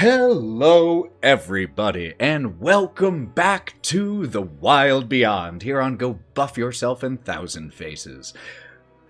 Hello, everybody, and welcome back to the Wylde Beyond here on Go Buff Yourself in Thousand Faces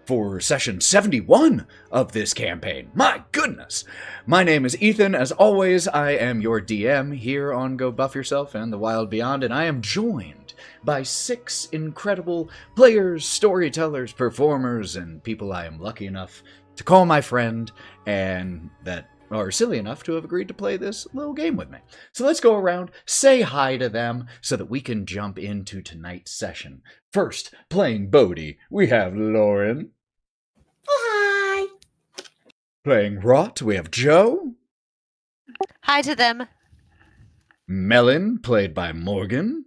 for session 71 of this campaign. My goodness! My name is Ethan. As always, I am your DM here on Go Buff Yourself and the Wylde Beyond, and I am joined by 6 incredible players, storytellers, performers, and people I am lucky enough to call my friend and that are silly enough to have agreed to play this little game with me. So let's go around, say hi to them, so that we can jump into tonight's session. First, playing Bodhi, we have Lauren. Hi. Playing Wraught, we have Joe. Hi to them. Melon, played by Morgan.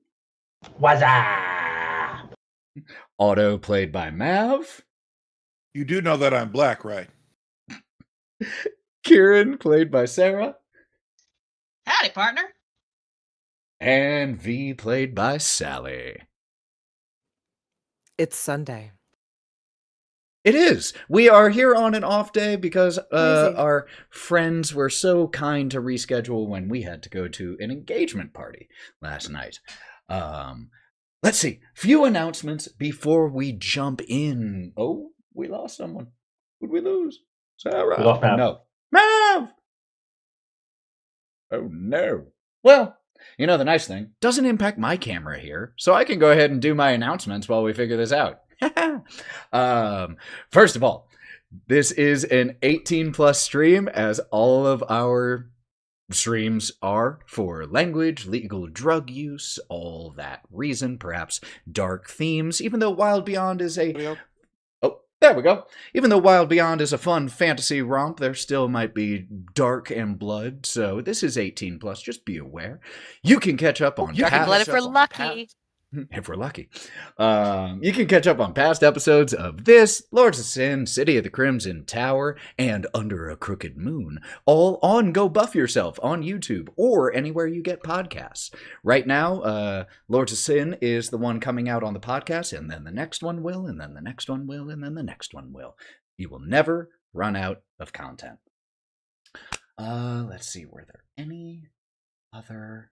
What's up? Otto, played by Mav. You do know that I'm black, right? Kieren, played by Sarah. Howdy, partner. And V, played by Sally. It's Sunday. It is. We are here on an off day because our friends were so kind to reschedule when we had to go to an engagement party last night. Let's see. Few announcements before we jump in. Oh, we lost someone. Who'd we lose? Sarah. We lost Mav. No. Mav! Oh, no. Well, you know the nice thing, doesn't impact my camera here, so I can go ahead and do my announcements while we figure this out. First of all, this is an 18+ stream, as all of our streams are, for language, legal drug use, all that reason, perhaps dark themes, even though Wylde Beyond is a... There we go. Even though Wylde Beyond is a fun fantasy romp, there still might be dark and blood, so this is 18+, just be aware. You can catch up on Dark and blood if we're lucky. If we're lucky. You can catch up on past episodes of this, Lords of Sin, City of the Crimson Tower, and Under a Crooked Moon, all on Go Buff Yourself on YouTube or anywhere you get podcasts. Right now, Lords of Sin is the one coming out on the podcast, and then the next one will, and then the next one will, and then the next one will. You will never run out of content. Let's see, were there any other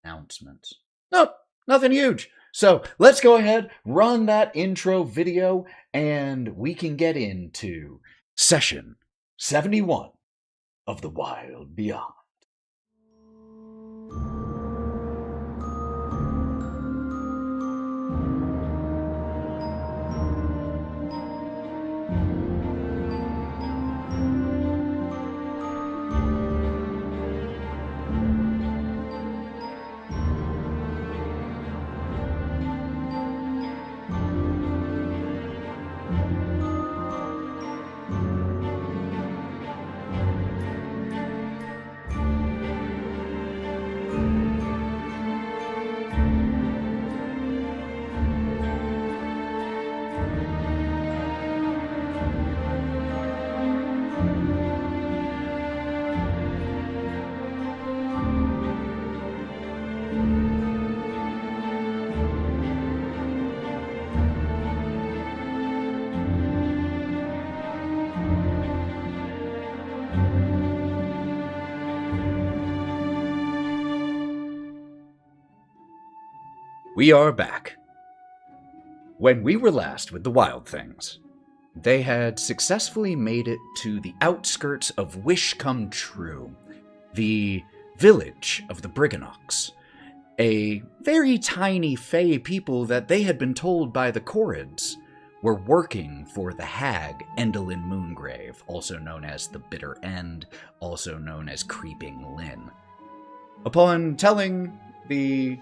announcements? Nope. Nothing huge. So let's go ahead, run that intro video, and we can get into session 71 of the Wylde Beyond. We are back. When we were last with the Wild Things, they had successfully made it to the outskirts of Wish Come True, the village of the Briganox, a very tiny fey people that they had been told by the Corrids were working for the hag Endolin Moongrave, also known as the Bitter End, also known as Creeping Lynn. Upon telling the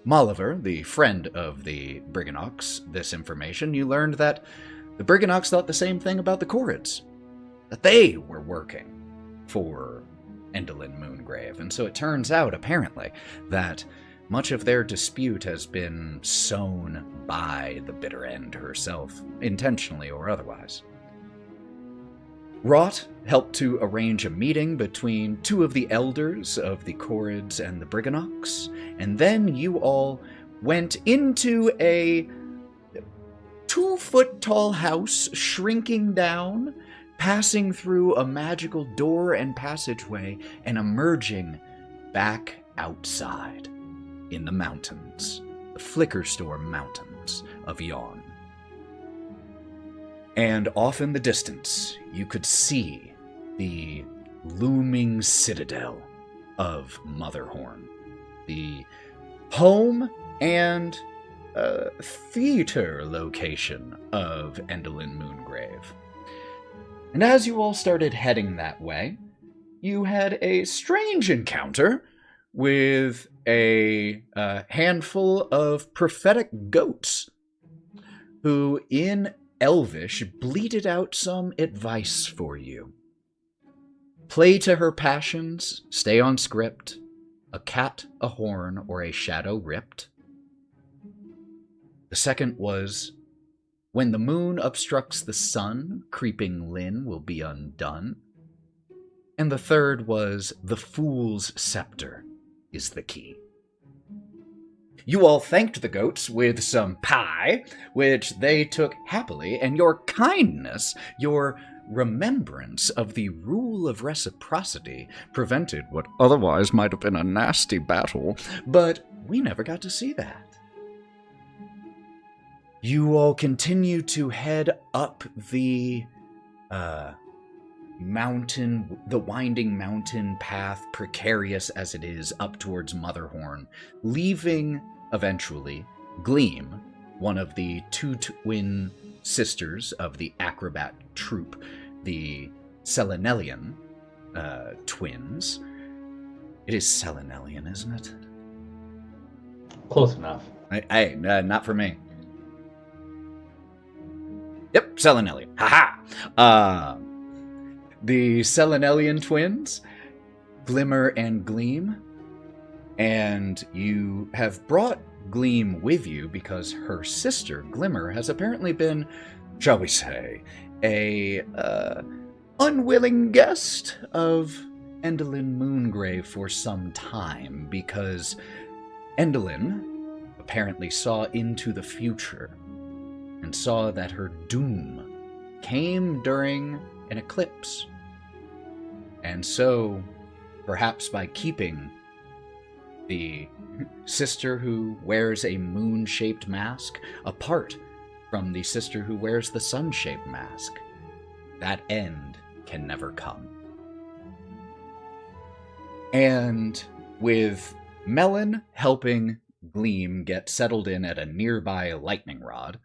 Molliver, the friend of the Briganox, this information, you learned that the Briganox thought the same thing about the Corrids, that they were working for Endolin Moongrave, and so it turns out, apparently, that much of their dispute has been sown by the Bitter End herself, intentionally or otherwise. Wraught helped to arrange a meeting between 2 of the elders of the Corrids and the Briganox, and then you all went into a 2-foot-tall house, shrinking down, passing through a magical door and passageway and emerging back outside in the mountains, the Flickerstorm Mountains of Yon. And off in the distance, you could see the looming citadel of Motherhorn, the home and theater location of Endelyn Moongrave. And as you all started heading that way, you had a strange encounter with a handful of prophetic goats who, in Elvish, bleated out some advice for you. Play to her passions, stay on script, a cat, a horn, or a shadow ripped. The second was, when the moon obstructs the sun, creeping Lynn will be undone. And the third was, the fool's scepter is the key. You all thanked the goats with some pie, which they took happily, and your kindness, your remembrance of the rule of reciprocity prevented what otherwise might have been a nasty battle, but we never got to see that. You all continue to head up the mountain, the winding mountain path, precarious as it is, up towards Motherhorn, leaving, eventually, Gleam, one of the two twin sisters of the acrobat troupe, the Selenelian twins. It is Selenelian, isn't it? Close enough. Hey, not for me. Yep, Selenelian. Ha-ha! The Selenelian twins, Glimmer and Gleam, and you have brought Gleam with you because her sister, Glimmer, has apparently been, shall we say, a unwilling guest of Endelyn Moongrave for some time, because Endelyn apparently saw into the future and saw that her doom came during an eclipse. And so, perhaps by keeping the sister who wears a moon-shaped mask apart from the sister who wears the sun-shaped mask, that end can never come. And with Melon helping Gleam get settled in at a nearby lightning rod,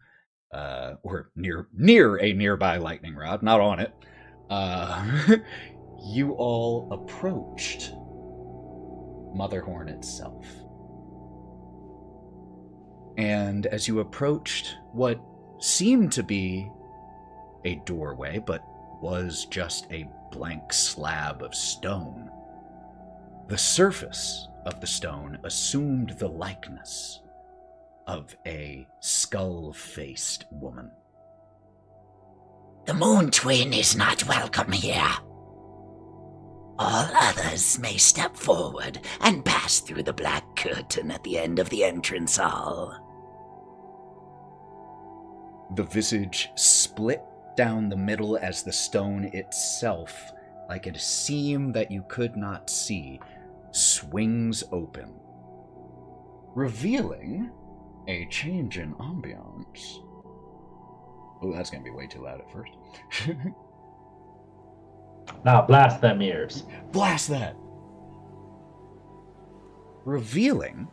or near a nearby lightning rod, not on it, you all approached Motherhorn itself. And as you approached what seemed to be a doorway, but was just a blank slab of stone, the surface of the stone assumed the likeness of a skull-faced woman. The Moon Twin is not welcome here. All others may step forward and pass through the black curtain at the end of the entrance hall. The visage split down the middle as the stone itself, like a seam that you could not see, swings open, revealing a change in ambiance. Oh, that's going to be way too loud at first. Now blast them ears. Blast that! Revealing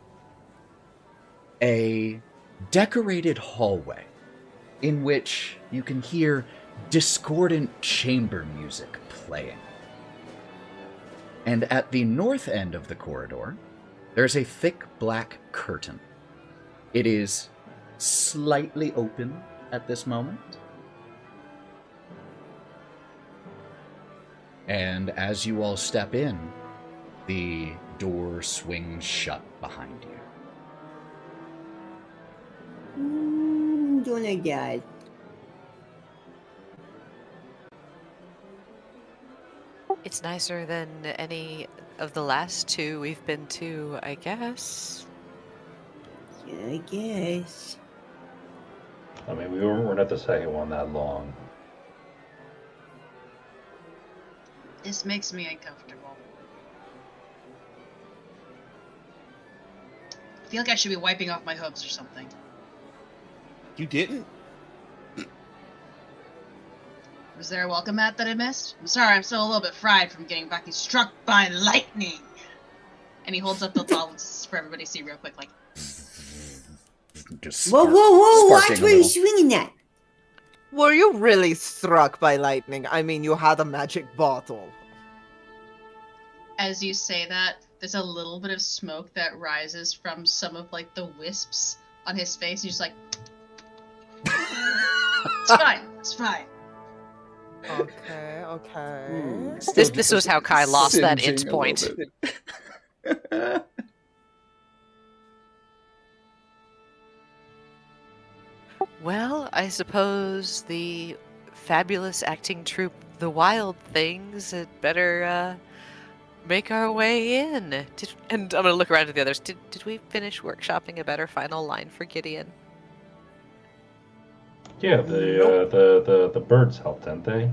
a decorated hallway in which you can hear discordant chamber music playing. And at the north end of the corridor, there's a thick black curtain. It is slightly open at this moment. And as you all step in, the door swings shut behind you. Don't like that. It's nicer than any of the last two we've been to, I guess. Yeah, I guess. I mean, we weren't at the second one that long. This makes me uncomfortable. I feel like I should be wiping off my hooves or something. You didn't? Was there a welcome mat that I missed? I'm sorry, I'm still a little bit fried from getting fucking struck by lightning. And he holds up the bottle for everybody to see real quick, like. Just Whoa, whoa, whoa! Watch sparking a where you're little. swinging that. Were you really struck by lightning? I mean, you had a magic bottle. As you say that, there's a little bit of smoke that rises from some of like the wisps on his face. He's just like, it's fine, it's fine. Okay, okay. This was how Kai lost that int Singeing a point. little bit. Well, I suppose the fabulous acting troupe, the Wild Things, had better make our way in. And I'm gonna look around to the others. Did we finish workshopping a better final line for Gideon? Yeah, the birds helped, didn't they?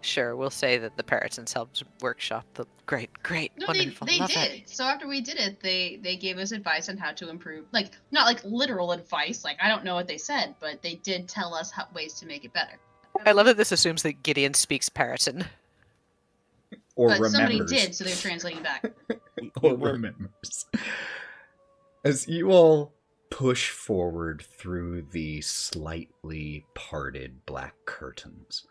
Sure, we'll say that the Parrotsons helped workshop the great, No, wonderful. they love did. it. So after we did it, they gave us advice on how to improve. Like, not like literal advice. Like, I don't know what they said, but they did tell us ways to make it better. I love that this assumes that Gideon speaks Parroton. Or But somebody remembers. did, so they're translating back. Or remembers. As you all push forward through the slightly parted black curtains,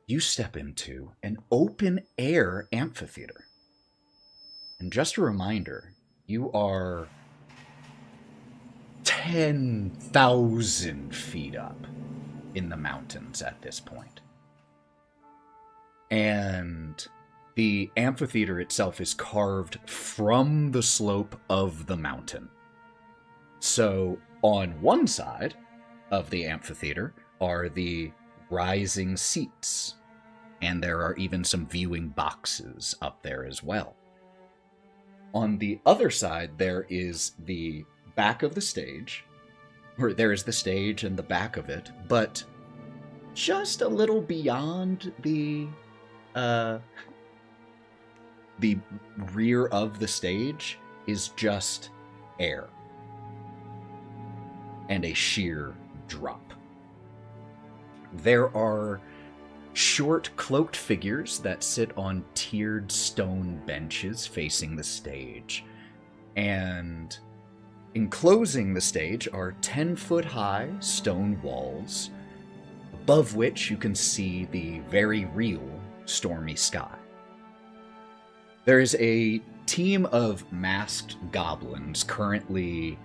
you step into an open-air amphitheater. And just a reminder, you are 10,000 feet up in the mountains at this point. And the amphitheater itself is carved from the slope of the mountain. So on one side of the amphitheater are the rising seats, and there are even some viewing boxes up there as well. On the other side, there is the back of the stage, or there is the stage and the back of it, but just a little beyond the rear of the stage is just air and a sheer drop. There are short cloaked figures that sit on tiered stone benches facing the stage, and enclosing the stage are 10-foot high stone walls, above which you can see the very real stormy sky. There is a team of masked goblins currently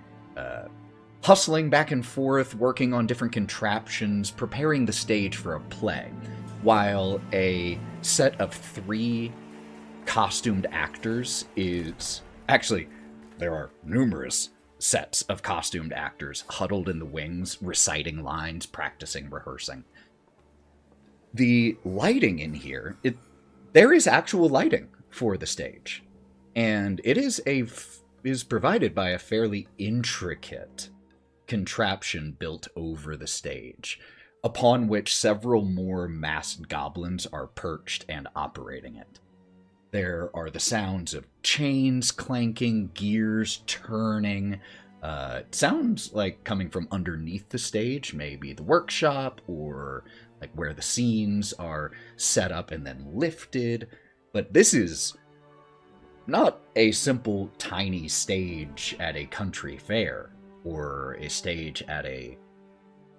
hustling back and forth, working on different contraptions, preparing the stage for a play, while a set of 3 costumed actors is... Actually, there are numerous sets of costumed actors huddled in the wings, reciting lines, practicing, rehearsing. The lighting in here, there is actual lighting for the stage, and it is provided by a fairly intricate contraption built over the stage, upon which several more masked goblins are perched and operating it. There are the sounds of chains clanking, gears turning. It sounds like coming from underneath the stage, maybe the workshop, or like where the scenes are set up and then lifted. But this is not a simple tiny stage at a country fair or a stage at a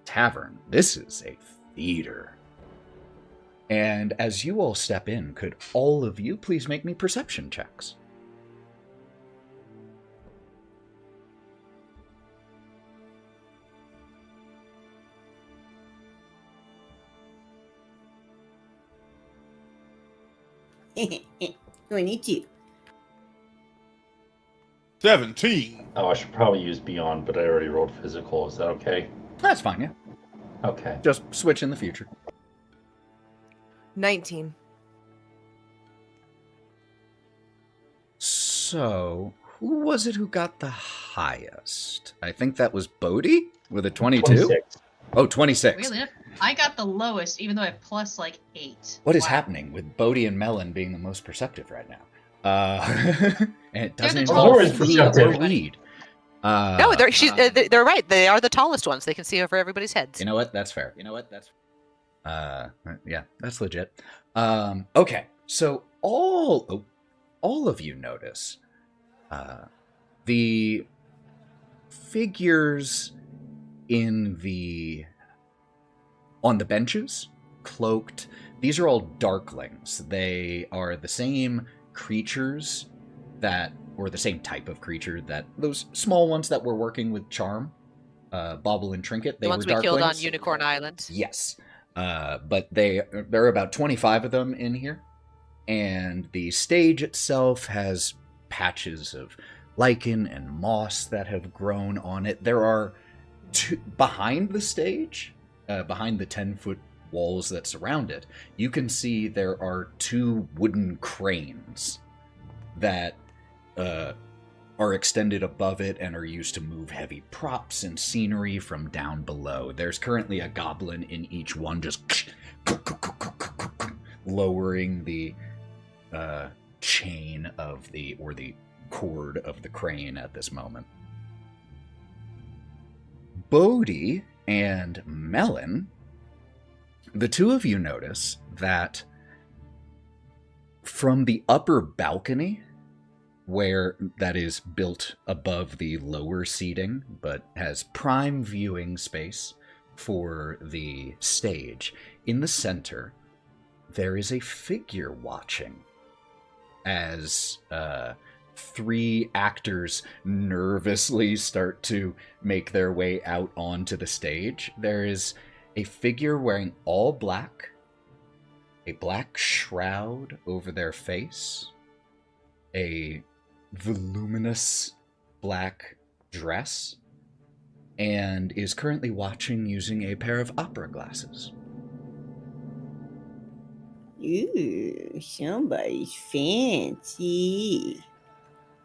tavern. This is a theater. And as you all step in, could all of you please make me perception checks? We need to. 17. Oh, I should probably use Beyond, but I already rolled physical. Is that okay? That's fine, yeah. Okay. Just switch in the future. 19. So, who was it who got the highest? I think that was Bodhi with a 22? 26. Oh, 26. Weirdly enough, I got the lowest, even though I have plus like 8. What is Wow. happening with Bodhi and Melon being the most perceptive right now? And it doesn't the involve tallest fruit ones, or everybody. weed. No, they're right. They are the tallest ones. They can see over everybody's heads. You know what? That's fair. Yeah, that's legit. Okay, so all of you notice the figures on the benches, cloaked. These are all darklings. They are the same creatures or the same type of creature that those small ones that were working with Charm, Bauble and Trinket. They The ones were we killed on darklings. Unicorn Island. Yes. But there are about 25 of them in here. And the stage itself has patches of lichen and moss that have grown on it. There are two behind the stage, behind the 10-foot walls that surround it, you can see there are 2 wooden cranes that are extended above it and are used to move heavy props and scenery from down below. There's currently a goblin in each one, just lowering the chain of the cord of the crane at this moment. Bodhi and Melon, the 2 of you notice that from the upper balcony, where that is built above the lower seating, but has prime viewing space for the stage, in the center, there is a figure watching as 3 actors nervously start to make their way out onto the stage. There is a figure wearing all black, a black shroud over their face, a voluminous black dress, and is currently watching using a pair of opera glasses. Ooh, somebody's fancy.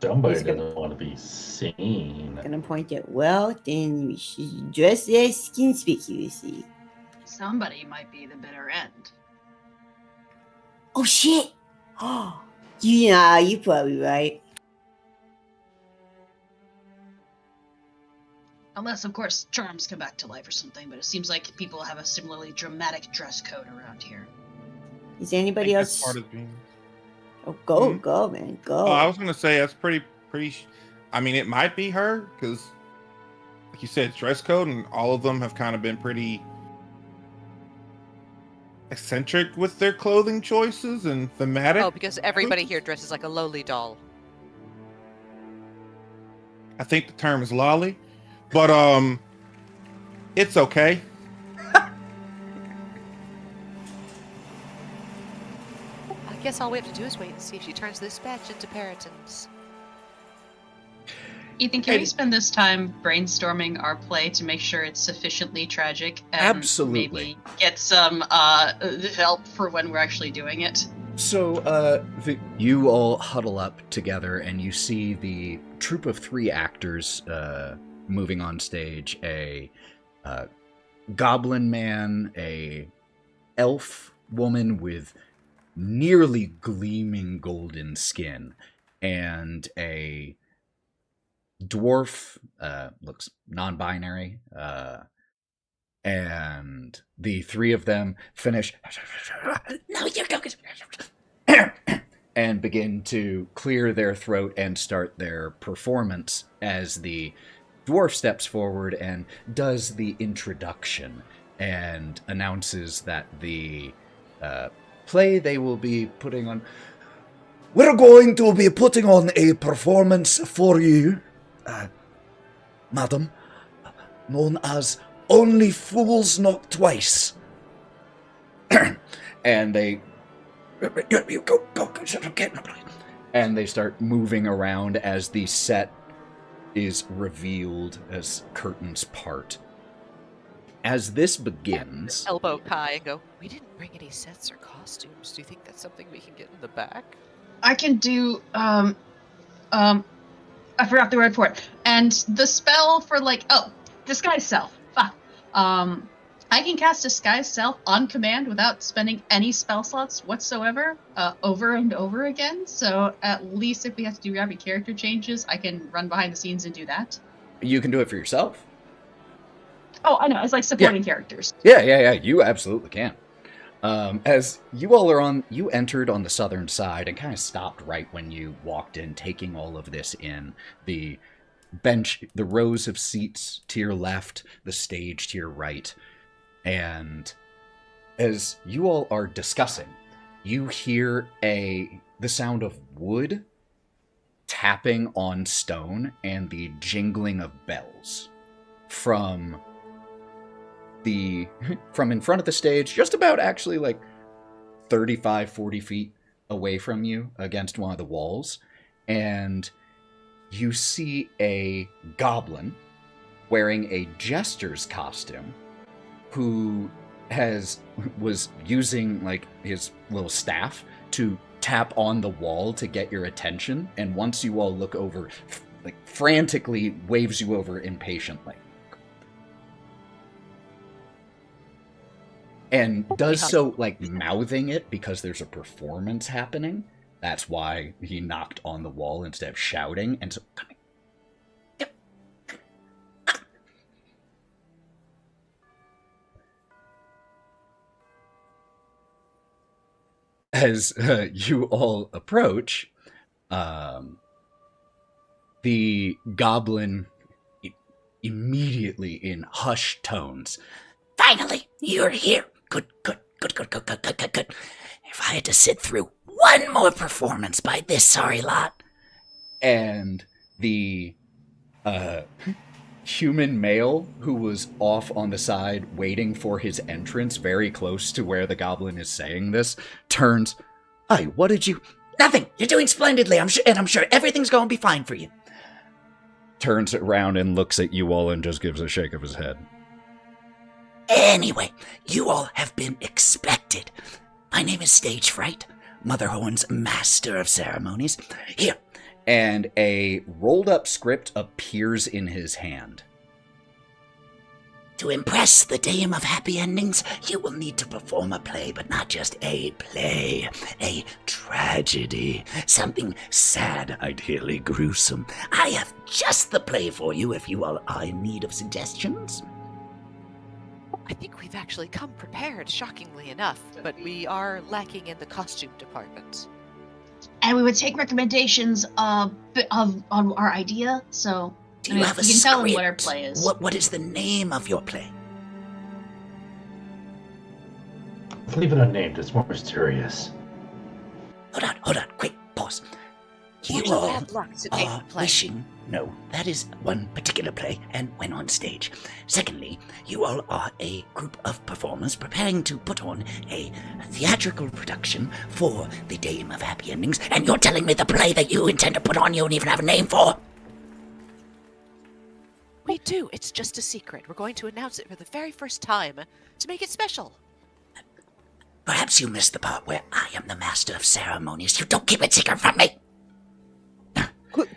Somebody He's gonna- doesn't want to be seen. Gonna point out, well, then we should dress less conspicuously. Somebody might be the bitter end. Oh shit! Oh, you're probably right. Unless, of course, charms come back to life or something, but it seems like people have a similarly dramatic dress code around here. Is anybody I think that's else? part of being. Oh, go, Hmm? go, man, go. Oh, I was gonna say that's pretty. I mean, it might be her because, like you said, dress code, and all of them have kind of been pretty eccentric with their clothing choices and thematic. Oh, because everybody here dresses like a lowly doll. I think the term is lolly, but it's okay. I guess all we have to do is wait and see if she turns this batch into Peritons. Ethan, can we And- spend this time brainstorming our play to make sure it's sufficiently tragic? And Absolutely. Maybe get some help for when we're actually doing it. So, you all huddle up together, and you see the troupe of 3 actors moving on stage. A goblin man, a elf woman with nearly gleaming golden skin, and a dwarf, looks non-binary, and the 3 of them finish No, you're going. and begin to clear their throat and start their performance as the dwarf steps forward and does the introduction and announces that the play they will be putting on. We're going to be putting on a performance for you, madam, known as Only Fools Not Twice. And they go, and they start moving around as the set is revealed as curtains part. As this begins, Elbow Kai and go, we didn't bring any sets or costumes. Do you think that's something we can get in the back? I can do I forgot the word for it. And the spell for disguise self. I can cast Disguise Self on command without spending any spell slots whatsoever, over and over again. So at least if we have to do rapid character changes, I can run behind the scenes and do that. You can do it for yourself. Oh, I know. It's like supporting characters. Yeah. You absolutely can. As you all are you entered on the southern side and kind of stopped right when you walked in, taking all of this in. The bench, the rows of seats to your left, the stage to your right. And as you all are discussing, you hear the sound of wood tapping on stone and the jingling of bells from in front of the stage, just about actually like 35-40 feet away from you against one of the walls. And you see a goblin wearing a jester's costume who was using like his little staff to tap on the wall to get your attention, and once you all look over, like frantically waves you over impatiently. And does so like mouthing it because there's a performance happening. That's why he knocked on the wall instead of shouting. And so, come here. As you all approach, the goblin immediately in hushed tones, Finally, you're here. Good. If I had to sit through one more performance by this sorry lot. and the human male who was off on the side waiting for his entrance very close to where the goblin is saying this turns, "Hey, what did you..." Nothing. You're doing splendidly. I'm sure everything's going to be fine for you. Turns around and looks at you all and just gives a shake of his head. Anyway, you all have been expected. My name is Stage Fright, Motherhorn's master of ceremonies. Here. And a rolled-up script appears in his hand. To impress the Dame of Happy Endings, you will need to perform a play, but not just a play, a tragedy, something sad, ideally gruesome. I have just the play for you if you all are in need of suggestions. I think we've actually come prepared, shockingly enough, but we are lacking in the costume department. And we would take recommendations of on our idea. So Do you have a you can script? tell them what our play is. What is the name of your play? Leave it unnamed. It's more mysterious. Hold on, quick, pause. You Fortunately, all I have luck to name are the play. wishing... No, that is one particular play and when on stage. Secondly, you all are a group of performers preparing to put on a theatrical production for the Dame of Happy Endings, and you're telling me the play that you intend to put on you don't even have a name for? We do. It's just a secret. We're going to announce it for the very first time to make it special. Perhaps you missed the part where I am the master of ceremonies. You don't keep it secret from me!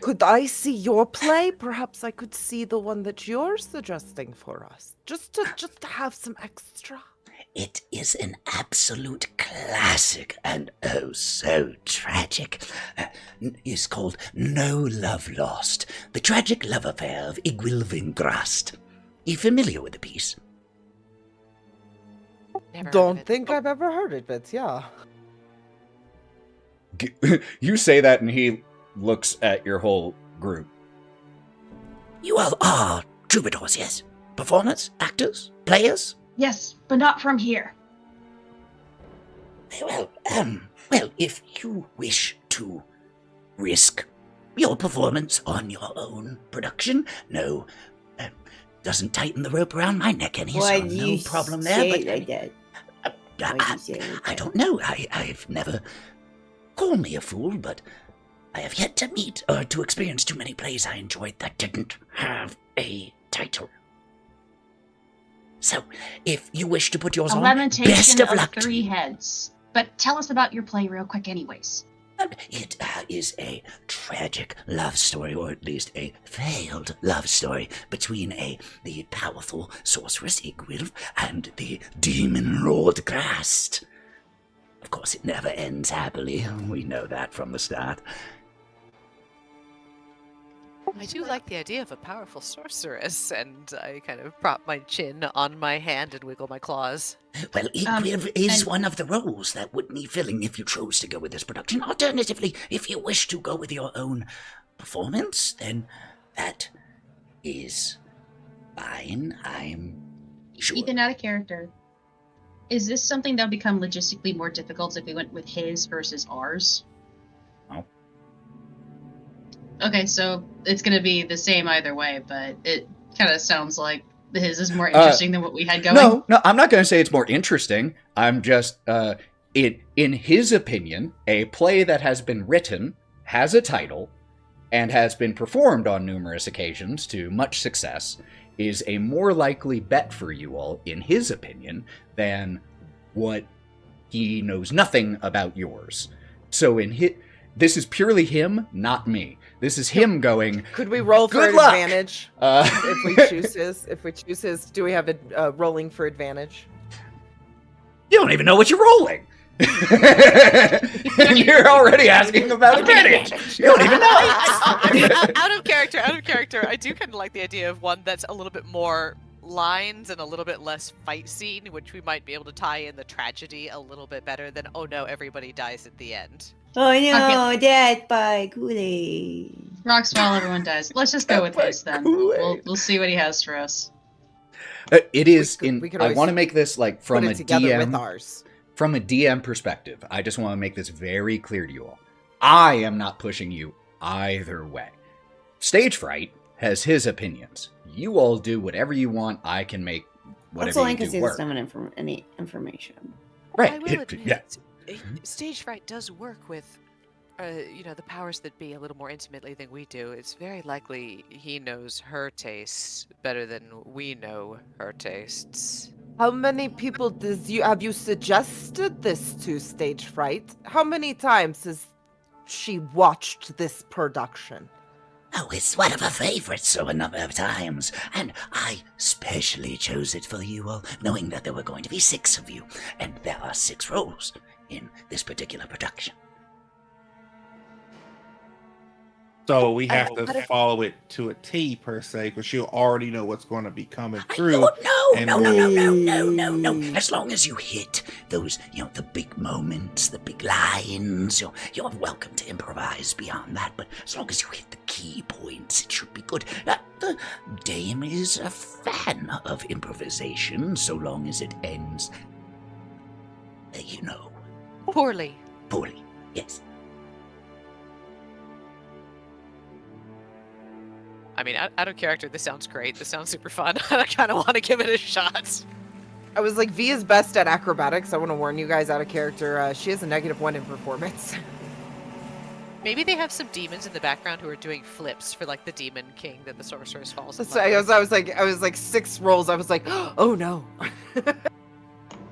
Could I see your play? Perhaps I could see the one that you're suggesting for us. Just to have some extra. It is an absolute classic and oh so tragic. It's called No Love Lost, the tragic love affair of Igwilvingrast. You familiar with the piece? Never heard of Don't it. think I've ever heard of it, yeah. You say that and he looks at your whole group. You all are troubadours, yes? Performers? Actors? Players? Yes, but not from here. Well, if you wish to risk your performance on your own production, doesn't tighten the rope around my neck any, Why so do no you problem say there. it like that? Why do you say it like I that? don't know. I've never... Call me a fool, but I have yet to meet or to experience too many plays I enjoyed that didn't have a title. So, if you wish to put yours A on, lamentation best of luck to three you. heads. But tell us about your play real quick anyways. It is a tragic love story, or at least a failed love story, between the powerful sorceress Igwilf and the demon lord Grast. Of course, it never ends happily. We know that from the start. I do like the idea of a powerful sorceress, and I kind of prop my chin on my hand and wiggle my claws. Well, Igwilf is one of the roles that would need filling if you chose to go with this production. Alternatively, if you wish to go with your own performance, then that is fine, I'm sure. Ethan, out of character. Is this something that would become logistically more difficult if we went with his versus ours? Oh. Okay, so it's going to be the same either way, but it kind of sounds like his is more interesting than what we had going. No, I'm not going to say it's more interesting. I'm just, in his opinion, a play that has been written, has a title, and has been performed on numerous occasions to much success, is a more likely bet for you all, in his opinion, than what he knows nothing about yours. So this is purely him, not me. This is him going, Could we roll for Good luck! advantage? If we choose his? If we choose his, do we have a rolling for advantage? You don't even know what you're rolling. And you're already asking about advantage. You don't even know. Out of character. I do kind of like the idea of one that's a little bit more lines and a little bit less fight scene, which we might be able to tie in the tragedy a little bit better than, oh no, everybody dies at the end. Oh no, death by Kool-Aid. Rocks while everyone dies. Let's just go with his then. We'll see what he has for us. It is we could I always want to make this like from Put a it together with DM. ours. From a DM perspective, I just want to make this very clear to you all. I am not pushing you either way. Stage Fright has his opinions. You all do whatever you want. I can make That's whatever all I you can do say work. that's not any information. Right. I will admit, Yeah. Stage fright does work with, the powers that be a little more intimately than we do. It's very likely he knows her tastes better than we know her tastes. How many people have you suggested this to, Stage Fright? How many times has she watched this production? Oh, it's one of her favorites, so a number of times. And I specially chose it for you all, knowing that there were going to be 6 of you, and there are 6 roles in this particular production. So we have to follow it to a T per se, because she'll already know what's going to be coming through. No. As long as you hit those, the big moments, the big lines, you're welcome to improvise beyond that. But as long as you hit the key points, it should be good. The dame is a fan of improvisation, so long as it ends, Poorly. poorly. Yes. I mean, out of character, this sounds great. This sounds super fun. I kind of want to give it a shot. I was like, V is best at acrobatics. I want to warn you guys, out of character. She has a -1 in performance. Maybe they have some demons in the background who are doing flips for like the demon king that the sorceress falls in So love with. I was like 6 rolls. I was like, oh no.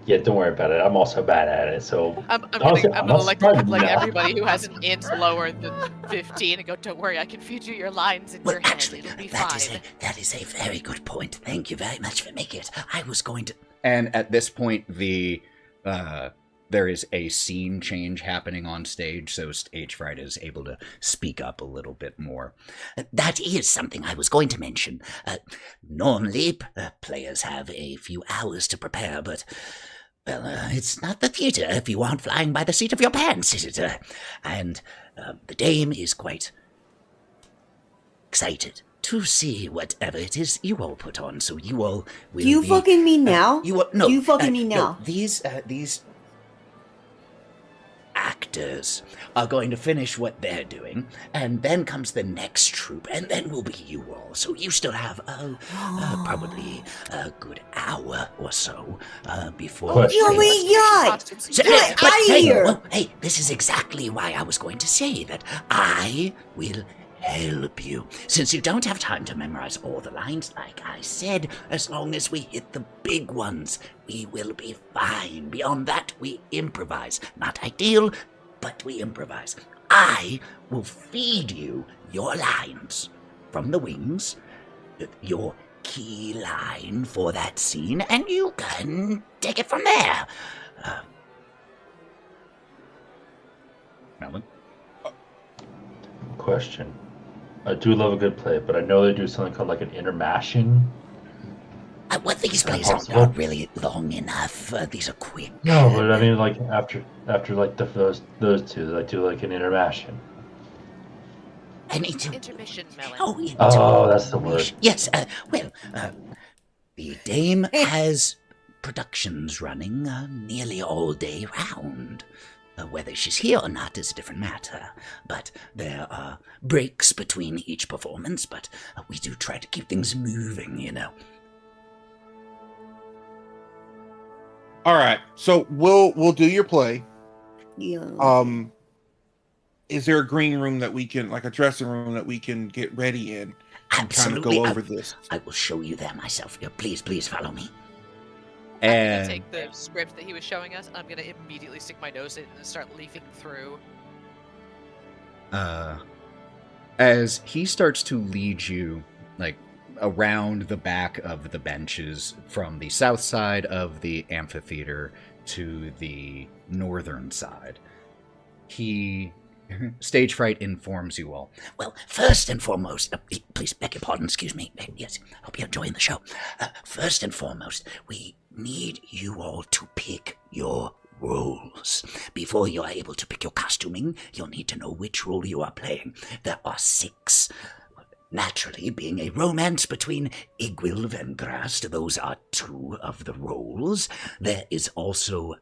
Yeah, don't worry about it. I'm also bad at it, so I'm Honestly, gonna I'm not like surprised like now. everybody who has an int lower than 15 and go, don't worry, I can feed you your lines in Well, your head. actually, It'll be that fine. is a very good point. Thank you very much for making it. I was going to... And at this point, there is a scene change happening on stage, so Stage Fright is able to speak up a little bit more. That is something I was going to mention. Normally, players have a few hours to prepare, but... Well, it's not the theatre if you aren't flying by the seat of your pants, is it? And the dame is quite excited to see whatever it is you all put on, so you all will Do you be, fucking mean now? You no, Do you fucking mean no, now? these actors are going to finish what they're doing, and then comes the next troupe, and then will be you all. So you still have probably a good hour or so before. Question. Oh my god! So, Get but out of hey, here! well, hey, this is exactly why I was going to say that I will help you. Since you don't have time to memorize all the lines, like I said, as long as we hit the big ones, we will be fine. Beyond that, we improvise. Not ideal, but we improvise. I will feed you your lines from the wings, your key line for that scene, and you can take it from there. Melon? Question. I do love a good play, but I know they do something called like an intermission. Well, these plays Impossible. aren't really long enough. These are quick. No, but I mean, like after like those two, they do like an intermission. I need to. Intermission, Melon. Oh, that's the word. Yes. The Dame has productions running nearly all day round. Whether she's here or not is a different matter. But there are breaks between each performance. But we do try to keep things moving, you know. All right, so we'll do your play. Yeah. Is there a green room that we can, like a dressing room that we can get ready in and kind of Absolutely. go over this? I will show you there myself. Please follow me. I'm And gonna take the script that he was showing us, and I'm gonna immediately stick my nose in and start leafing through. as he starts to lead you, like, around the back of the benches from the south side of the amphitheater to the northern side, stage fright informs you all. Well, first and foremost, please beg your pardon, excuse me. Yes, hope you're enjoying the show. First and foremost, we need you all to pick your roles. Before you are able to pick your costuming, you'll need to know which role you are playing. There are 6. Naturally, being a romance between Igwilv and Grast, those are 2 of the roles. There is also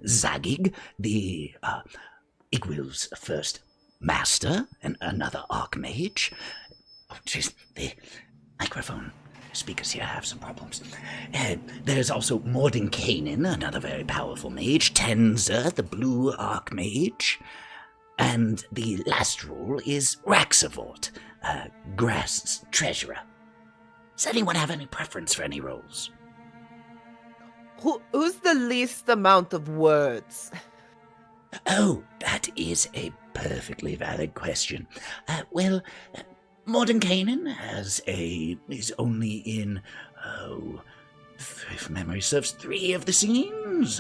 Zagig, the Igwilv's first master, and another archmage. Oh, jeez, the microphone speakers here have some problems. There's also Mordenkainen, another very powerful mage, Tenzer, the blue archmage, and the last role is Raxavort, Grast's treasurer. Does anyone have any preference for any roles? Who's the least amount of words? Oh, that is a perfectly valid question. Mordenkainen is only in, if memory serves, 3 of the scenes.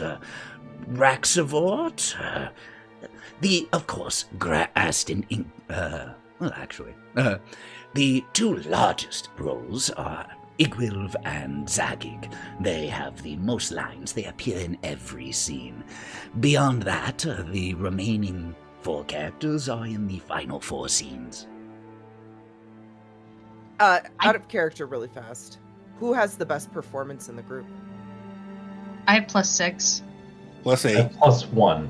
Raxavort, of course, Grast the 2 largest roles are Igwilv and Zagig. They have the most lines. They appear in every scene. Beyond that, the remaining 4 characters are in the final 4 scenes. Out of character really fast. Who has the best performance in the group? I have +6. +8. +1.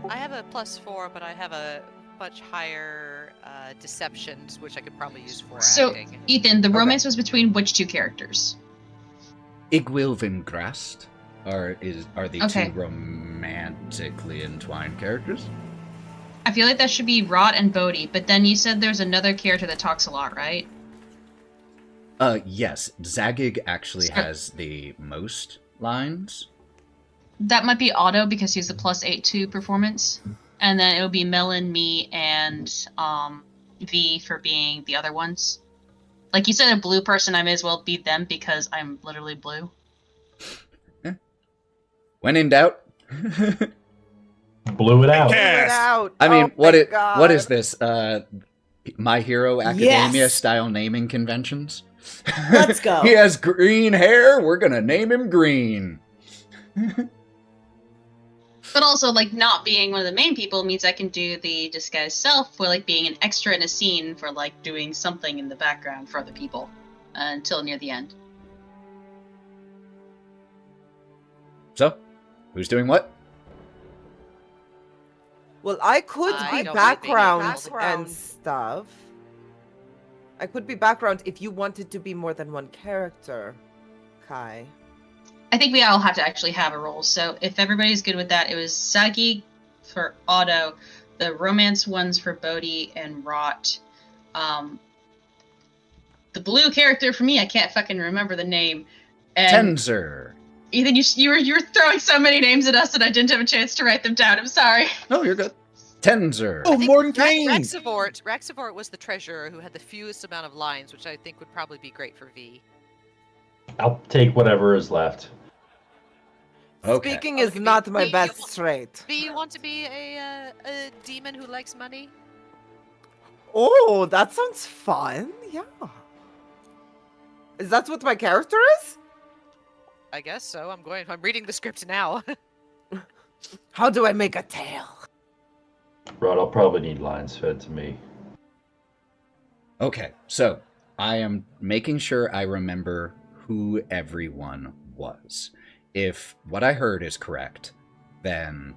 I have a +4, but I have a much higher deceptions, which I could probably use for So, acting. Ethan, the Okay. romance was between which 2 characters? Igwilv and Grast are the Okay. 2 romantically entwined characters. I feel like that should be Wraught and Bodhi, but then you said there's another character that talks a lot, right? Yes, Zagig actually So- has the most lines. That might be Otto because he's a +8 performance. And then it would be Melon, me, and V for being the other ones. Like you said, a blue person, I may as well be them because I'm literally blue. When in doubt. Blew it out. Okay. Figure it out. I mean, Oh what my is God. this? My Hero Academia Yes. style naming conventions? Let's go. He has green hair. We're gonna name him Green. But also, like, not being one of the main people means I can do the disguised self for, like, being an extra in a scene for, like, doing something in the background for other people until near the end. So, who's doing what? Well, I could I be don't like being background background. and stuff. I could be background if you wanted to be more than one character, Kai. I think we all have to actually have a role. So if everybody's good with that, it was Sagi for Otto, the romance ones for Bodhi and Wraught. The blue character for me, I can't fucking remember the name. And Tenzer. Ethan, you were throwing so many names at us that I didn't have a chance to write them down. I'm sorry. Oh, you're good. Tenzer. Oh, Morton Kane! Raxivort was the treasurer who had the fewest amount of lines, which I think would probably be great for V. I'll take whatever is left. Okay. Speaking Oh, is look at not me. my Me, best you want- trait. V, you want to be a demon who likes money? Oh, that sounds fun. Yeah. Is that what my character is? I guess so. I'm reading the script now. How do I make a tail? Wraught, I'll probably need lines fed to me. Okay, so I am making sure I remember who everyone was. If what I heard is correct, then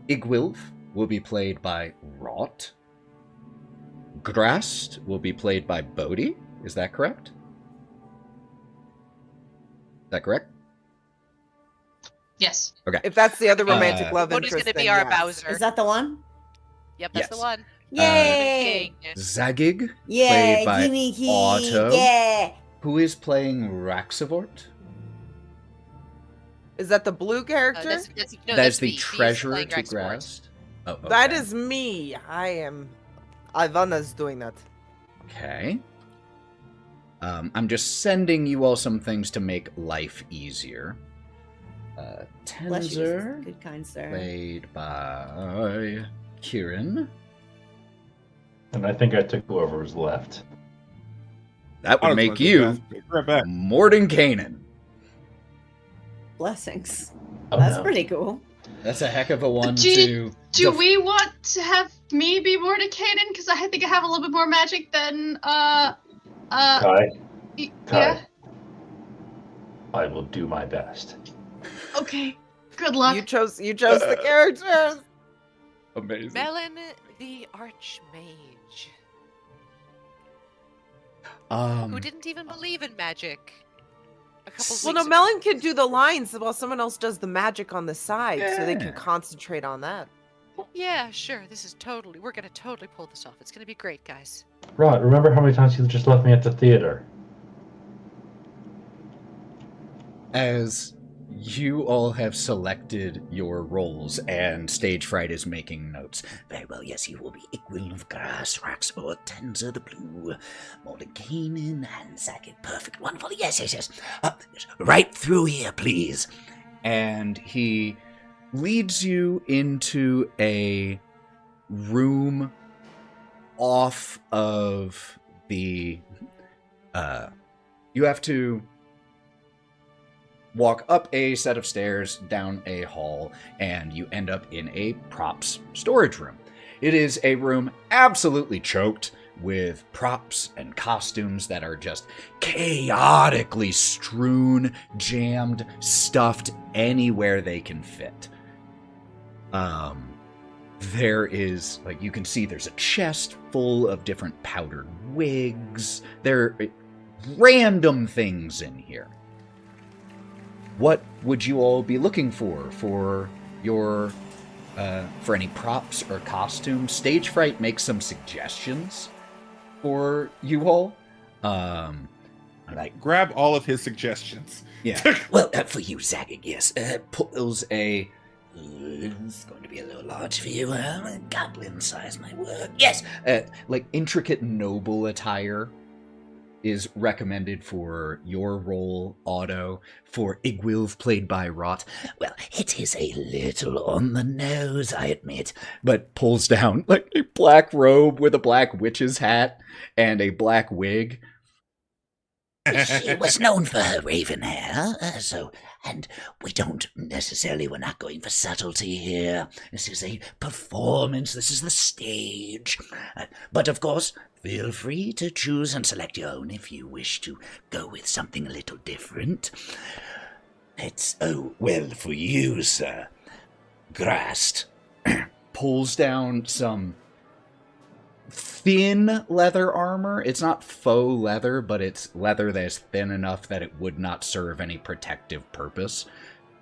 Igwilf will be played by Wraught. Grast will be played by Bodhi. Is that correct? Is that correct? Yes. Okay. If that's the other romantic love Bodhi's interest, gonna be then our yes. Bowser. Is that the one? Yep, that's the Yes. one. Yay! King. Zagig, Yeah, played by gimme key. Otto. Yeah. Who is playing Raxivort? Is that the blue character? That's That's the V. He's treasurer playing to Raxivort. Grast. Oh, okay. That is me. I am. Ivana's doing that. Okay. I'm just sending you all some things to make life easier. Bless you, Tenzer, good kind sir. played by Kieren. And I think I took whoever was left. That would Otto's make gonna take you that. Be right back. Morton Kanan. Blessings. Oh, That's no. pretty cool. That's a heck of a one Do to... we want to have me be more Decaden? Because I think I have a little bit more magic than Kai, yeah. I will do my best. Okay. Good luck. You chose the characters. Amazing. Melon the Archmage, who didn't even believe in magic. A couple Well, no, weeks Melon ago. can do the lines while someone else does the magic on the side, so they Yeah. can concentrate on that. Yeah, sure. We're gonna totally pull this off. It's gonna be great, guys. Wraught, remember how many times you just left me at the theater? As you all have selected your roles and Stage Fright is making notes. Very well, yes, you will be Igwil of Grass, Raxor, Tenzer the Blue, Morton Kanan, and Zagged. Perfect, wonderful. Yes. Right through here, please. And he leads you into a room off of the... you have to walk up a set of stairs, down a hall, and you end up in a props storage room. It is a room absolutely choked with props and costumes that are just chaotically strewn, jammed, stuffed anywhere they can fit. There is, like, you can see there's a chest full of different powdered wigs. There are random things in here. What would you all be looking for your for any props or costumes? Stage Fright makes some suggestions for you all. Like, Grab all of his suggestions. yeah, Well, for you, Zagging, yes. Pulls a... It's going to be a little large for you. Goblin size might work. Yes. like intricate noble attire is recommended for your role, Otto. For Igwilf, played by Wraught, Well, it is a little on the nose, I admit. but pulls down like a black robe with a black witch's hat and a black wig. She was known for her raven hair, and we're not going for subtlety here. This is a performance, this is the stage. But of course, feel free to choose and select your own if you wish to go with something a little different. Well, for you, sir, Grast. Pulls down some thin leather armor. It's not faux leather, but it's leather that is thin enough that it would not serve any protective purpose.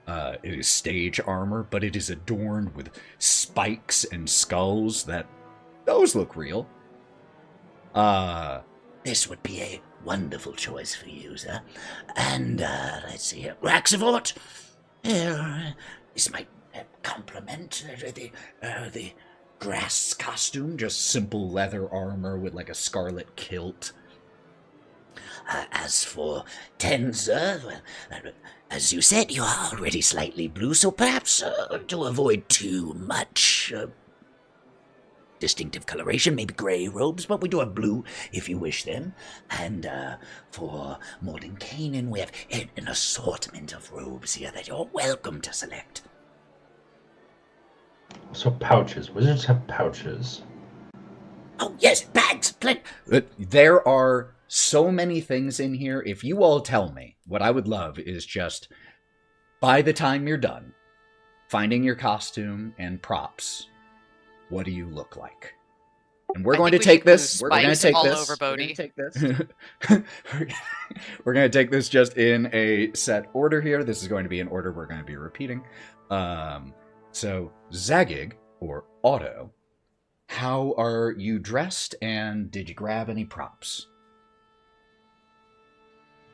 It is stage armor, but it is adorned with spikes and skulls those look real. This would be a wonderful choice for you, sir. And, let's see here. Raxivort! This might complement the grass costume, just simple leather armor with like a scarlet kilt. As for Tenza, well, as you said, you are already slightly blue, so perhaps to avoid too much distinctive coloration, maybe grey robes, but we do have blue if you wish them. And for Mordenkainen, we have an assortment of robes here that you're welcome to select. So pouches. Wizards have pouches. Oh, yes, bags, plenty. There are so many things in here. If you all tell me, what I would love is just, by the time you're done finding your costume and props, what do you look like? And we're going to take this. We're going to take this. We're going to take this. We're going to take this just in a set order here. This is going to be an order we're going to be repeating. So, Zagig, or Otto, how are you dressed, and did you grab any props?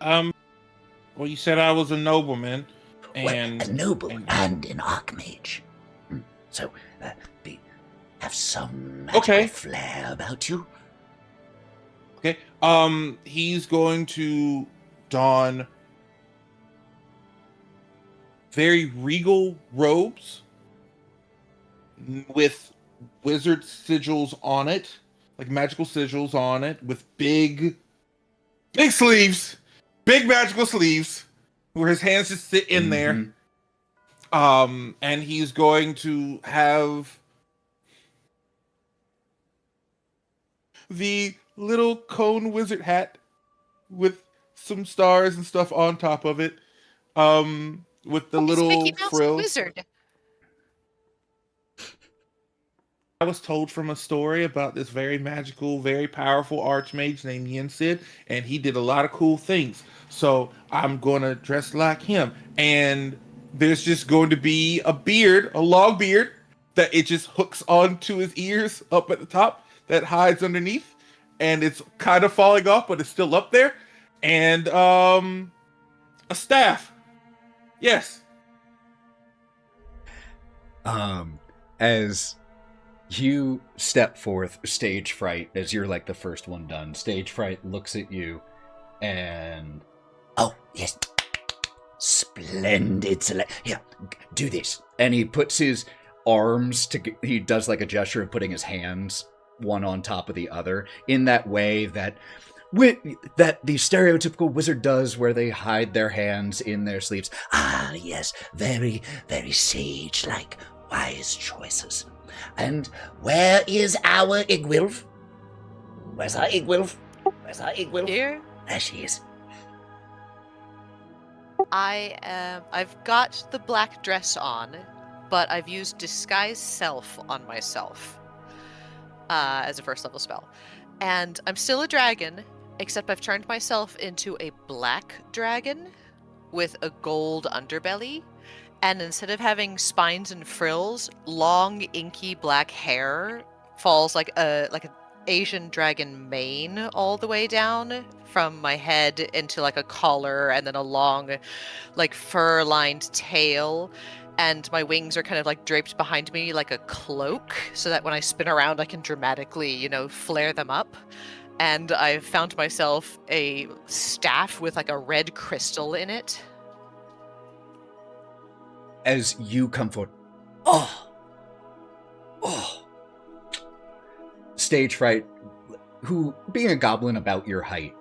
Well, you said I was a nobleman, and well, a nobleman and an archmage. So, have some magical flair about you. Okay. He's going to don very regal robes with wizard sigils on it, like magical sigils on it, with big sleeves, big magical sleeves, where his hands just sit in there. And he's going to have the little cone wizard hat with some stars and stuff on top of it, with the little Mickey Mouse frills. Wizard. I was told from a story about this very magical, very powerful archmage named Yensid, and he did a lot of cool things. So I'm going to dress like him. And there's just going to be a beard, a long beard, that it just hooks onto his ears up at the top, that hides underneath. And it's kind of falling off, but it's still up there. And a staff. Yes. As you step forth, Stage Fright, as you're like the first one done, Stage Fright looks at you and... Oh, yes. Splendid Here, do this. And he puts his arms he does like a gesture of putting his hands one on top of the other in that way that the stereotypical wizard does, where they hide their hands in their sleeves. Ah, yes. Very, very sage-like, wise choices. And where is our Igwilf? Where's our Igwilf? Here? There she is. I've got the black dress on, but I've used Disguise Self on myself as a first level spell. And I'm still a dragon, except I've turned myself into a black dragon with a gold underbelly. And instead of having spines and frills, long, inky black hair falls like an Asian dragon mane all the way down from my head into like a collar, and then a long, like fur-lined tail. And my wings are kind of like draped behind me like a cloak, so that when I spin around, I can dramatically, flare them up. And I've found myself a staff with like a red crystal in it. As you come forward, Stage Fright, who, being a goblin about your height,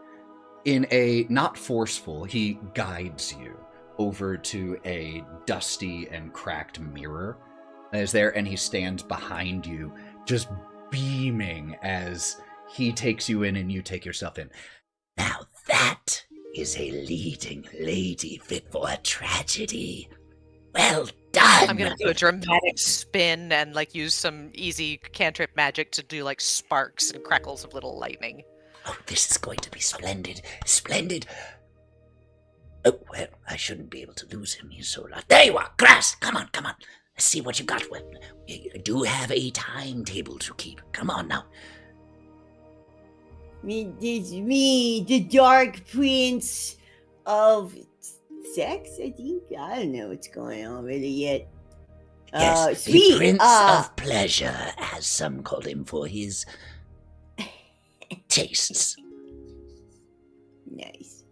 in a not forceful, he guides you over to a dusty and cracked mirror that is there, and he stands behind you, just beaming as he takes you in and you take yourself in. Now that is a leading lady fit for a tragedy. Well done! I'm gonna do a dramatic spin and use some easy cantrip magic to do sparks and crackles of little lightning. Oh, this is going to be splendid. Splendid. Oh, well, I shouldn't be able to lose him. He's so large. There you are, Grass! Come on. Let's see what you got. Well, you do have a timetable to keep. Come on now. It's me, the Dark Prince of Sex, I think. I don't know what's going on really yet. Yes, the sweet. Prince of Pleasure, as some call him for his tastes. Nice.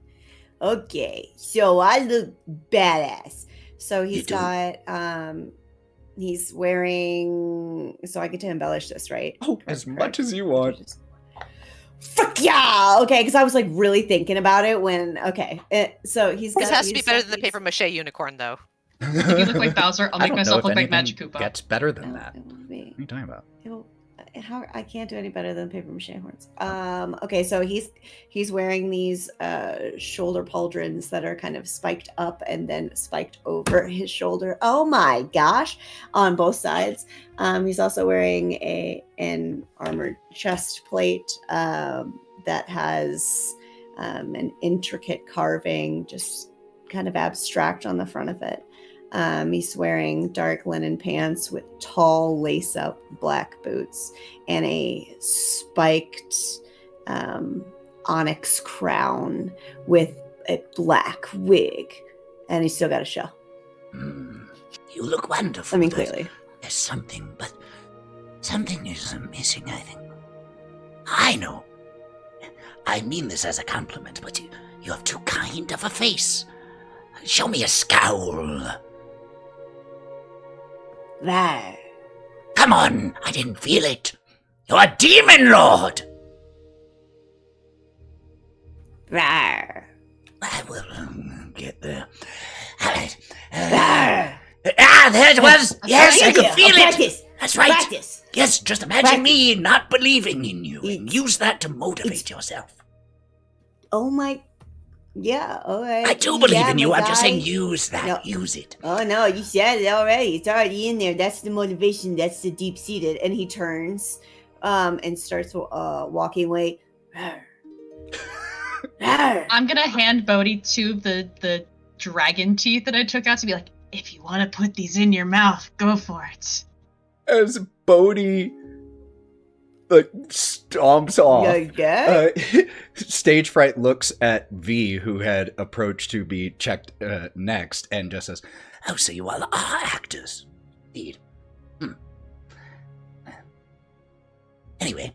Okay, so I look badass. So You he's do. got he's wearing, so I get to embellish this, right? Oh, as much as you want. Fuck yeah! Okay, because I was like really thinking about it when. Okay, so he's got. This has to be he's better got than the these- paper mache unicorn, though. If you look like Bowser, I'll I make don't know myself if look like anything Magic Koopa. gets better than No, that. it will What be- are you talking about? It'll- how I can't do any better than paper mache horns. Okay, so he's wearing these shoulder pauldrons that are kind of spiked up and then spiked over his shoulder. Oh my gosh, on both sides. He's also wearing an armored chest plate that has an intricate carving, just kind of abstract on the front of it. He's wearing dark linen pants with tall lace-up black boots and a spiked onyx crown with a black wig. And he's still got a shell. You look wonderful. I mean, There's- clearly. There's something, but something is missing, I think. I know. I mean this as a compliment, but you have too kind of a face. Show me a scowl. There. Come on, I didn't feel it. You're a demon lord. There. I will get there. All right. There. There it was. Yes, I could feel it. Practice. That's right. Practice. Yes, just imagine Practice. me not believing in you and It's- use that to motivate it's- yourself. Oh my. Yeah, all right. I do believe Yeah, in you. my I'm just saying guy. use that. No. Use it. Oh no, you said it already. It's already in there. That's the motivation. That's the deep seated. And he turns, and starts walking away. I'm gonna hand Bodhi to the dragon teeth that I took out to be like, if you want to put these in your mouth, go for it. As Bodhi stomps off, Yeah. Stage Fright looks at V, who had approached to be checked next, and just says, Oh, so you all are actors. Indeed. Anyway,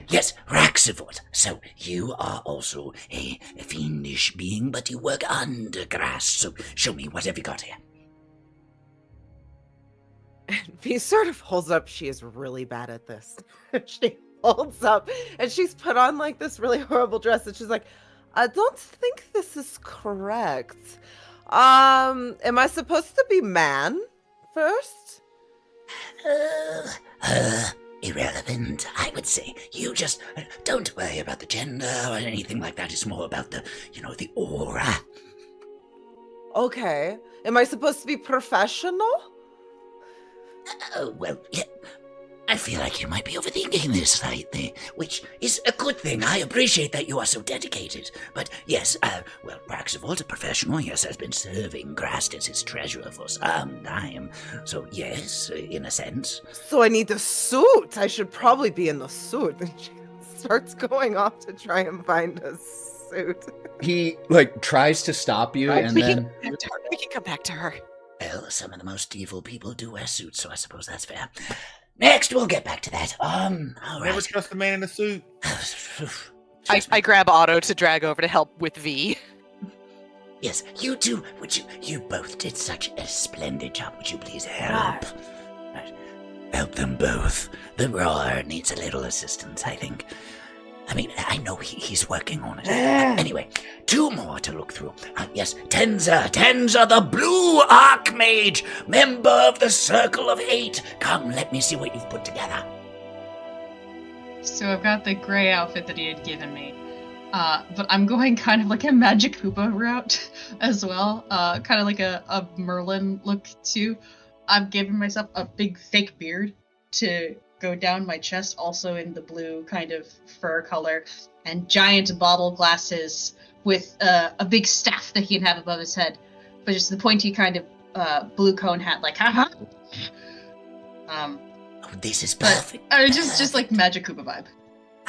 yes, Raxivort. So you are also a fiendish being, but you work under grass. So show me, what have you got here? V sort of holds up. She is really bad at this. She holds up and she's put on like this really horrible dress, and she's like, I don't think this is correct. Am I supposed to be man first? Irrelevant, I would say. You just don't worry about the gender or anything like that. It's more about the aura. Okay. Am I supposed to be professional? Well, yeah, I feel like you might be overthinking this slightly, which is a good thing. I appreciate that you are so dedicated. But yes, Raxivolt, a professional, yes, has been serving Grast as his treasurer for some time. So yes, in a sense. So I need the suit. I should probably be in the suit. And she starts going off to try and find a suit. he tries to stop you, and We then can come back to her. Well, some of the most evil people do wear suits, so I suppose that's fair. Next, we'll get back to that. All Never right. trust a man in a suit. I grab Otto to drag over to help with V. Yes, you two, you both did such a splendid job. Would you please help? Right. Help them both. The roar needs a little assistance, I think. I mean, I know he's working on it. Anyway, 2 more to look through. Yes, Tenza, the blue archmage, member of the Circle of 8. Come, let me see what you've put together. So I've got the gray outfit that he had given me. But I'm going kind of like a Magic Koopa route as well. Kind of like a Merlin look too. I'm giving myself a big fake beard to go down my chest, also in the blue kind of fur color, and giant bottle glasses with a big staff that he can have above his head, but just the pointy kind of blue cone hat, like haha. Oh, this is But perfect. just like Magic Koopa vibe.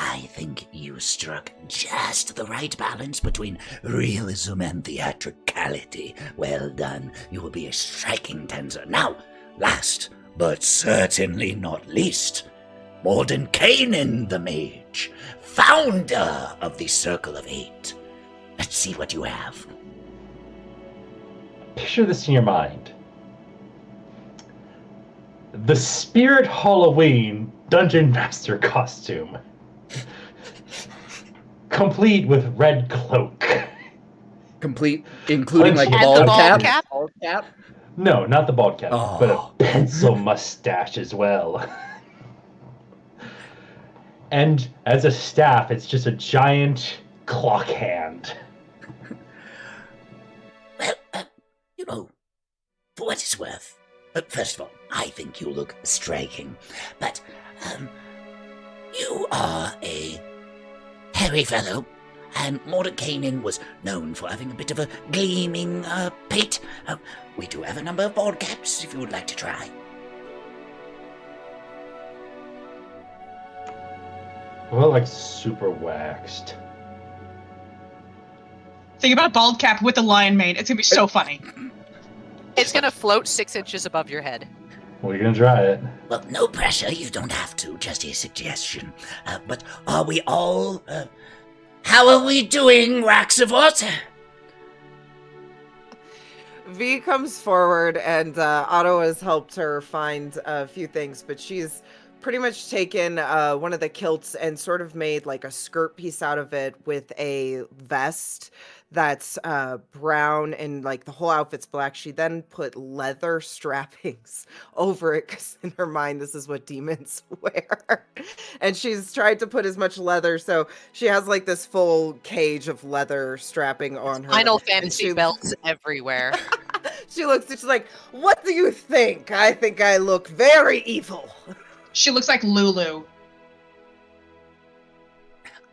I think you struck just the right balance between realism and theatricality. Well done. You will be a striking Tenza. Now, last, but certainly not least, Mordenkainen the Mage, founder of the Circle of Eight. Let's see what you have. Picture this in your mind. The Spirit Halloween Dungeon Master costume. Complete with red cloak. Complete, including like And bald the bald cap? cap? Bald cap? No, not the bald cap, Oh. but a pencil mustache as well. And as a staff, it's just a giant clock hand. Well, for what it's worth, first of all, I think you look striking, but, you are a hairy fellow, and Mordenkainen was known for having a bit of a gleaming, pate. We do have a number of bald caps if you would like to try. Well, like super waxed. Think about a bald cap with a lion mane. It's gonna be so funny. It's gonna float 6 inches above your head. Well, you're gonna try it. Well, no pressure, you don't have to, just a suggestion. But are we all, how are we doing, Rocks of Water? V comes forward, and Otto has helped her find a few things, but she's pretty much taken one of the kilts and sort of made like a skirt piece out of it with a vest that's brown, and like the whole outfit's black. She then put leather strappings over it because in her mind this is what demons wear, and she's tried to put as much leather, so she has like this full cage of leather strapping on her. Final And Fantasy she- belts everywhere. She looks and she's like, "What do you think? I think I look very evil." She looks like Lulu.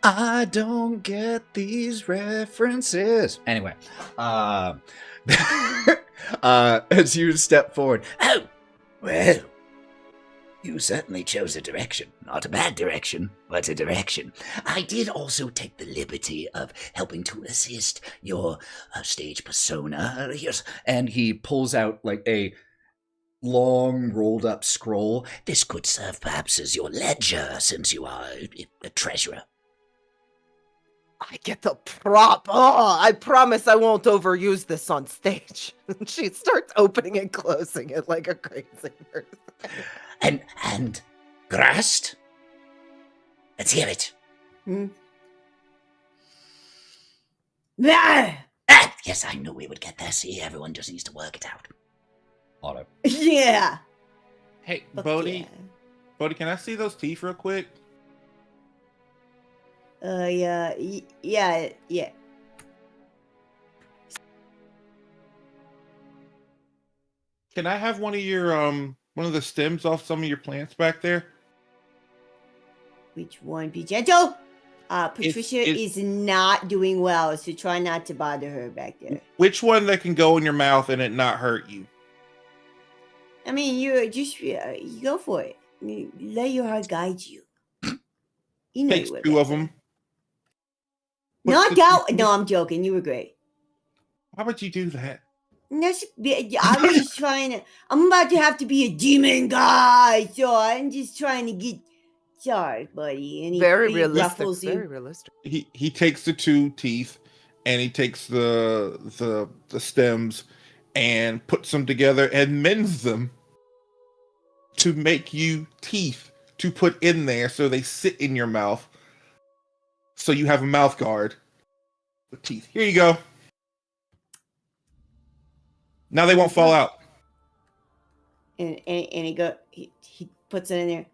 I don't get these references. Anyway, as you step forward, Oh, well, you certainly chose a direction. Not a bad direction, but a direction. I did also take the liberty of helping to assist your stage persona. Here's and he pulls out like a long rolled up scroll. This could serve perhaps as your ledger, since you are a treasurer. I get the prop. Oh, I promise I won't overuse this on stage. She starts opening and closing it like a crazy person. And Grast? Let's hear it. Ah! Ah, yes, I knew we would get there. See, everyone just needs to work it out. Auto. Yeah. Hey, Fuck Bodhi, Bodhi, can I see those teeth real quick? Yeah. Yeah. Can I have one of your one of the stems off some of your plants back there? Which one? Be gentle. Patricia it's- is not doing well, so try not to bother her back there. Which one that can go in your mouth and it not hurt you? I mean, you just you go for it. Let your heart guide you. You know Takes you would two back of there. them. Not that. No, I'm joking. You were great. Why would you do that? I was just trying to. I'm about to have to be a demon guy, so I'm just trying to get. Sorry, buddy. And Very he realistic. ruffles you. Very realistic. He takes the two teeth and he takes the stems and puts them together and mends them to make you teeth to put in there so they sit in your mouth. So you have a mouth guard with teeth. Here you go. Now they won't fall out. And he puts it in there.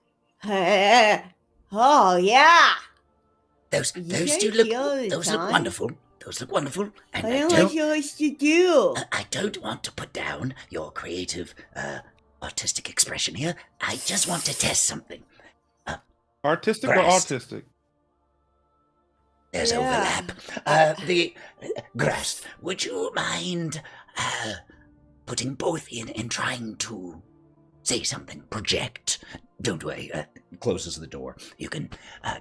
Oh yeah. Those You do guys look feel the those look time? wonderful. Those look wonderful. And I don't know what you're supposed to do. I don't want to put down your creative artistic expression here. I just want to test something. Artistic or Breast. autistic? There's Yeah. overlap. The Grast, would you mind putting both in and trying to say something? Project. Don't worry. Closes the door. You can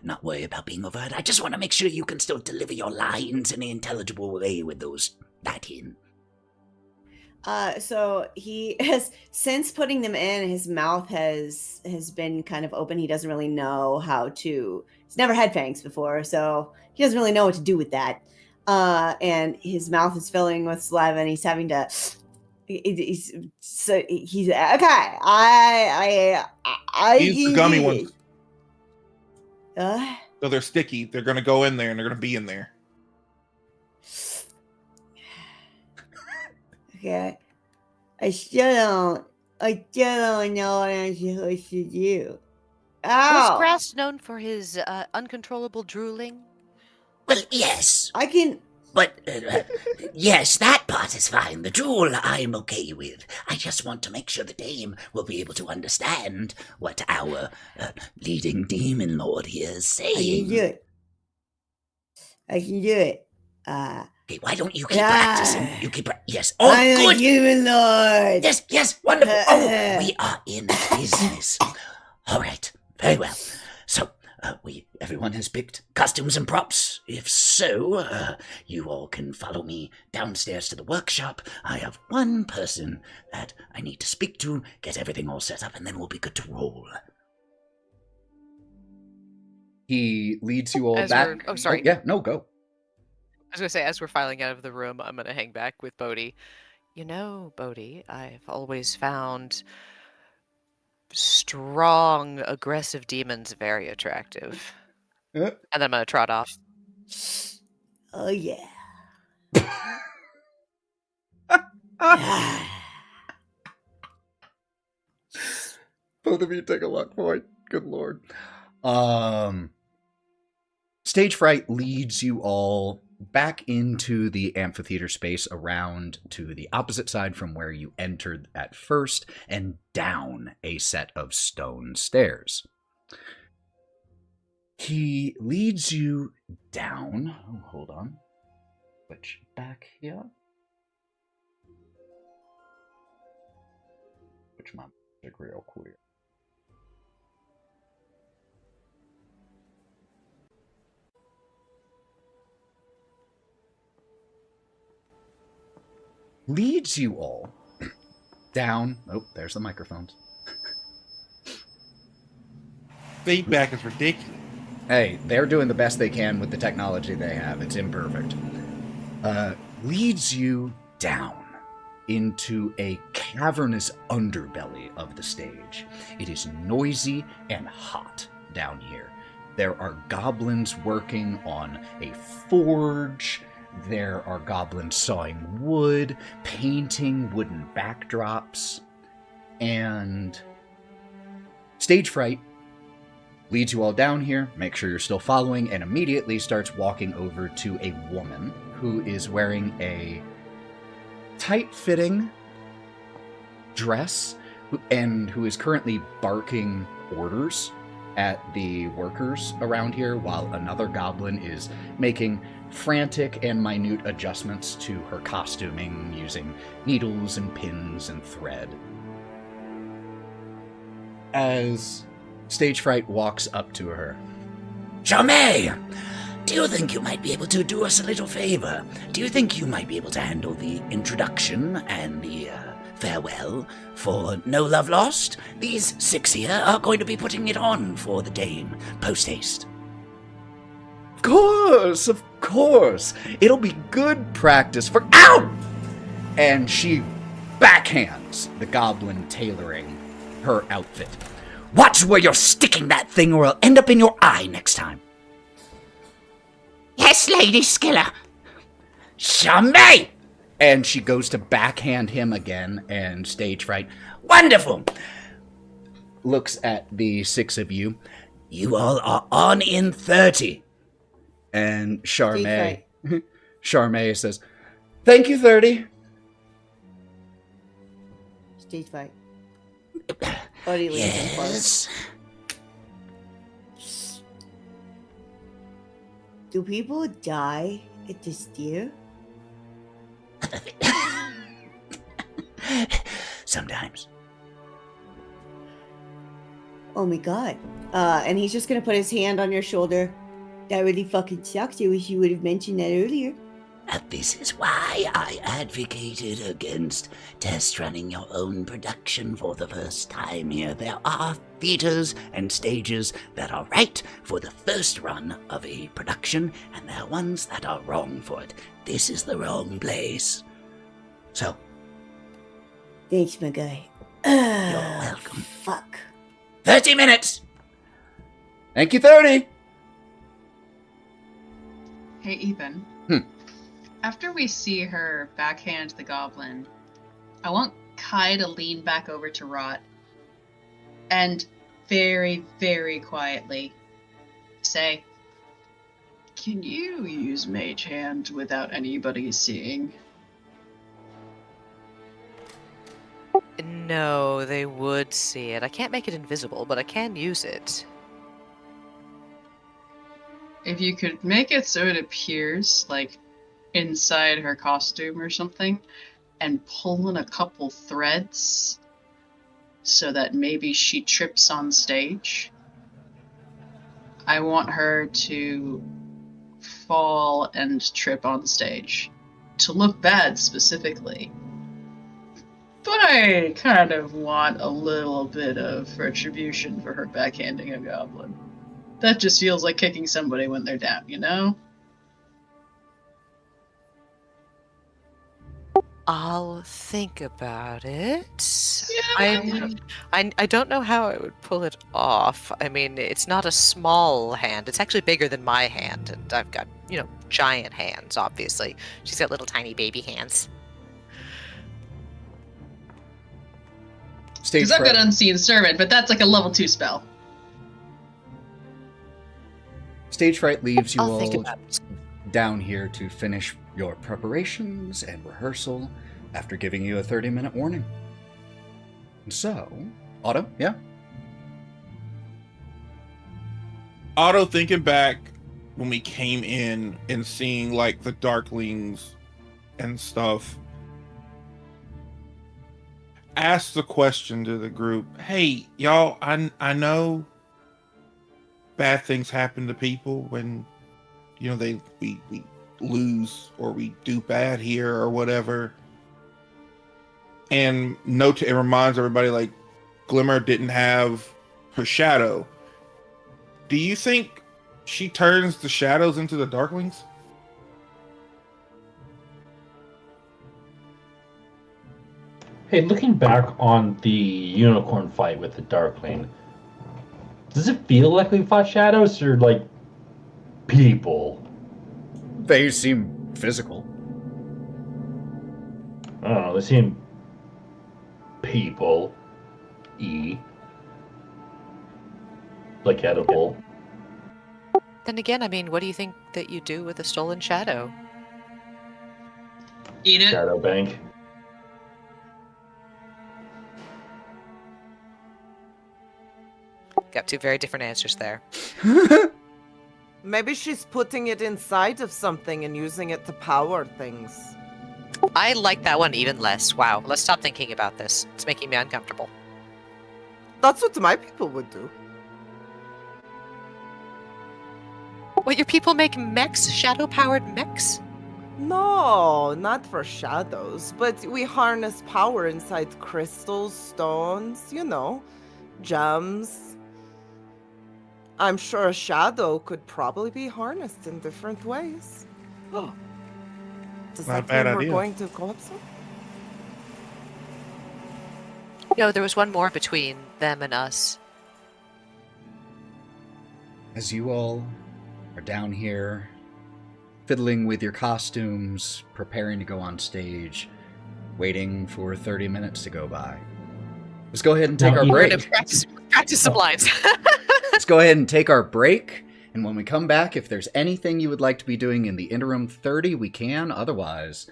not worry about being overheard. I just want to make sure you can still deliver your lines in an intelligible way with those that in. So he has, since putting them in, his mouth has been kind of open. He doesn't really know how to. He's never had fangs before, so he doesn't really know what to do with that. And his mouth is filling with saliva, and he's having to. He's okay. I These are the gummy ones. Uh, So they're sticky. They're gonna go in there and they're gonna be in there. okay. I still don't know what I'm supposed to do. Was Ow! Grass known for his uncontrollable drooling? Well, yes. I can. But, yes, that part is fine. The drool I'm okay with. I just want to make sure the dame will be able to understand what our leading demon lord here is I can saying. do it. I can do it. Okay, why don't you keep practicing? You keep yes. Oh, I'm good. a human lord. Yes, wonderful. Oh, we are in business. All right, very well. So, everyone has picked costumes and props. If so, you all can follow me downstairs to the workshop. I have one person that I need to speak to, get everything all set up, and then we'll be good to roll. He leads you all As back. we're- oh, sorry. Yeah, no, go. I was going to say, as we're filing out of the room, I'm going to hang back with Bodhi. You know, Bodhi, I've always found strong, aggressive demons very attractive. Uh. And then I'm going to trot off. Oh yeah. Both of you take a luck point. Good lord. Stage fright leads you all back into the amphitheater space around to the opposite side from where you entered at first and down a set of stone stairs. He leads you down. Oh, hold on. Switch back here. Switch my music real quick. Leads you all down. Oh, there's the microphones. Feedback is ridiculous. Hey, they're doing the best they can with the technology they have. It's imperfect. Leads you down into a cavernous underbelly of the stage. It is noisy and hot down here. There are goblins working on a forge. There are goblins sawing wood, painting wooden backdrops, and Stage Fright leads you all down here, make sure you're still following, and immediately starts walking over to a woman who is wearing a tight-fitting dress and who is currently barking orders at the workers around here, while another goblin is making frantic and minute adjustments to her costuming using needles and pins and thread. As Stage Fright walks up to her. Charmaine, do you think you might be able to do us a little favor? Do you think you might be able to handle the introduction and the farewell for No Love Lost? These 6 here are going to be putting it on for the dame post-haste. Of course. It'll be good practice for... Ow! And she backhands the goblin tailoring her outfit. Watch where you're sticking that thing or it'll end up in your eye next time. Yes, Lady Skiller. Charmaine! And she goes to backhand him again, and Stage Fright Wonderful! looks at the 6 of you. You all are on in 30. And Charmaine says, "Thank you, 30. Stage fight. Bodhi leans in close. Yes. Do people die at the stair? Sometimes. Oh my god. And he's just gonna put his hand on your shoulder. That really fucking sucks. I wish you would have mentioned that earlier. This is why I advocated against test running your own production for the first time here. There are theaters and stages that are right for the first run of a production, and there are ones that are wrong for it. This is the wrong place. So, Thanks, my guy. you're welcome. Fuck. 30 minutes! Thank you, 30! Hey, Ethan. After we see her backhand the goblin, I want Kai to lean back over to Wraught and very, very quietly say, "Can you use Mage Hand without anybody seeing?" No, they would see it. I can't make it invisible, but I can use it. If you could make it so it appears, like, inside her costume or something, and pull in a couple threads so that maybe she trips on stage. I want her to fall and trip on stage. To look bad specifically. But I kind of want a little bit of retribution for her backhanding a goblin. That just feels like kicking somebody when they're down, you know? I'll think about it. Yeah. I don't know how I would pull it off. I mean, it's not a small hand. It's actually bigger than my hand, and I've got, giant hands, obviously. She's got little tiny baby hands. Stage Because I've fright. got Unseen Servant, but that's like a level 2 spell. Stage fright leaves you I'll all think about it. down here to finish your preparations and rehearsal after giving you a 30-minute warning. So, Otto, yeah? Otto, thinking back when we came in and seeing like the darklings and stuff, asked the question to the group, "Hey, y'all, I know bad things happen to people when we lose or we do bad here or whatever, and it reminds everybody like Glimmer didn't have her shadow. Do you think she turns the shadows into the darklings?" Hey, looking back on the unicorn fight with the Darkling, does it feel like we fought shadows or like people? They seem physical. I don't know, they seem people. Like edible. Then again, I mean, what do you think that you do with a stolen shadow? Eat it. Shadow bank. Got two very different answers there. Maybe she's putting it inside of something and using it to power things. I like that one even less. Wow, let's stop thinking about this. It's making me uncomfortable. That's what my people would do. What, your people make mechs? Shadow-powered mechs? No, not for shadows, but we harness power inside crystals, stones, gems. I'm sure a shadow could probably be harnessed in different ways. Oh. Does Not a that bad mean we're idea. going to Calypso? No, there was one more between them and us. As you all are down here, fiddling with your costumes, preparing to go on stage, waiting for 30 minutes to go by. Let's go ahead and take Now, our Ethan- We're break. gonna practice some lines. Let's go ahead and take our break. And when we come back, if there's anything you would like to be doing in the interim 30, we can. Otherwise,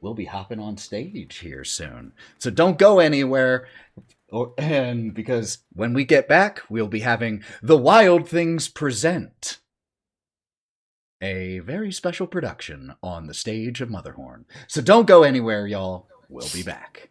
we'll be hopping on stage here soon. So don't go anywhere. And because when we get back, we'll be having the Wylde Things present a very special production on the stage of Motherhorn. So don't go anywhere, y'all. We'll be back.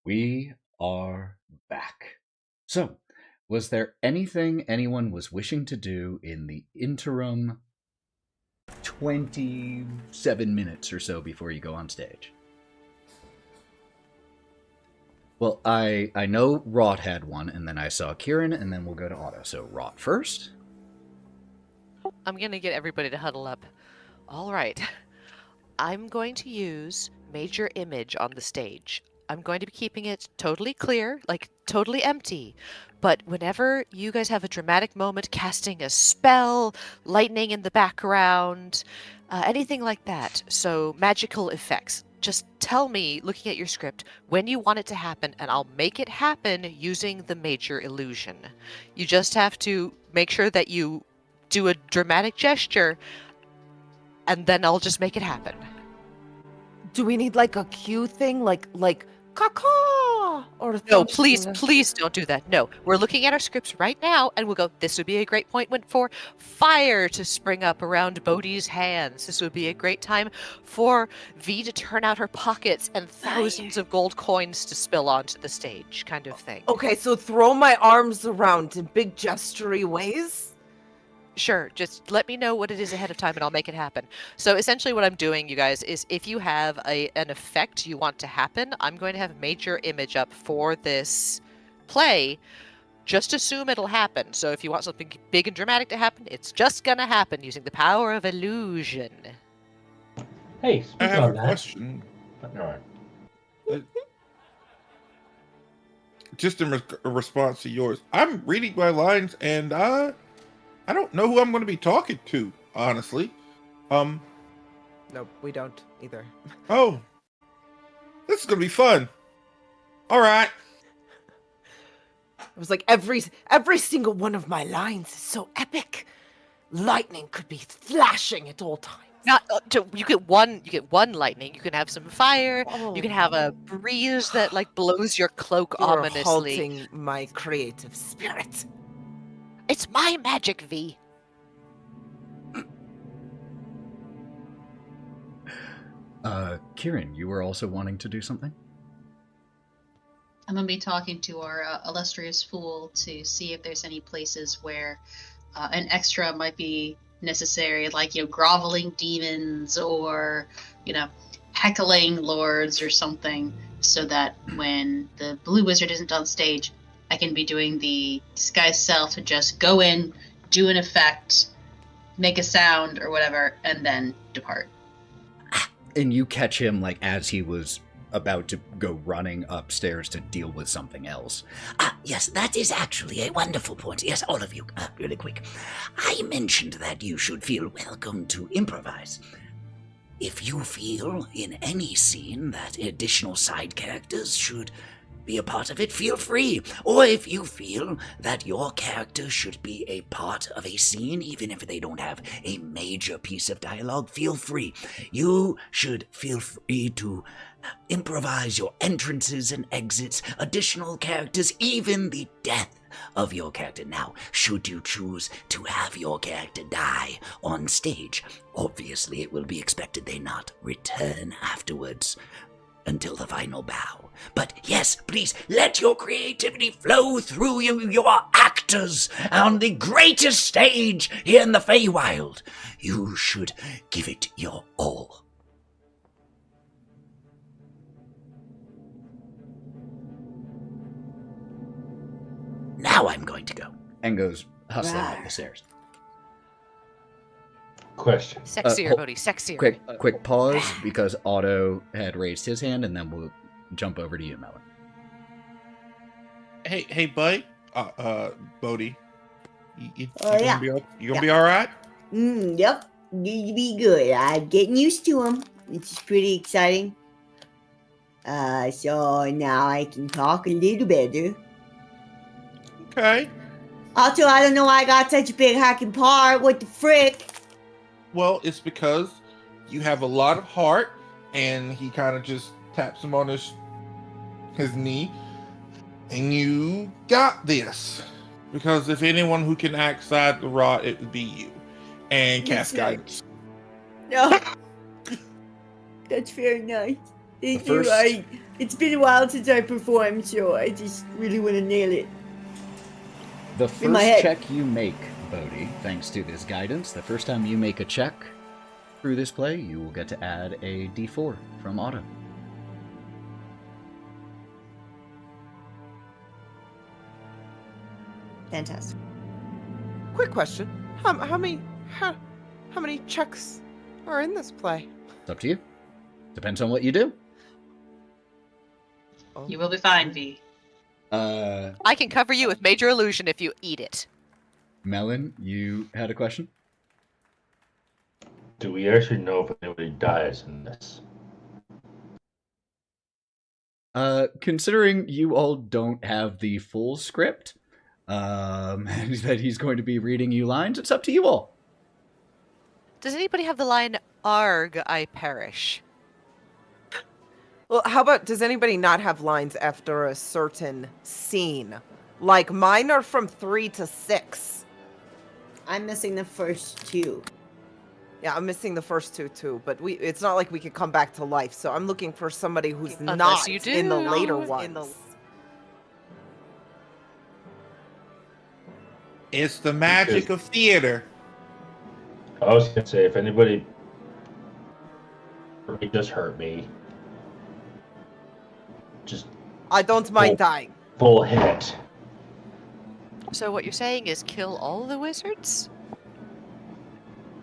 We are back. So, was there anything anyone was wishing to do in the interim 27 minutes or so before you go on stage? Well, I know Wraught had one, and then I saw Kieren, and then we'll go to Otto. So, Wraught first. I'm going to get everybody to huddle up. All right. I'm going to use Major Image on the stage. I'm going to be keeping it totally clear, like totally empty. But whenever you guys have a dramatic moment, casting a spell, lightning in the background, anything like that, so magical effects, just tell me, looking at your script, when you want it to happen, and I'll make it happen using the major illusion. You just have to make sure that you do a dramatic gesture, and then I'll just make it happen. Do we need like a cue thing, like caw or No, please don't do that. No, we're looking at our scripts right now, and we'll go, this would be a great point for fire to spring up around Bodhi's hands. This would be a great time for V to turn out her pockets and thousands of gold coins to spill onto the stage, kind of thing. Okay, so throw my arms around in big gestury ways. Sure, just let me know what it is ahead of time and I'll make it happen. So essentially what I'm doing, you guys, is if you have an effect you want to happen, I'm going to have Major Image up for this play. Just assume it'll happen. So if you want something big and dramatic to happen, it's just going to happen using the power of illusion. Hey, I speaking have of a that, question. No, Just in response to yours. I'm reading my lines, and I don't know who I'm going to be talking to, honestly. No, we don't either. Oh. This is going to be fun. All right. It was like every single one of my lines is so epic. Lightning could be flashing at all times. Not you get one lightning. You can have some fire. Oh. You can have a breeze that like blows your cloak You're ominously. halting my creative spirit. It's my magic, V. Kieren, you were also wanting to do something? I'm going to be talking to our illustrious fool to see if there's any places where an extra might be necessary, like, groveling demons or, heckling lords or something, so that when the blue wizard isn't on stage, I can be doing the disguise self to just go in, do an effect, make a sound or whatever, and then depart. And you catch him, like, as he was about to go running upstairs to deal with something else. Yes, that is actually a wonderful point. Yes, all of you, really quick. I mentioned that you should feel welcome to improvise. If you feel in any scene that additional side characters should be a part of it, feel free. Or if you feel that your character should be a part of a scene, even if they don't have a major piece of dialogue, feel free. You should feel free to improvise your entrances and exits, additional characters, even the death of your character. Now, should you choose to have your character die on stage, obviously it will be expected they not return afterwards until the final bow. But yes, please, let your creativity flow through you. You are actors on the greatest stage here in the Feywild. You should give it your all. Now I'm going to go. And goes hustling up the stairs. question. Sexier, Bodhi, sexier. Quick pause, because Otto had raised his hand, and then we'll jump over to you, Melon. Hey, bud. Bodhi. You yeah. gonna be all right? Yep. You'd be good. I'm getting used to them. It's pretty exciting. So now I can talk a little better. Okay. Also, I don't know why I got such a big hacking part. What the frick? Well, it's because you have a lot of heart, and he kind of just taps him on his knee, and you got this. Because if anyone who can act side the Wraught, it would be you. And cast guidance. No. That's very nice. Thank you. It's been a while since I performed, so I just really want to nail it. The In my first head. check you make, Bodhi, thanks to this guidance, the first time you make a check through this play, you will get to add a d4 from Otto. Fantastic. Quick question: how many checks are in this play? It's up to you. Depends on what you do. Oh. You will be fine, V. I can cover you with major illusion if you eat it. Melon, you had a question? Do we actually know if anybody dies in this? Considering you all don't have the full script, that he's going to be reading you lines, it's up to you all. Does anybody have the line, "Arg, I perish"? Well, how about, does anybody not have lines after a certain scene? Like, mine are from 3 to 6. I'm missing the first two. Yeah, I'm missing the first two too, but it's not like we could come back to life, so I'm looking for somebody who's Unless not you in the do. later ones. It's the magic of theater. I was gonna say, if anybody just hurt me, just I don't mind dying. full hit. So what you're saying is kill all the wizards?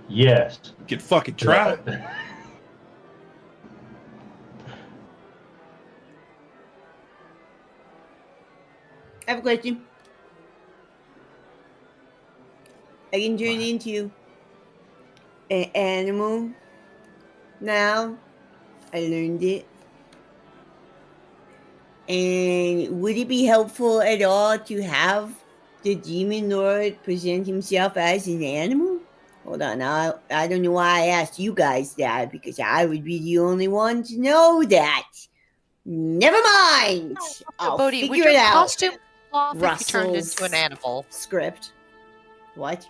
Yes. Get fucking try. I have a question. I can turn into an animal now. I learned it. And would it be helpful at all to have the demon lord present himself as an animal? Hold on, I don't know why I asked you guys that, because I would be the only one to know that. Never mind. I'll Bodhi, would figure your it out. costume fall off if you turned Russell's into an animal? Script. What?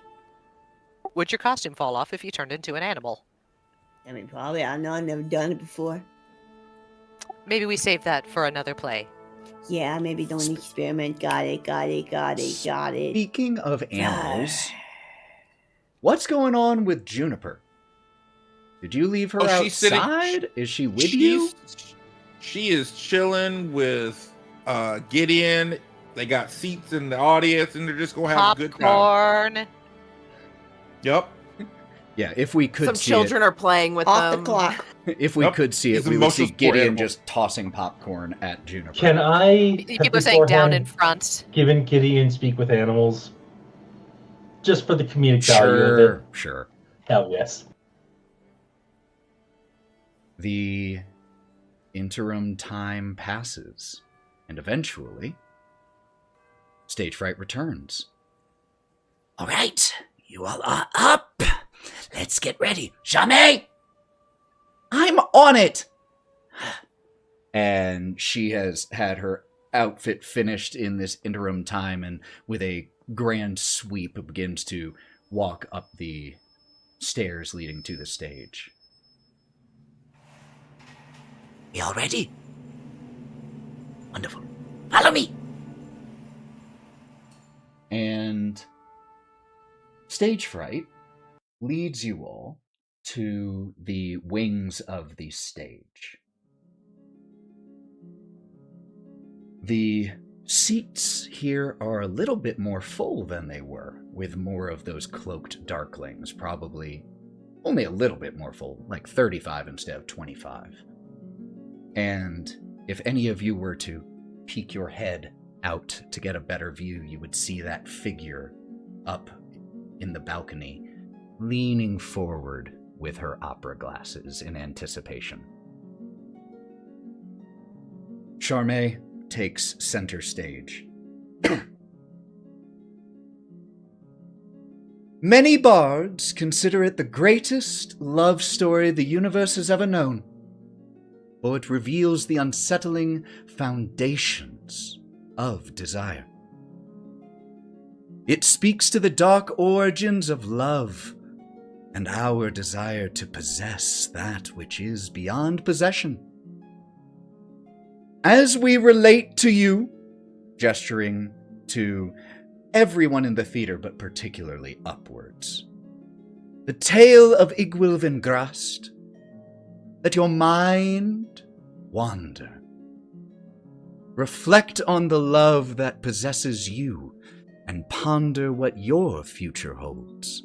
Would your costume fall off if you turned into an animal? I mean, probably. I don't know. I've never done it before. Maybe we save that for another play. Yeah, maybe don't experiment. Got it. Speaking of animals, what's going on with Juniper? Did you leave her Oh, she's sitting- outside? Is she with you? She is chilling with Gideon. They got seats in the audience, and they're just gonna have a good time. Popcorn. Yep. Yeah, if we could Some see children are playing with Off them. the clock. it, if we Yep, could see it, he's a we would see emotional support Gideon animal. just tossing popcorn at Juniper. Can I, People saying down in front. given Gideon speak with animals, just for the comedic value of it? Sure. Hell yes. The interim time passes, and eventually, stage fright returns. All right, you all are up. Let's get ready. Jamais! I'm on it! And she has had her outfit finished in this interim time, and with a grand sweep begins to walk up the stairs leading to the stage. We all ready? Wonderful. Follow me. And stage fright leads you all to the wings of the stage. The seats here are a little bit more full than they were, with more of those cloaked darklings, probably only a little bit more full, like 35 instead of 25. And if any of you were to peek your head out to get a better view, you would see that figure up in the balcony, leaning forward with her opera glasses in anticipation. Charmé takes center stage. Many bards consider it the greatest love story the universe has ever known, for it reveals the unsettling foundations of desire. It speaks to the dark origins of love and our desire to possess that which is beyond possession. as we relate to you, gesturing to everyone in the theater, but particularly upwards, the tale of Igwilv and Grast, let your mind wander. Reflect on the love that possesses you and ponder what your future holds.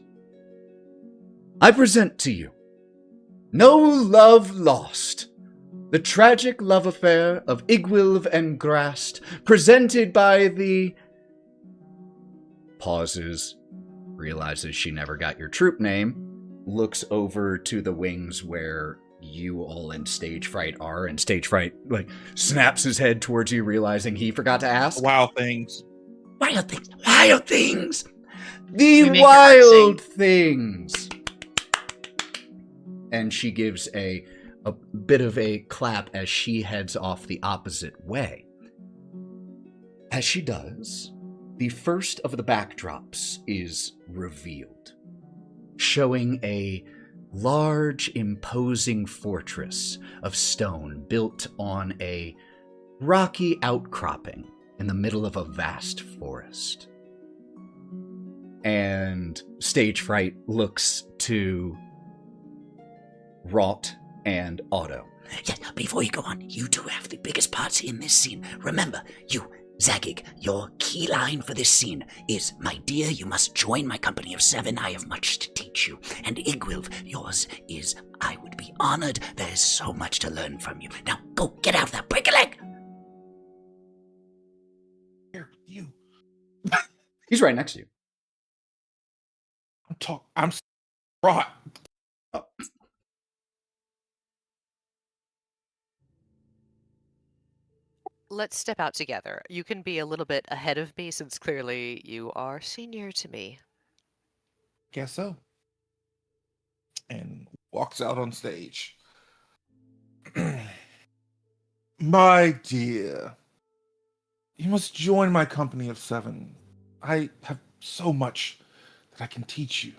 I present to you No Love Lost, the tragic love affair of Igwilv and Grast, presented by the... Pauses, realizes she never got your troop name, looks over to the wings where you all in Stage Fright are, and Stage Fright, snaps his head towards you, realizing he forgot to ask. Wild things. Wild things. Wild things. The We make your heart Wild Things! And she gives a bit of a clap as she heads off the opposite way. As she does, the first of the backdrops is revealed, showing a large, imposing fortress of stone built on a rocky outcropping in the middle of a vast forest. And Stage Fright looks to Wraught and Otto. Yeah, before you go on, you two have the biggest parts in this scene. Remember, you, Zagig, your key line for this scene is, "My dear, you must join my company of 7. I have much to teach you." And Igwilv, yours is, "I would be honored. There is so much to learn from you." Now, go, get out of there. Break a leg! Here, you. He's right next to you. I'm Wraught. Let's step out together. You can be a little bit ahead of me since clearly you are senior to me. Guess so. And walks out on stage. My dear, you must join my company of 7. I have so much that I can teach you.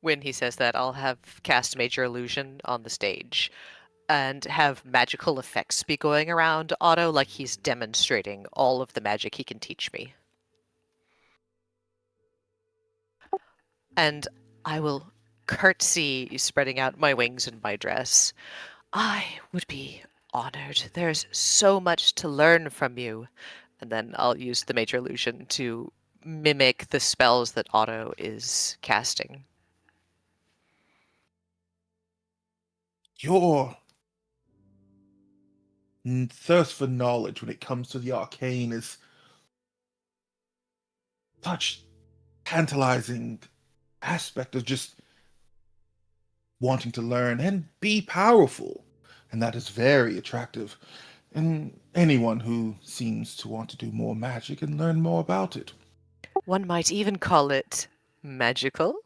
When he says that, I'll have cast Major Illusion on the stage and have magical effects be going around Otto like he's demonstrating all of the magic he can teach me. And I will curtsy, spreading out my wings and my dress. I would be honored. There's so much to learn from you. And then I'll use the Major Illusion to mimic the spells that Otto is casting. Your thirst for knowledge when it comes to the arcane is such tantalizing aspect of just wanting to learn and be powerful. And that is very attractive in anyone who seems to want to do more magic and learn more about it. One might even call it magical.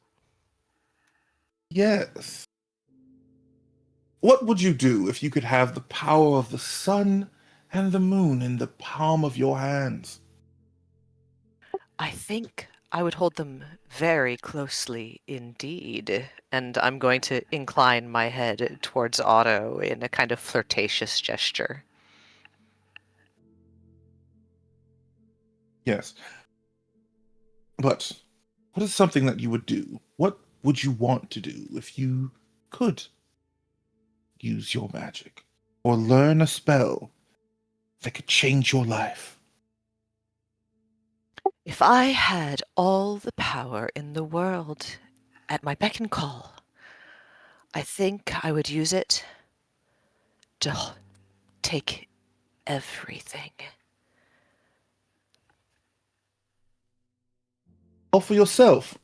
Yes. What would you do if you could have the power of the sun and the moon in the palm of your hands? I think I would hold them very closely indeed. And I'm going to incline my head towards Otto in a kind of flirtatious gesture. Yes. But what is something that you would do? What would you want to do if you could use your magic or learn a spell that could change your life? If I had all the power in the world at my beck and call, I think I would use it to take everything. All for yourself.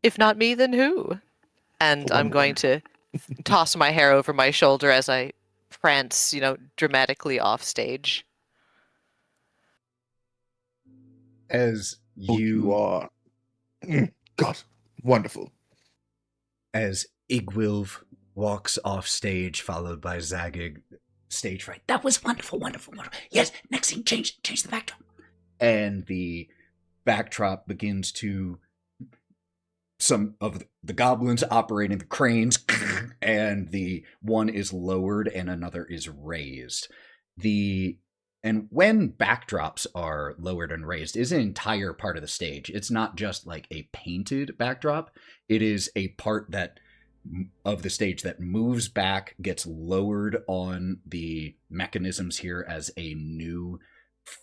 If not me, then who? And For I'm one going to toss my hair over my shoulder as I prance, dramatically off stage. As You are. God, wonderful. as Igwilv walks off stage, followed by Zagig, Stage Fright, That was wonderful, wonderful, wonderful. Yes, next scene, change the backdrop. and the backdrop begins to some of the goblins operating the cranes, and the one is lowered and another is raised. And when backdrops are lowered and raised, is an entire part of the stage. It's not just like a painted backdrop. It is a part of the stage that moves back, gets lowered on the mechanisms here as a new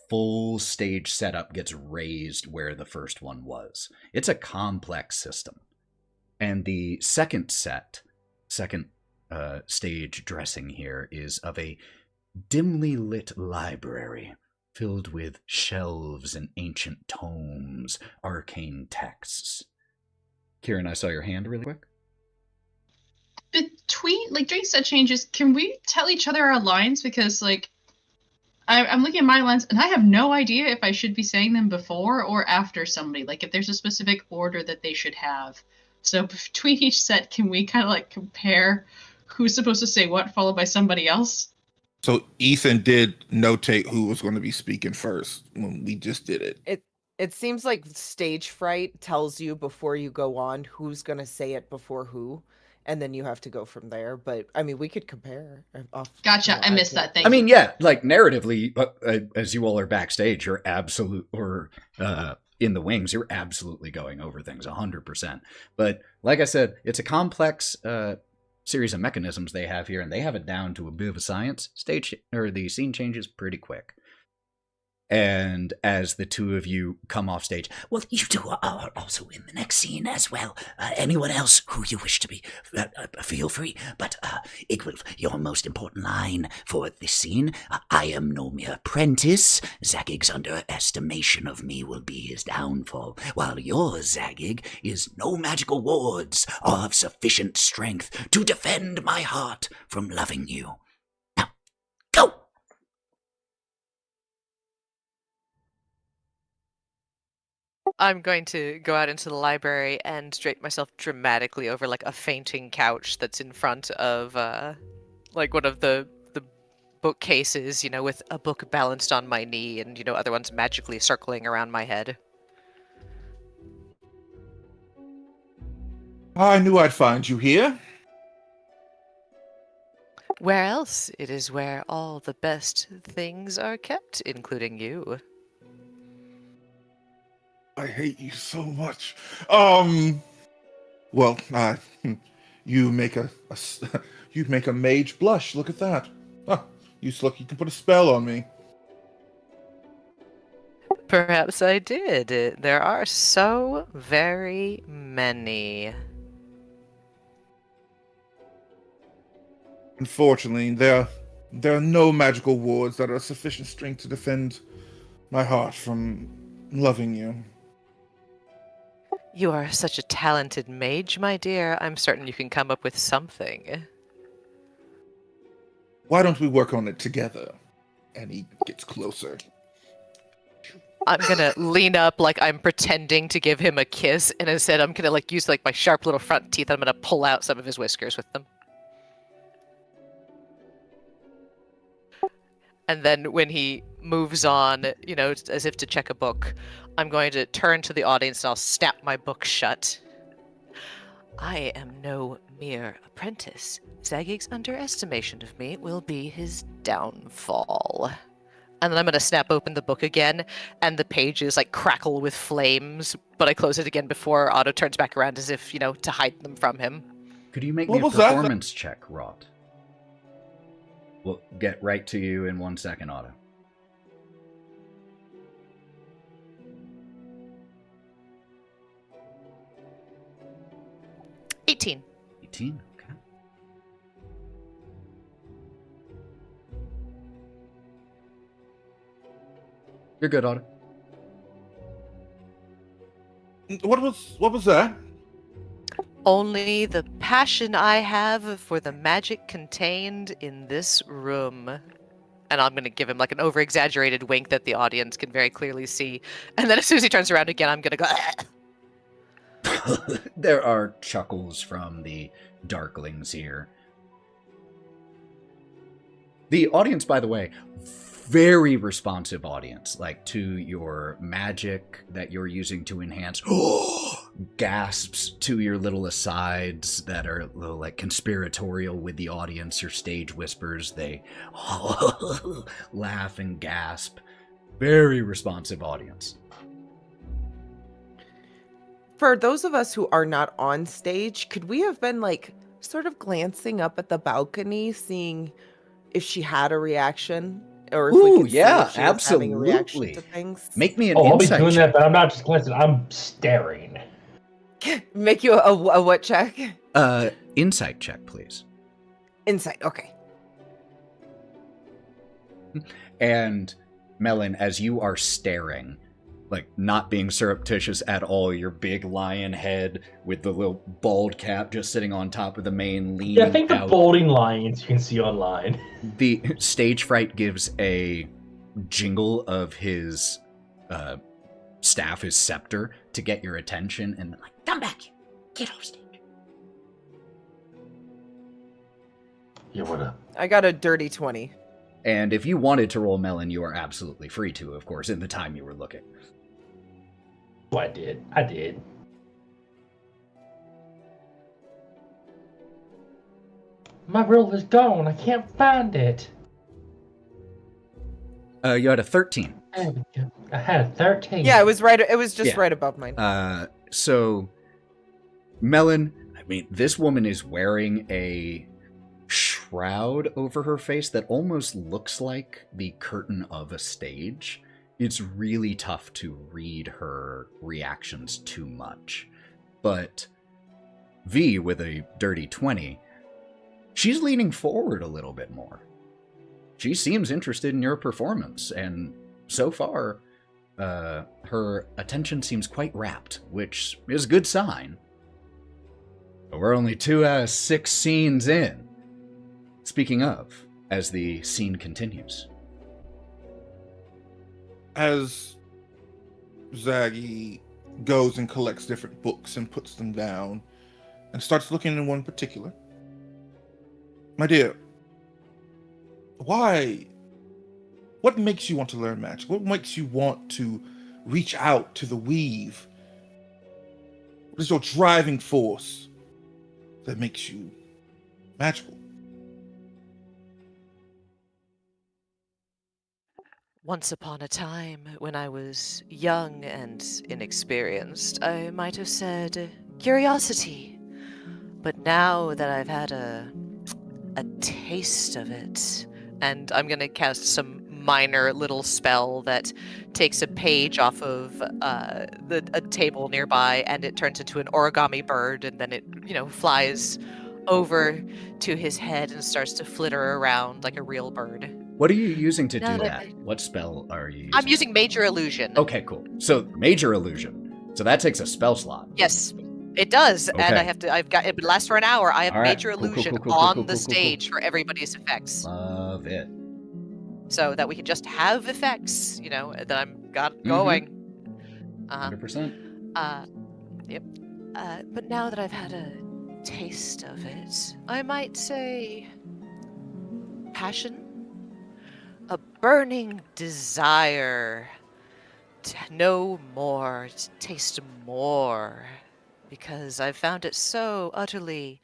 full stage setup gets raised where the first one was. It's a complex system. And the second stage dressing here is of a dimly lit library filled with shelves and ancient tomes, arcane texts. Kieren, I saw your hand really quick. Between, like, during set changes, can we tell each other our lines? Because, like, I'm looking at my lines, and I have no idea if I should be saying them before or after somebody. Like, if there's a specific order that they should have. So between each set, can we kind of, like, compare who's supposed to say what, followed by somebody else? So Ethan did notate who was going to be speaking first when we just did it. It seems like stage fright tells you before you go on who's going to say it before who, and then you have to go from there. But, I mean, we could compare. Gotcha, I missed that thing. I mean, yeah, like, narratively, as you all are backstage, you're in the wings, you're absolutely going over things 100%. But, like I said, it's a complex series of mechanisms they have here, and they have it down to a bit of a science. The scene changes pretty quick. And as the two of you come off stage, well, you two are also in the next scene as well. Anyone else who you wish to be, feel free. But, Igwilf, your most important line for this scene, I am no mere apprentice. Zagig's underestimation of me will be his downfall, while your Zagig is no magical wards are of sufficient strength to defend my heart from loving you. Now, go! I'm going to go out into the library and drape myself dramatically over like a fainting couch that's in front of like one of the bookcases, with a book balanced on my knee and other ones magically circling around my head. I knew I'd find you here. Where else? It is where all the best things are kept, including you. I hate you so much. Well, you make a mage blush. Look at that. Huh, you can put a spell on me. Perhaps I did. There are so very many. Unfortunately, there are no magical wards that are sufficient strength to defend my heart from loving you. You are such a talented mage, my dear. I'm certain you can come up with something. Why don't we work on it together? And he gets closer. I'm gonna lean up like I'm pretending to give him a kiss, and instead I'm gonna use my sharp little front teeth, and I'm gonna pull out some of his whiskers with them. And then when he moves on, as if to check a book, I'm going to turn to the audience and I'll snap my book shut. I am no mere apprentice. Zagig's underestimation of me will be his downfall. And then I'm going to snap open the book again, and the pages crackle with flames, but I close it again before Otto turns back around as if, to hide them from him. Could you make me a performance check, Wraught? We'll get right to you in 1 second, Otto. $18. 18? Okay. You're good, Otto. What was that? Only the passion I have for the magic contained in this room. And I'm going to give him an over-exaggerated wink that the audience can very clearly see. And then as soon as he turns around again, I'm going to go... There are chuckles from the Darklings here. The audience, by the way, very responsive audience, to your magic that you're using to enhance. gasps to your little asides that are a little like conspiratorial with the audience, your stage whispers, they laugh and gasp. Very responsive audience. For those of us who are not on stage, could we have been like sort of glancing up at the balcony, seeing if she had a reaction, or if we Ooh, could see yeah, if she was having a reaction absolutely. to things? Make me an I'll be insight doing check. that, but I'm not just glancing. I'm staring. Make you a what check? Insight check, please. Insight. Okay. And Melon, as you are staring, like not being surreptitious at all, your big lion head with the little bald cap just sitting on top of the mane, leaning Yeah, I think the out. balding lions you can see online. The stage fright gives a jingle of his staff, his scepter, to get your attention, and like, Come back. Get off stage. Yeah, what up? I got a dirty 20. and if you wanted to roll Melon, you are absolutely free to, of course, in the time you were looking. Oh, I did. My roll is gone. I can't find it. You had a 13. I had a 13. Yeah, it was right. It was just Yeah. right above mine. So, Melon, I mean, this woman is wearing a shroud over her face that almost looks like the curtain of a stage. It's really tough to read her reactions too much. But V, with a dirty 20, she's leaning forward a little bit more. She seems interested in your performance, and so far, her attention seems quite rapt, which is a good sign. But we're only 2 out of 6 scenes in. Speaking of, as the scene continues. As Zaggy goes and collects different books and puts them down and starts looking in one particular. My dear, why? What makes you want to learn magic? What makes you want to reach out to the weave? What is your driving force that makes you magical? Once upon a time, when I was young and inexperienced, I might have said curiosity. But now that I've had a taste of it, and I'm gonna cast some minor little spell that takes a page off of a table nearby, and it turns into an origami bird, and then it, flies over to his head and starts to flitter around like a real bird. What are you using to No, do no, that? What spell are you using? I'm using Major Illusion. Okay, cool. So, Major Illusion. So that takes a spell slot. Yes, it does, and Okay. I've got it lasts for an hour. I have All right. Major Cool, cool, Illusion cool, cool, on cool, the cool, cool, stage for everybody's effects, Love it. so that we can just have effects, that I'm got Mm-hmm. going. 100%. Yep. But now that I've had a taste of it, I might say passion, a burning desire to know more, to taste more, because I've found it so utterly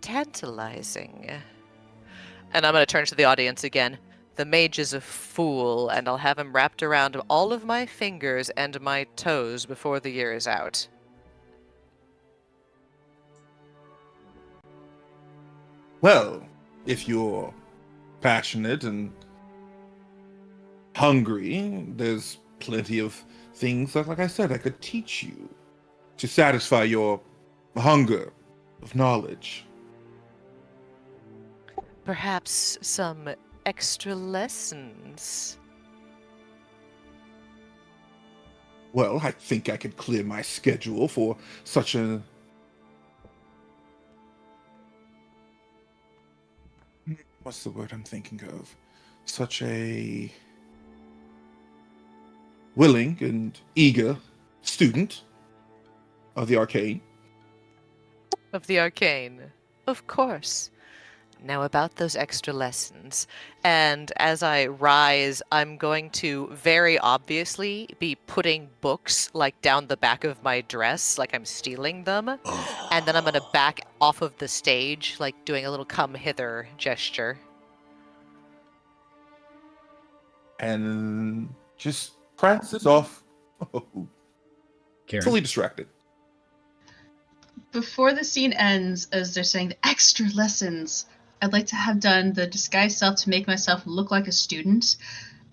tantalizing. And I'm going to turn to the audience again. The mage is a fool, and I'll have him wrapped around all of my fingers and my toes before the year is out. Well, if you're passionate and hungry, there's plenty of things that, like I said, I could teach you to satisfy your hunger of knowledge. Perhaps some extra lessons. Well, I think I could clear my schedule for such a... What's the word I'm thinking of? Such a willing and eager student of the arcane. Of the arcane. Of course. Now about those extra lessons. And as I rise, I'm going to very obviously be putting books like down the back of my dress, like I'm stealing them. And then I'm going to back off of the stage, like doing a little come hither gesture. And just prances off. Kieren? Fully distracted. Before the scene ends, as they're saying the extra lessons, I'd like to have done the disguise self to make myself look like a student,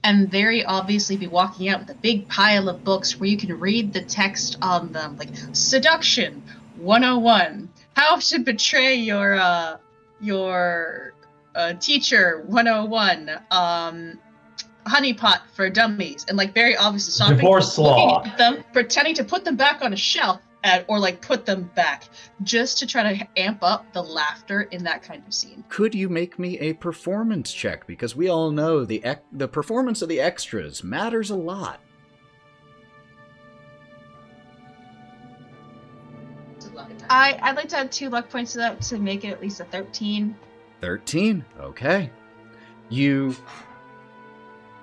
and very obviously be walking out with a big pile of books where you can read the text on them, like Seduction 101, How to Betray Your Teacher 101, Honeypot for Dummies, and like very obviously stopping, Divorce looking Law. at them, pretending to put them back on a shelf, or like put them back, just to try to amp up the laughter in that kind of scene. Could you make me a performance check? Because we all know the performance of the extras matters a lot. I'd like to add 2 luck points to that to make it at least a 13. 13. Okay. You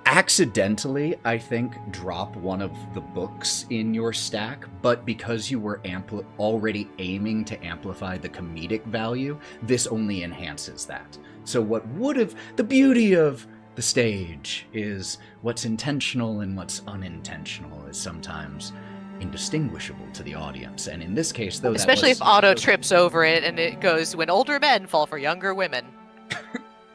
accidentally, I think, drop one of the books in your stack, but because you were already aiming to amplify the comedic value, this only enhances that. So the beauty of the stage is what's intentional and what's unintentional is sometimes indistinguishable to the audience. And in this case, though, Especially if Otto trips over it and it goes, when older men fall for younger women.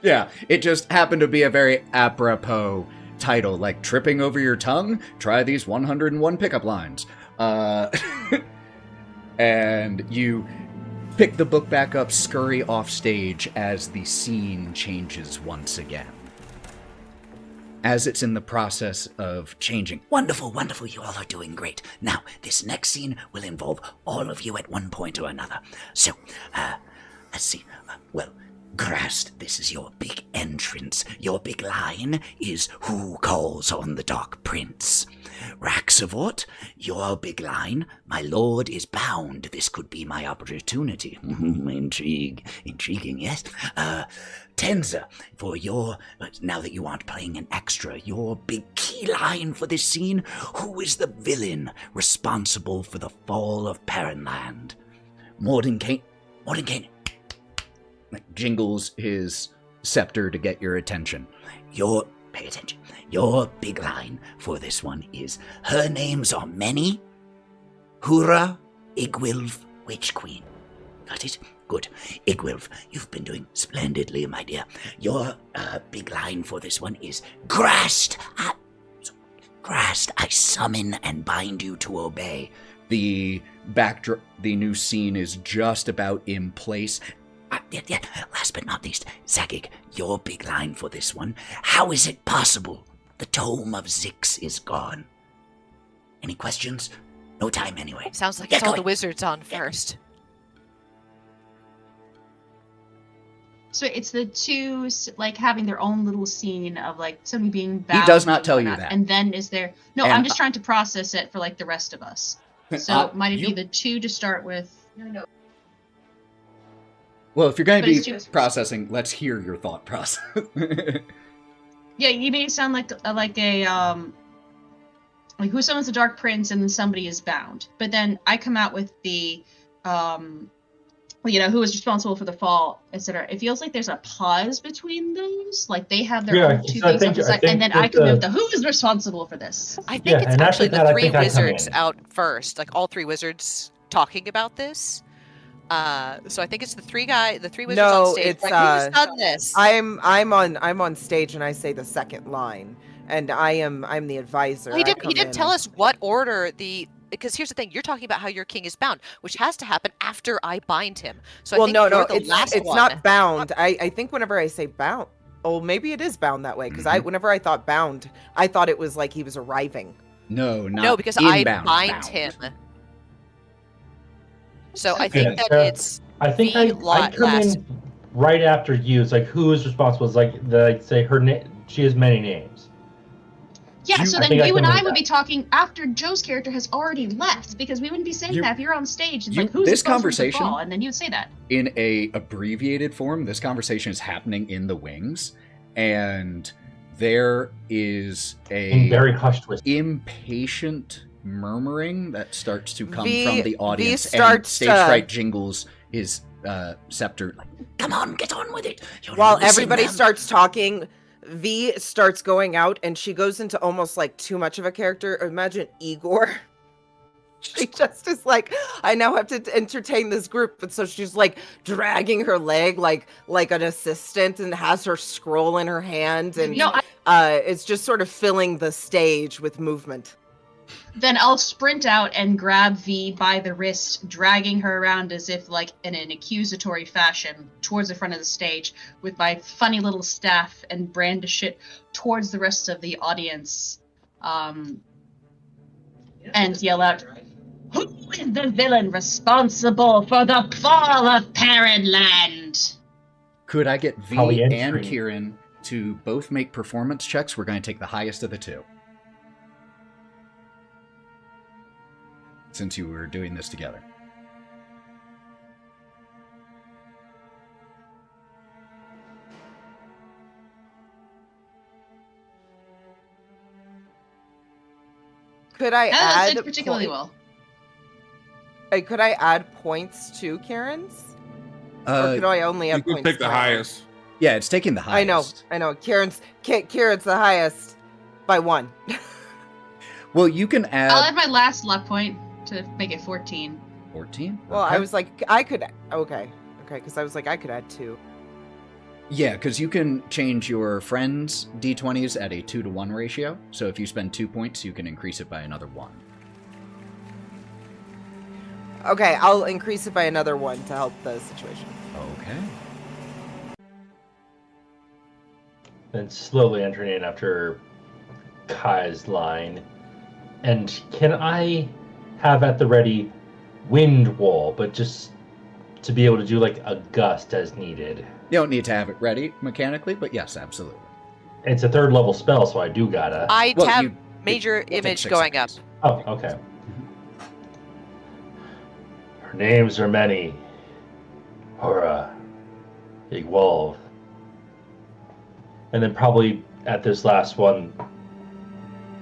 Yeah, it just happened to be a very apropos title, like tripping over your tongue? Try these 101 pickup lines. And you pick the book back up, scurry off stage as the scene changes once again. As it's in the process of changing. Wonderful, wonderful. You all are doing great. Now, this next scene will involve all of you at one point or another. So, let's see. Grast, this is your big entrance. Your big line is Who Calls on the Dark Prince? Raxavort, your big line, My Lord is bound. This could be my opportunity. Intriguing, yes. Tenza, for now that you aren't playing an extra, your big key line for this scene, who is the villain responsible for the fall of Perrinland? Mordenkainen Jingles his scepter to get your attention. Pay attention. Your big line for this one is, her names are many. Hura Igwilf, Witch Queen. Got it? Good. Igwilf, you've been doing splendidly, my dear. Your big line for this one is, Grast, I summon and bind you to obey. The new scene is just about in place. Yeah. Last but not least, Zagig, your big line for this one. How is it possible the Tome of Zix is gone? Any questions? No time anyway. Sounds like it's all the wizards on first. So it's the two, like, having their own little scene of, like, somebody being bound. He does not tell you that. And then is there... No, I'm just trying to process it for, like, the rest of us. So might it be the 2 to start with? No. Well, if you're going to be processing, let's hear your thought process. Yeah, you made it sound like who summons the Dark Prince and then somebody is bound. But then I come out with the, who is responsible for the fall, etc. It feels like there's a pause between those. Like they have their own 2 things on the side, and then I come with the who is responsible for this. I think it's actually the 3 wizards out first, like all 3 wizards talking about this. So I think it's the 3 wizards on stage. It's who's done this? I'm on stage and I say the second line, and I'm the advisor. He didn't tell us what order because here's the thing, you're talking about how your king is bound, which has to happen after I bind him. So I think it's not bound. I think whenever I say bound, maybe it is bound that way, because whenever I thought bound, I thought it was like he was arriving. No, because I bind him. So I think that it's. I think I come in right after you. It's like, who is responsible? It's like say her name. She has many names. Yeah, so I then think I you can and I live would that. be talking after Joe's character has already left, because we wouldn't be saying that if you're on stage. It's like, who's this responsible for the conversation- fall? And then you would say that. In a abbreviated form, this conversation is happening in the wings, and there is In very hushed whisper. impatient murmuring that starts to come V- from the V audience, and starts Stage to- Fright jingles his scepter. Like, Come on, get on with it. You're While losing everybody them. starts talking, V starts going out, and she goes into almost like too much of a character. Imagine Igor. She just is like, I now have to entertain this group, but so she's like dragging her leg like an assistant, and has her scroll in her hand, and No, it's just sort of filling the stage with movement. Then I'll sprint out and grab V by the wrist, dragging her around as if like in an accusatory fashion towards the front of the stage with my funny little staff, and brandish it towards the rest of the audience. And yell out, "Who is the villain responsible for the fall of Parentland?" could I get V Probably and entry. Kieren to both make performance checks? We're going to take the highest of the two, since you were doing this together. Could I That add did particularly point- well. Could I add points to Kieran's? Or could I only You have can points? pick the to- highest. Yeah, it's taking the I highest. know. Kieran's the highest by 1. Well, you can I'll add add my last luck point to make it 14. 14. Well, Okay. I was like, I could. Okay, because I was like, I could add 2. Yeah, because you can change your friends' d20s at a 2-to-1 ratio. So if you spend 2 points, you can increase it by another 1. Okay, I'll increase it by another 1 to help the situation. Okay. Then slowly entering in after Kai's line. And can I have at the ready wind wall, but just to be able to do like a gust as needed? You don't need to have it ready mechanically, but yes, absolutely. It's a 3rd level spell, so I do gotta. I Well, have you- major it will take image 6 going up. seconds. Oh, okay. Her names are many. Hora, Igwalv. And then probably at this last one,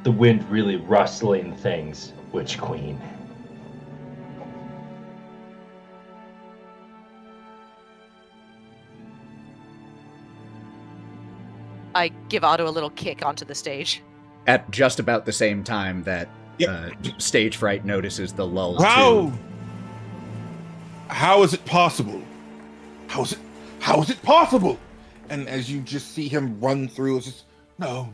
the wind really rustling things. Witch Queen. I give Otto a little kick onto the stage. At just about the same time that Yeah. Stage Fright notices the lulls How? too. How is it possible? How is it possible? And as you just see him run through, it's just no.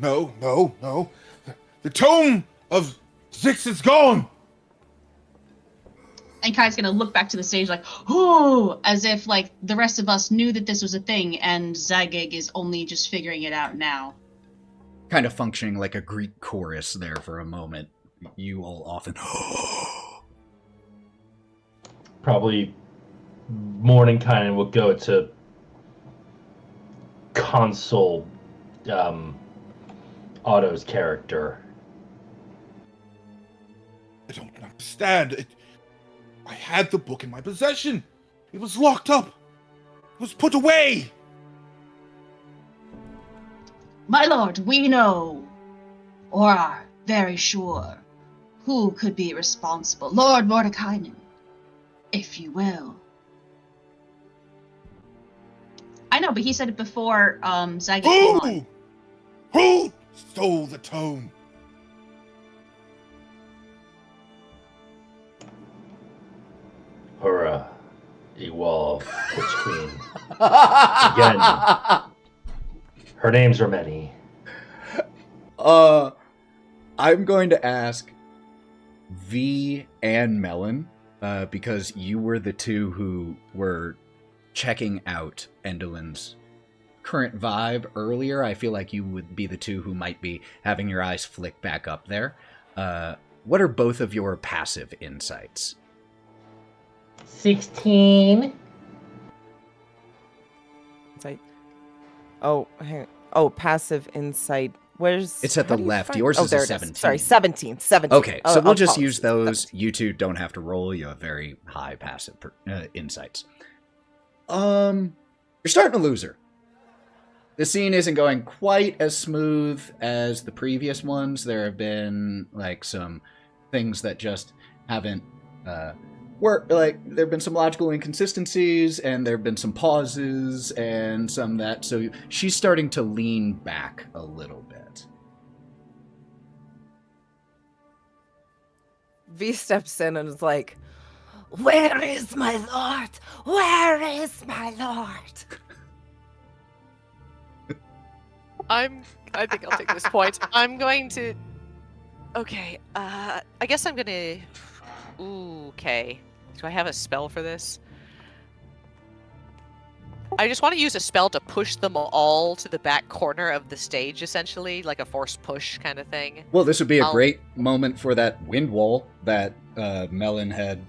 The tome of Zix is gone. And Kai's gonna look back to the stage like, oh, as if like the rest of us knew that this was a thing, and Zagig is only just figuring it out now. Kind of functioning like a Greek chorus there for a moment. You all often. Probably Mordenkainen will go to console Otto's character. I don't understand. I had the book in my possession. It was locked up. It was put away. My lord, we know, or are very sure, who could be responsible. Lord Mordekainen, if you will. I know, but he said it before Zagig came on. Who stole the tome? Hora, Igwalv, Witch Queen. Again. Her names are many. I'm going to ask V and Melon, because you were the two who were checking out Endolin's current vibe earlier. I feel like you would be the two who might be having your eyes flick back up there. What are both of your passive insights? 16. Insight. Oh, hang on. Oh, passive insight Where's It's at how the do you left. find- Yours oh, is there a it 17. Sorry, 17. 17. Okay, so we'll just use apologies. those. You two don't have to roll. You have very high passive insights. You're starting to lose her. The scene isn't going quite as smooth as the previous ones. There have been like some things that just haven't worked. Like there have been some logical inconsistencies, and there have been some pauses, and some that. So she's starting to lean back a little bit. V steps in and is like, "Where is my lord? Where is my lord?" I think I'll take this point. I'm going to. Okay. I guess I'm gonna. Ooh, okay. Do I have a spell for this? I just want to use a spell to push them all to the back corner of the stage, essentially, like a force push kind of thing. Well, this would be a great moment for that wind wall that Melon had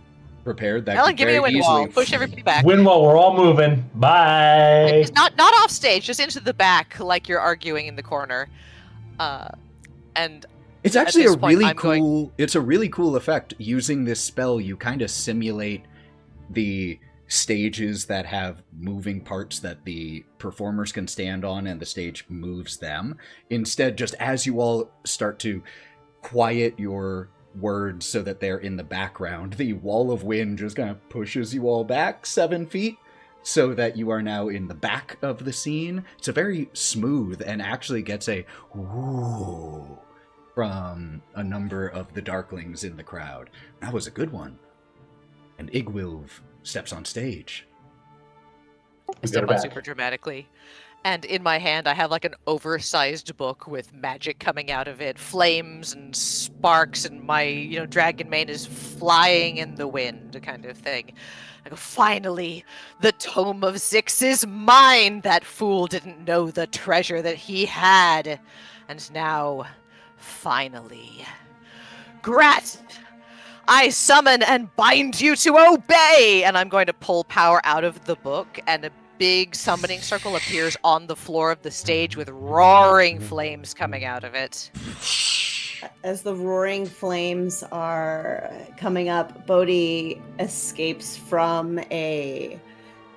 prepared. That Melon, could give me a very wind wall. easily- Push everybody back. Win while we're all moving. Bye. It's not off stage, just into the back, like you're arguing in the corner. And It's actually this a point, really I'm going- cool. It's a really cool effect. Using this spell, you kind of simulate the stages that have moving parts that the performers can stand on, and the stage moves them. Instead, just as you all start to quiet your words so that they're in the background, the wall of wind just kind of pushes you all back 7 feet so that you are now in the back of the scene. It's a very smooth and actually gets a whoo from a number of the darklings in the crowd. That was a good one. And Igwilv steps on stage. I step on super dramatically. And in my hand, I have like an oversized book with magic coming out of it, flames and sparks, and my, dragon mane is flying in the wind, kind of thing. I go, finally, the Tome of Six is mine! That fool didn't know the treasure that he had. And now, finally, grasp! I summon and bind you to obey! And I'm going to pull power out of the book, and a big summoning circle appears on the floor of the stage with roaring flames coming out of it. As the roaring flames are coming up, Bodhi escapes from a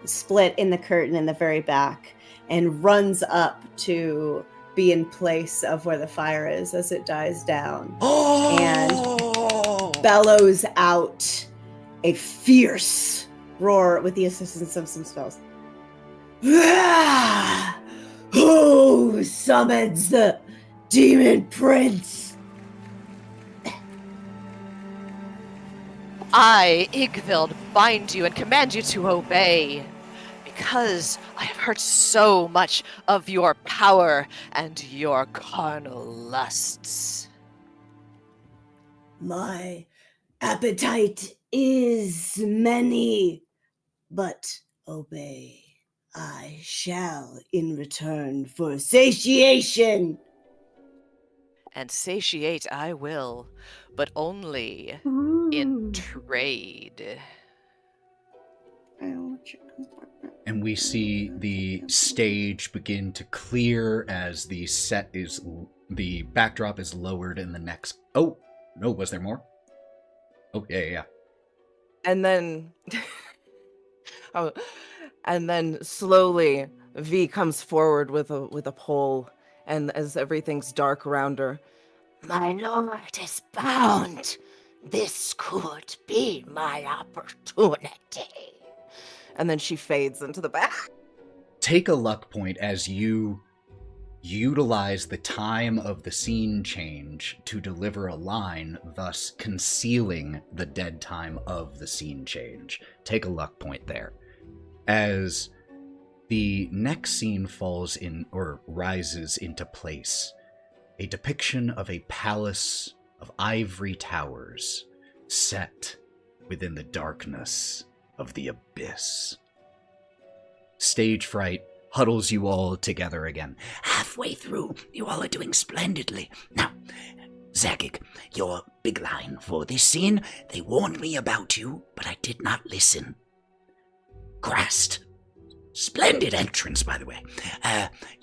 split in the curtain in the very back and runs up to be in place of where the fire is as it dies down. And bellows out a fierce roar with the assistance of some spells. Who summons the demon prince? I, Igvild, bind you and command you to obey, because I have heard so much of your power and your carnal lusts. My appetite is many, but obey I shall in return for satiation. And satiate I will, but only in trade. And we see the stage begin to clear as the backdrop is lowered in the next. Oh no, was there more? Oh yeah. And then, and then slowly V comes forward with a pole, and as everything's dark around her, my lord is bound. This could be my opportunity. And then she fades into the back. Take a luck point as you utilize the time of the scene change to deliver a line, thus concealing the dead time of the scene change. Take a luck point there. As the next scene falls in or rises into place, a depiction of a palace of ivory towers set within the darkness of the abyss. Stage fright huddles you all together again. Halfway through, you all are doing splendidly. Now, Zagic, your big line for this scene, they warned me about you, but I did not listen. Grast. Splendid entrance, by the way.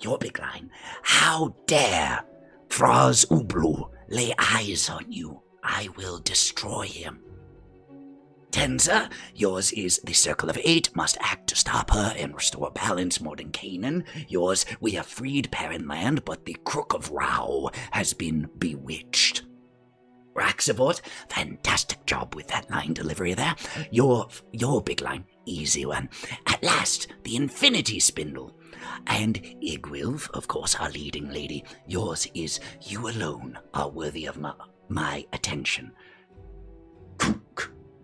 Your big line. How dare Fraz Ublu, lay eyes on you. I will destroy him. Tenza, yours is the Circle of 8, must act to stop her and restore balance more than Canaan. Yours, we have freed Perrinland, but the Crook of Wraught has been bewitched. Raxavort, fantastic job with that line delivery there. Your big line, easy one. At last, the Infinity Spindle. And Igwilv, of course, our leading lady. Yours is you alone are worthy of my attention.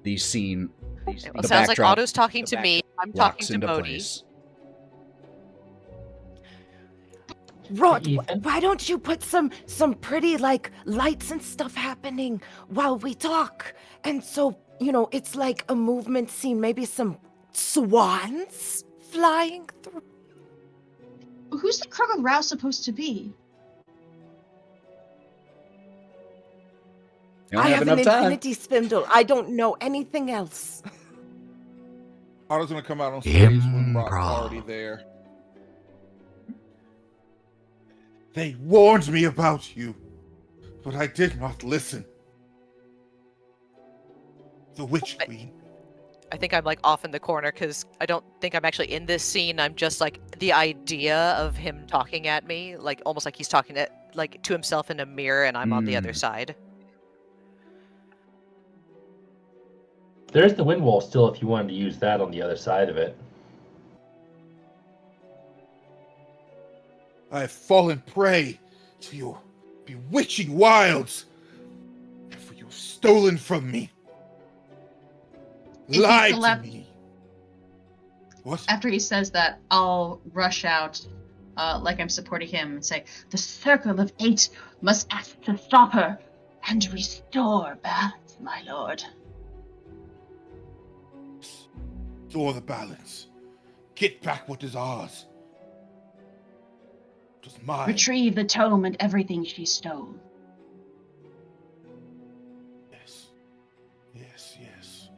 The scene. It the sounds like backdrop Otto's talking to me. I'm talking locks to into Bodhi. place. Wraught, Ethan? why don't you put some pretty like lights and stuff happening while we talk? And so, it's like a movement scene, maybe some swans flying through. Who's the Crook of Wraught supposed to be? You don't I have have an enough time. infinity spindle. I don't know anything else. Otto's gonna come out on stage when Wrougt's Improv. already there. They warned me about you, but I did not listen. The Witch Queen. I think I'm like off in the corner because I don't think I'm actually in this scene. I'm just like the idea of him talking at me, like almost like he's talking to himself in a mirror, and I'm on the other side. There's the wind wall still if you wanted to use that on the other side of it. I have fallen prey to your bewitching wilds, for you have stolen from me. If you Lied to collect- me. What? After he says that, I'll rush out, like I'm supporting him, and say, "The Circle of 8 must act to stop her and restore balance, my lord." Restore the balance. Get back what is ours. It was mine. Retrieve the tome and everything she stole. Yes. Yes, yes.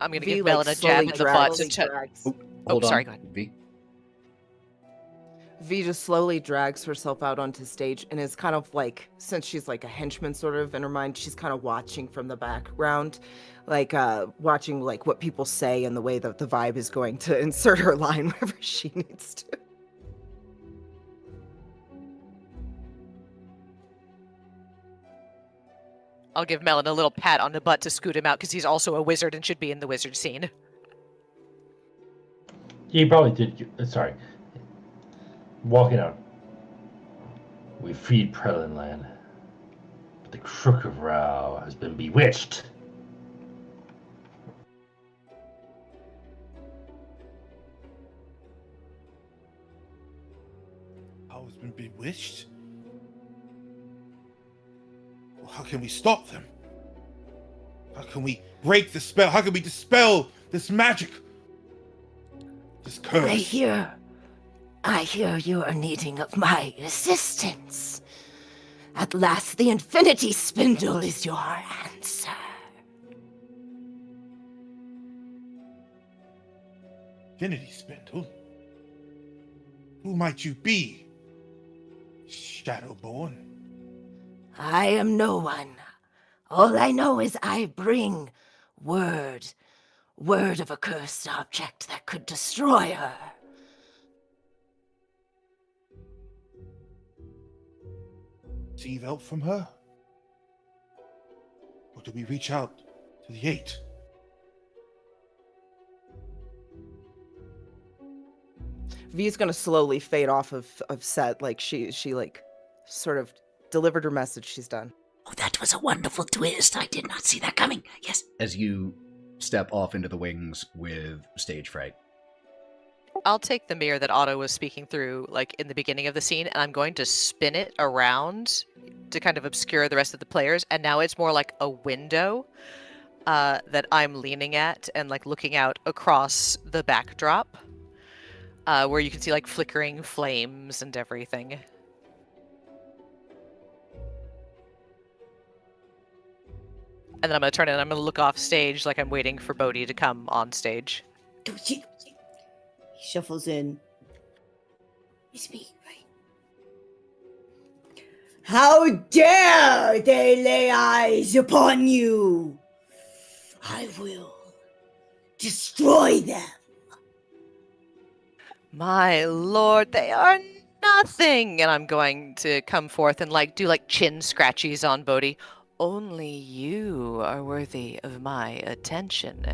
I'm gonna V, give like, Melon a slowly jab in the butt to drags. Hold on. sorry, go ahead. V. V just slowly drags herself out onto stage and is kind of like, since she's like a henchman sort of in her mind, she's kind of watching from the background, like watching like what people say and the way that the vibe is going to insert her line wherever she needs to. I'll give Melon a little pat on the butt to scoot him out because he's also a wizard and should be in the wizard scene. You probably did. Sorry. Walking out. We freed Perrinland, but the Crook of Wraught has been bewitched. I has been bewitched? Well, how can we stop them? How can we break the spell? How can we dispel this magic? This curse? I hear you are needing of my assistance. At last, the Infinity Spindle is your answer. Infinity Spindle? Who might you be? Shadowborn? I am no one. All I know is I bring word of a cursed object that could destroy her. Receive help from her? Or do we reach out to the 8? V's gonna slowly fade off of set, like she like sort of delivered her message, she's done. Oh, that was a wonderful twist. I did not see that coming. Yes. As you step off into the wings with stage fright. I'll take the mirror that Otto was speaking through, like in the beginning of the scene, and I'm going to spin it around to kind of obscure the rest of the players. And now it's more like a window that I'm leaning at and like looking out across the backdrop, where you can see like flickering flames and everything. And then I'm gonna turn it and I'm gonna look off stage like I'm waiting for Bodhi to come on stage. He shuffles in. Speak, right? How dare they lay eyes upon you? I will destroy them. My lord, they are nothing. And I'm going to come forth and do chin scratchies on Bodhi. Only you are worthy of my attention.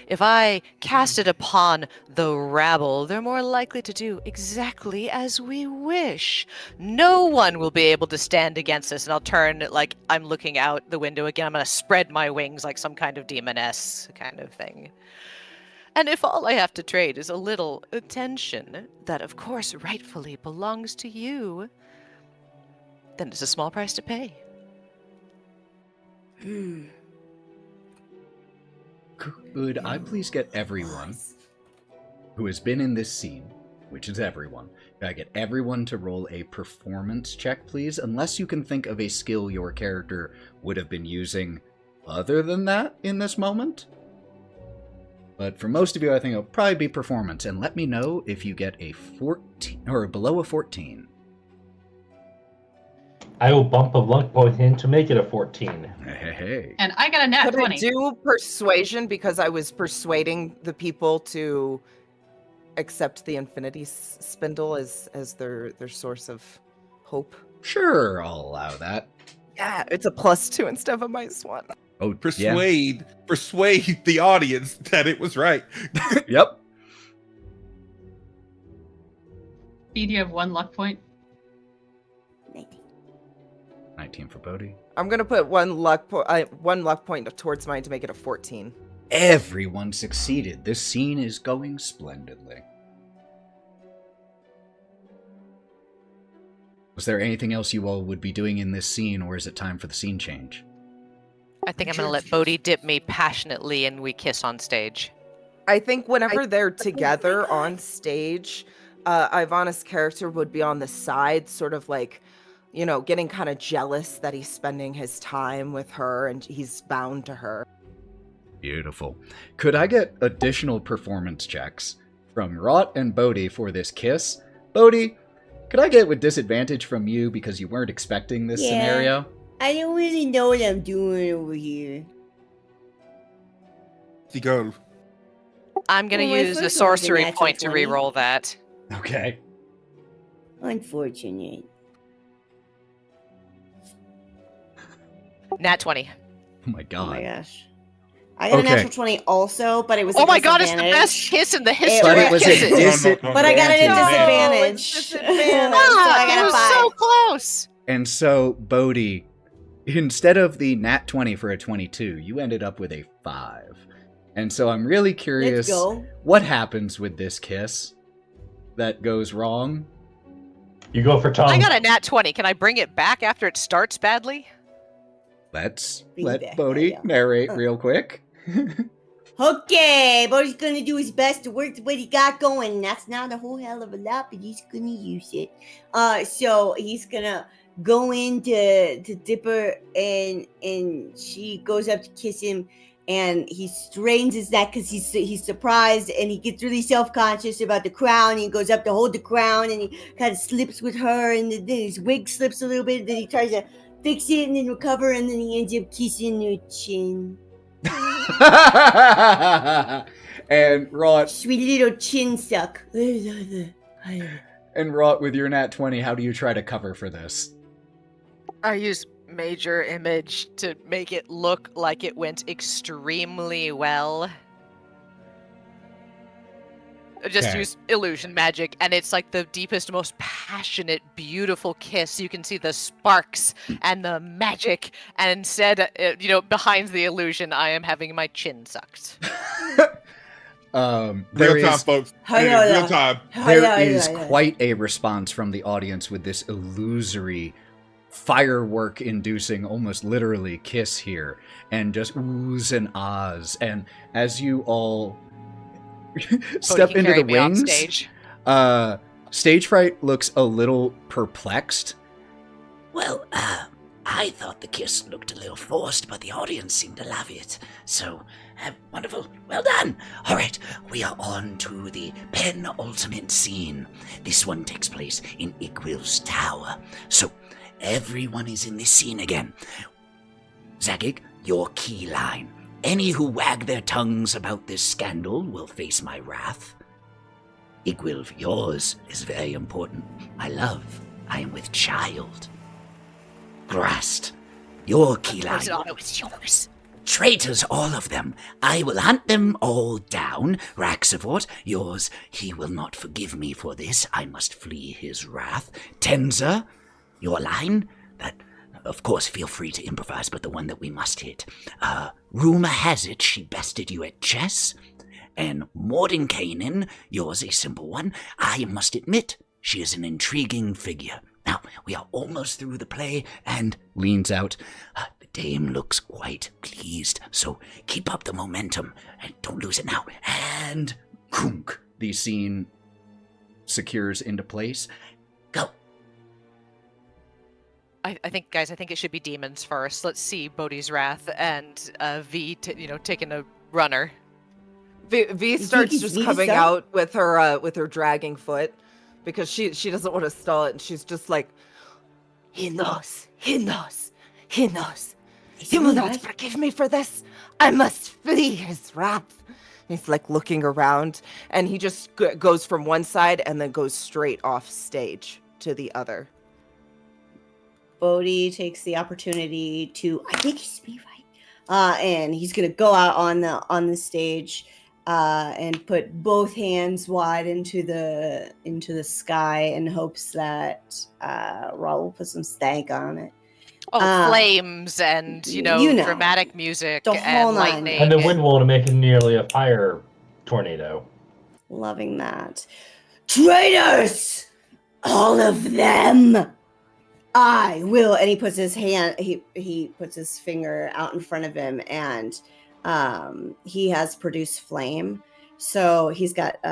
If I cast it upon the rabble, they're more likely to do exactly as we wish. No one will be able to stand against us, and I'll turn like I'm looking out the window again. I'm going to spread my wings like some kind of demoness kind of thing. And if all I have to trade is a little attention, that of course rightfully belongs to you, then it's a small price to pay. Could I please get everyone who has been in this scene, which is everyone, could I get everyone to roll a performance check, please? Unless you can think of a skill your character would have been using other than that in this moment. But for most of you, I think it'll probably be performance. And let me know if you get a 14 or below a 14. I will bump a luck point in to make it a 14. Hey. And I got a nat Could 20. I do persuasion because I was persuading the people to accept the infinity spindle as their source of hope? Sure, I'll allow that. Yeah, it's a +2 instead of a -1. Oh, Persuade the audience that it was right. Yeah. Yep. Speed, you have 1 luck point. 19 for Bodhi. I'm gonna put one luck point towards mine to make it a 14. Everyone succeeded. This scene is going splendidly. Was there anything else you all would be doing in this scene, or is it time for the scene change? I think I'm going to let Bodhi dip me passionately and we kiss on stage. I think whenever they're together on stage, Ivana's character would be on the side, sort of like, you know, getting kind of jealous that he's spending his time with her and he's bound to her. Beautiful. Could I get additional performance checks from Wraught and Bodhi for this kiss? Bodhi, could I get with disadvantage from you because you weren't expecting this scenario? I don't really know what I'm doing over here. He goes. I'm going to Well, my use a first one was a sorcery natural point to 20. re-roll that. Okay. Unfortunate. Nat 20. Oh my god. Oh my gosh. I got a natural 20 also, but it was Oh a my god, it's the disadvantage. best kiss in the history But of it was a kisses. disadvantage. But I got it at No, disadvantage. it's disadvantage. So I It got a was 5. so close. And so, Bodhi, instead of the nat 20 for a 22, you ended up with a 5. And so I'm really curious, Let's go. what happens with this kiss that goes wrong? You go for tongue. I got a nat 20. Can I bring it back after it starts badly? Let's Bring it let back, Bodhi yeah. narrate real quick. Okay, Bodhi's gonna do his best to work what he got going. That's not a whole hell of a lot, but he's gonna use it. So he's gonna go in to Dipper, and she goes up to kiss him, and he strains his neck because he's surprised, and he gets really self-conscious about the crown. He goes up to hold the crown, and he kind of slips with her, and then his wig slips a little bit. Then he tries to fix it and then recover, and then he ends up kissing her chin. And Wraught, Sweet little chin suck. and Wraught, with your nat 20, how do you try to cover for this? I used major image to make it look like it went extremely well. I just Okay. use illusion magic, and it's like the deepest, most passionate, beautiful kiss. You can see the sparks and the magic, and instead, behind the illusion, I am having my chin sucked. There Real time, is folks. Hi-ya. Real time. there is quite a response from the audience with this illusory, firework-inducing, almost literally kiss here, and just oohs and ahs. And as you all step Bodhi can into carry the me off wings, stage. Stage Fright looks a little perplexed. Well, I thought the kiss looked a little forced, but the audience seemed to love it. So, wonderful. Well done. All right, we are on to the penultimate scene. This one takes place in Igwil's tower. So, everyone is in this scene again. Zagig, your key line. Any who wag their tongues about this scandal will face my wrath. Igwil, yours is very important. My love, I am with child. Grast, your key line. Otto, it's yours. Traitors, all of them. I will hunt them all down. Raxavort, yours. He will not forgive me for this. I must flee his wrath. Tenza, your line. That, of course, feel free to improvise, but the one that we must hit. Rumor has it she bested you at chess. And Mordenkainen, yours a simple one. I must admit, she is an intriguing figure. Now, we are almost through the play, and leans out. The dame looks quite pleased, so keep up the momentum, and don't lose it now. And kunk, the scene secures into place. Go. I think, guys, I think it should be demons first. Let's see Bodhi's wrath and V, taking a runner. V starts think just he's coming Visa? out with her dragging foot because she doesn't want to stall it, and she's just like, he knows. He will not forgive me for this. I must flee his wrath. He's like looking around, and he just goes from one side and then goes straight off stage to the other. Bodhi takes the opportunity to, I think he's me right, and he's gonna go out on the stage, and put both hands wide into the sky in hopes that Wraught will put some stank on it. Oh, flames and, dramatic music The and whole nine. lightning. And the wind wall to make it nearly a fire tornado. Loving that. Traitors! All of them! I will, and he puts his hand, he puts his finger out in front of him, and he has produced flame. So he's got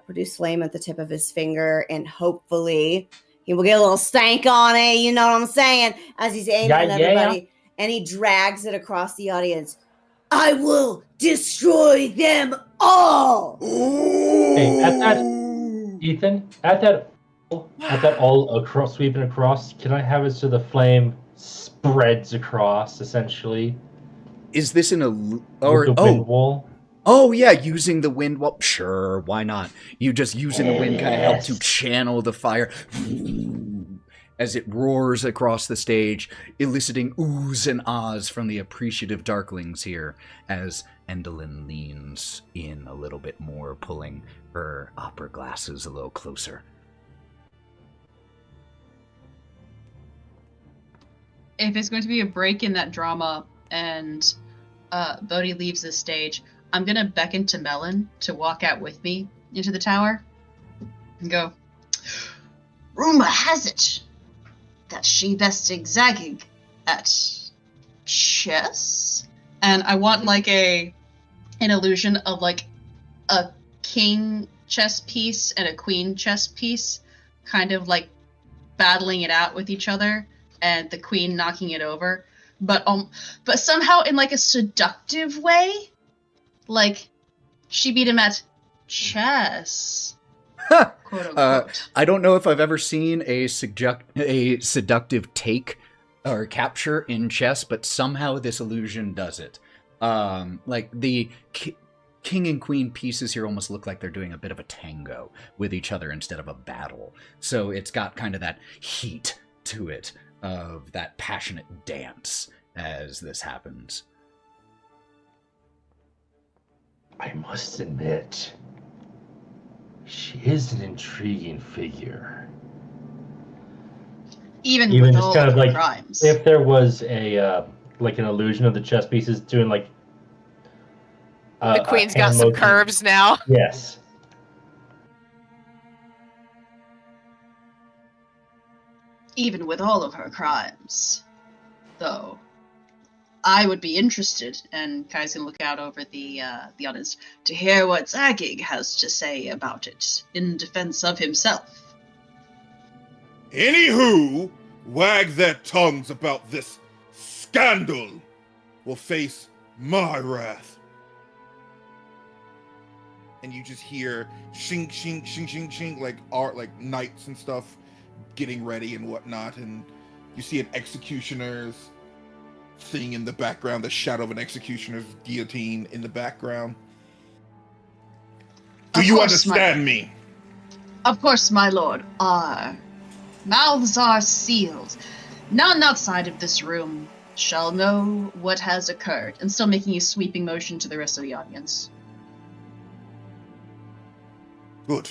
produced flame at the tip of his finger, and hopefully he will get a little stank on it, you know what I'm saying, as he's aiming at everybody. And he drags it across the audience. I will destroy them all! Hey, at that, Ethan, at that all across, sweeping across, can I have it so the flame spreads across, essentially? Is this in a With the wind wall? Oh yeah, using the wind wall. Sure, why not? You just using the wind kind of help to channel the fire as it roars across the stage, eliciting oohs and ahs from the appreciative darklings here as Endelyn leans in a little bit more, pulling her opera glasses a little closer. If it's going to be a break in that drama and Bodhi leaves the stage, I'm going to beckon to Melon to walk out with me into the tower and go, rumor has it that she bested Zagig at chess? And I want like an illusion of like a king chess piece and a queen chess piece kind of like battling it out with each other, and the queen knocking it over, but somehow in like a seductive way, like she beat him at chess, quote unquote. I don't know if I've ever seen a seductive take or capture in chess, but somehow this illusion does it. Like the king and queen pieces here almost look like they're doing a bit of a tango with each other instead of a battle. So it's got kind of that heat to it, of that passionate dance as this happens. I must admit, she is an intriguing figure. Even Even with just all kind of of her like, crimes. if there was a like an illusion of the chess pieces doing like The queen's got hand some motion. curves now. Yes. Even with all of her crimes, though, I would be interested, and Kai's gonna look out over the audience, to hear what Zagig has to say about it in defense of himself. Anywho, wag their tongues about this scandal will face my wrath. And you just hear shink, shink, shink, shink, shink, like knights and stuff getting ready and whatnot. And you see an executioner's thing in the background, the shadow of an executioner's guillotine in the background. Do you understand me? Of course, my lord. Our mouths are sealed. None outside of this room shall know what has occurred. And still making a sweeping motion to the rest of the audience. Good.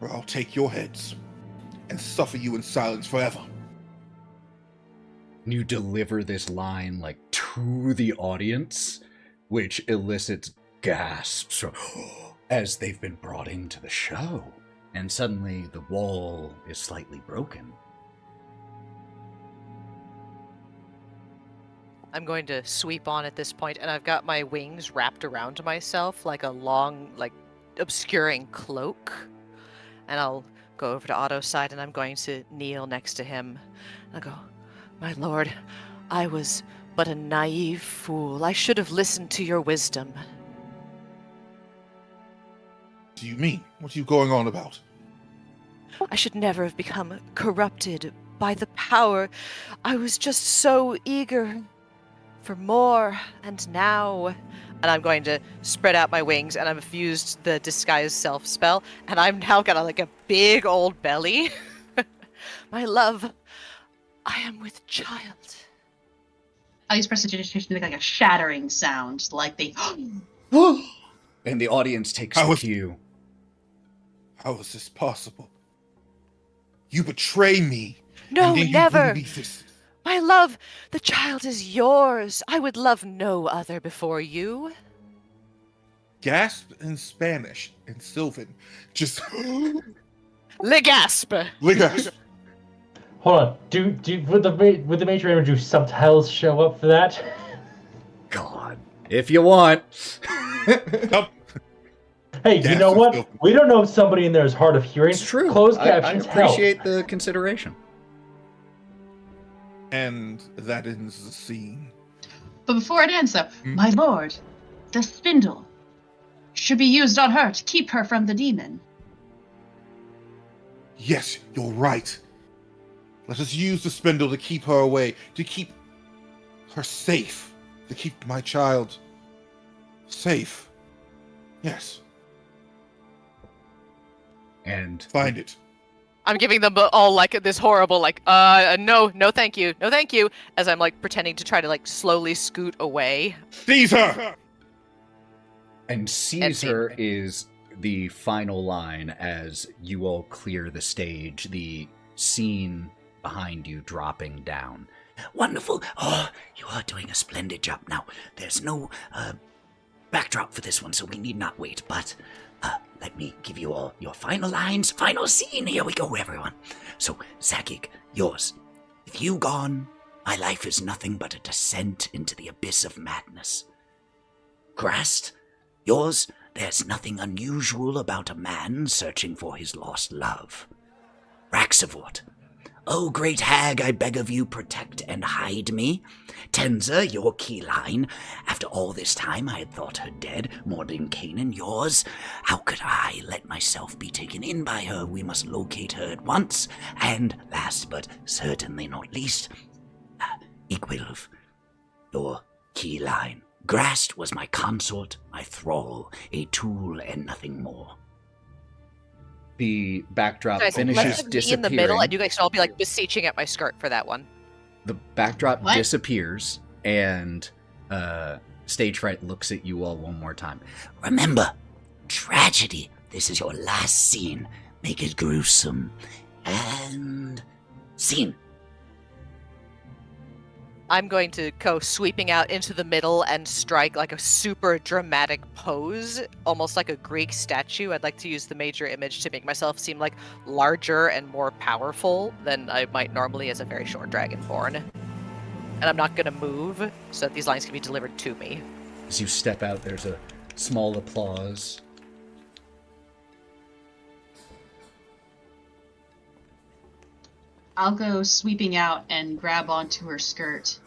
Or I'll take your heads and suffer you in silence forever. You deliver this line like to the audience, which elicits gasps as they've been brought into the show. And suddenly the wall is slightly broken. I'm going to sweep on at this point, and I've got my wings wrapped around myself like a long, like, obscuring cloak. And I'll go over to Otto's side, and I'm going to kneel next to him. I'll go, "My lord, I was but a naive fool. I should have listened to your wisdom." What do you mean? What are you going on about? I should never have become corrupted by the power. I was just so eager for more, and now... And I'm going to spread out my wings, and I've used the disguise self spell, and I'm now got a big old belly. "My love, I am with child." I use prestidigitation to make like a shattering sound, like they... And the audience takes the cue. How is this possible? You betray me. No, and then never. You bring me this. "My love, the child is yours. I would love no other before you." Gasp in Spanish and Sylvan. Just Le gasp. Gasp. Hold on. Would the major image do subtitles show up for that? God, if you want. Hey, you know what? We don't know if somebody in there is hard of hearing. It's true. Closed I captions appreciate help. the consideration. And that ends the scene. But before it ends, though, my lord, the spindle should be used on her to keep her from the demon. Yes, you're right. Let us use the spindle to keep her away, to keep her safe, to keep my child safe. Yes. And find it. I'm giving them all like this horrible no thank you, no thank you, as I'm like pretending to try to like slowly scoot away. Seize her! And seize her is the final line as you all clear the stage, the scene behind you dropping down. Wonderful. Oh, you are doing a splendid job. Now, there's no backdrop for this one, so we need not wait, but let me give you all your final lines, final scene. Here we go, everyone. So, Zagic, yours. With you gone, my life is nothing but a descent into the abyss of madness. Grast, yours, there's nothing unusual about a man searching for his lost love. Raxavort, oh, great hag, I beg of you, protect and hide me. Tenza, your key line. After all this time, I had thought her dead. Mordenkainen, yours. How could I let myself be taken in by her? We must locate her at once. And last but certainly not least, Igwilv, your key line. Grast was my consort, my thrall, a tool and nothing more. The backdrop Guys, finishes let them be disappearing. in the middle, and you guys can all be like beseeching at my skirt for that one. The backdrop What? disappears, and Stage Fright looks at you all one more time. Remember, tragedy. This is your last scene. Make it gruesome. And scene. I'm going to go sweeping out into the middle and strike like a super dramatic pose, almost like a Greek statue. I'd like to use the major image to make myself seem like larger and more powerful than I might normally as a very short dragonborn. And I'm not going to move so that these lines can be delivered to me. As you step out, there's a small applause. I'll go sweeping out and grab onto her skirt,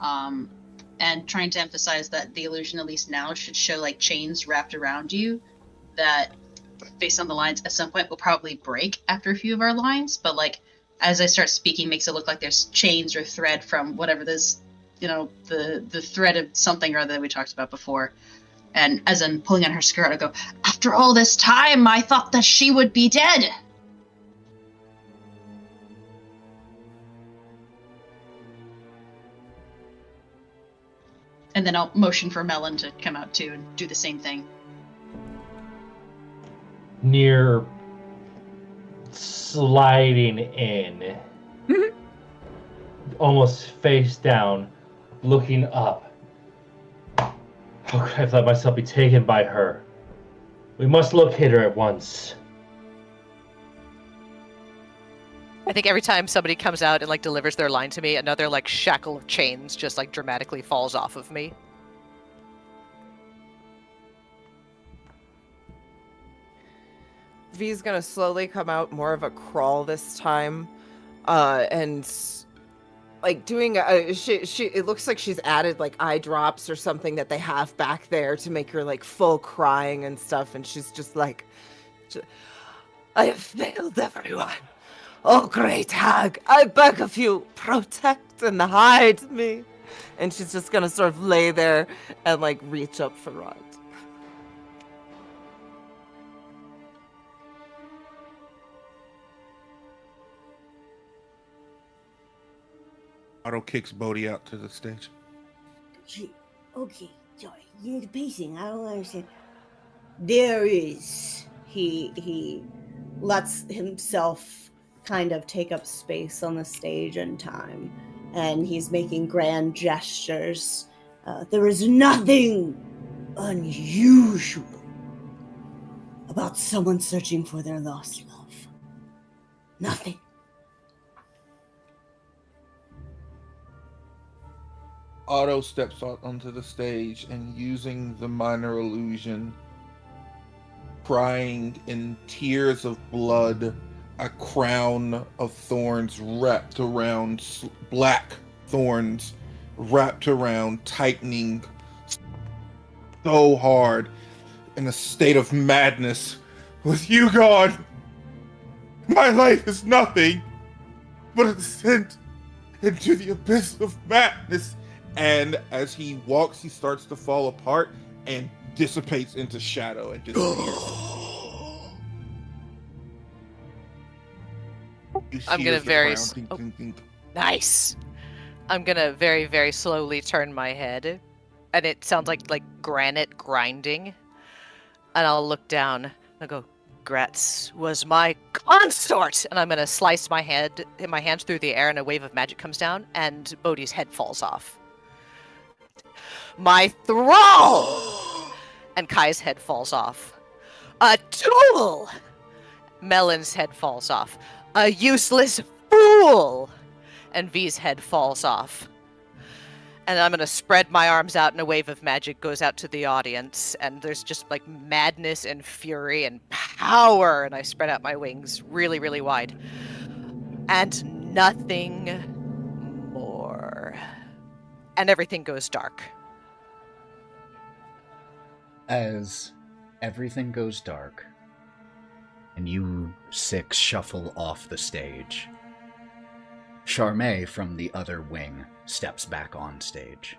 and trying to emphasize that the illusion, at least now, should show like chains wrapped around you that, based on the lines, at some point will probably break after a few of our lines, but like as I start speaking makes it look like there's chains or thread from whatever this, the thread of something or other that we talked about before. And as I'm pulling on her skirt, I go, "After all this time, I thought that she would be dead." And then I'll motion for Melon to come out too and do the same thing. Near sliding in, almost face down, looking up. How could I have let myself be taken by her? We must locate her at once. I think every time somebody comes out and like delivers their line to me, another like shackle of chains just like dramatically falls off of me. V's gonna slowly come out, more of a crawl this time, and like doing she it looks like she's added like eye drops or something that they have back there to make her like full crying and stuff, and she's just like, "I have failed everyone. Oh, great hag, I beg of you, protect and hide me." And she's just gonna sort of lay there and like reach up for Wraught. Otto kicks Bodhi out to the stage. Okay, sorry, you're pacing. I don't understand. There is. He lets himself kind of take up space on the stage and time, and he's making grand gestures. There is nothing unusual about someone searching for their lost love. Nothing. Otto steps out onto the stage and, using the minor illusion, crying in tears of blood, a crown of thorns wrapped around, black thorns wrapped around, tightening so hard, in a state of madness. With you gone, my life is nothing but a descent into the abyss of madness. And as he walks, he starts to fall apart and dissipates into shadow and disappears. I'm gonna Nice. I'm gonna very, very slowly turn my head, and it sounds like granite grinding. And I'll look down. I'll go, "Gratz was my consort!" And I'm gonna slice my hands through the air, and a wave of magic comes down, and Bodhi's head falls off. "My thrall!" And Kai's head falls off. "A tool!" Melon's head falls off. "A useless fool!" And V's head falls off. And I'm gonna spread my arms out, and a wave of magic goes out to the audience, and there's just like madness and fury and power, and I spread out my wings really, really wide. And nothing more. And everything goes dark. As everything goes dark, and you six shuffle off the stage, Charmaine from the other wing steps back on stage.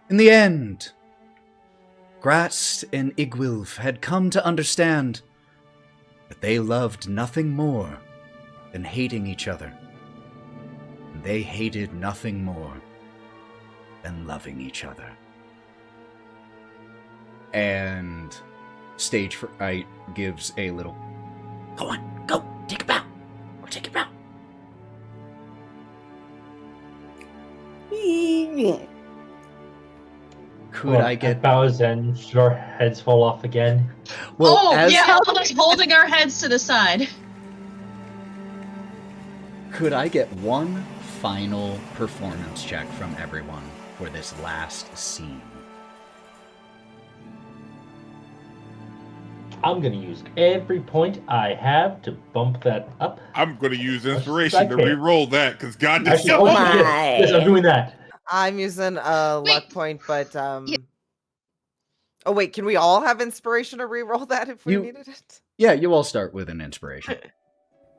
In the end, Gratz and Igwilf had come to understand that they loved nothing more than hating each other. And they hated nothing more than loving each other. And Stage Fright gives a little, "Go on, go, take a bow. Or take a bow." could I get... bows and should our heads fall off again? Well, Elda's holding our heads to the side. Could I get one final performance check from everyone for this last scene? I'm going to use every point I have to bump that up. I'm going to use I inspiration to can. re-roll that because God did Actually, so oh, much. yes, I'm doing that. I'm using a Wait. luck point, but Oh wait, can we all have inspiration to re-roll that if we You- needed it? Yeah, you all start with an inspiration.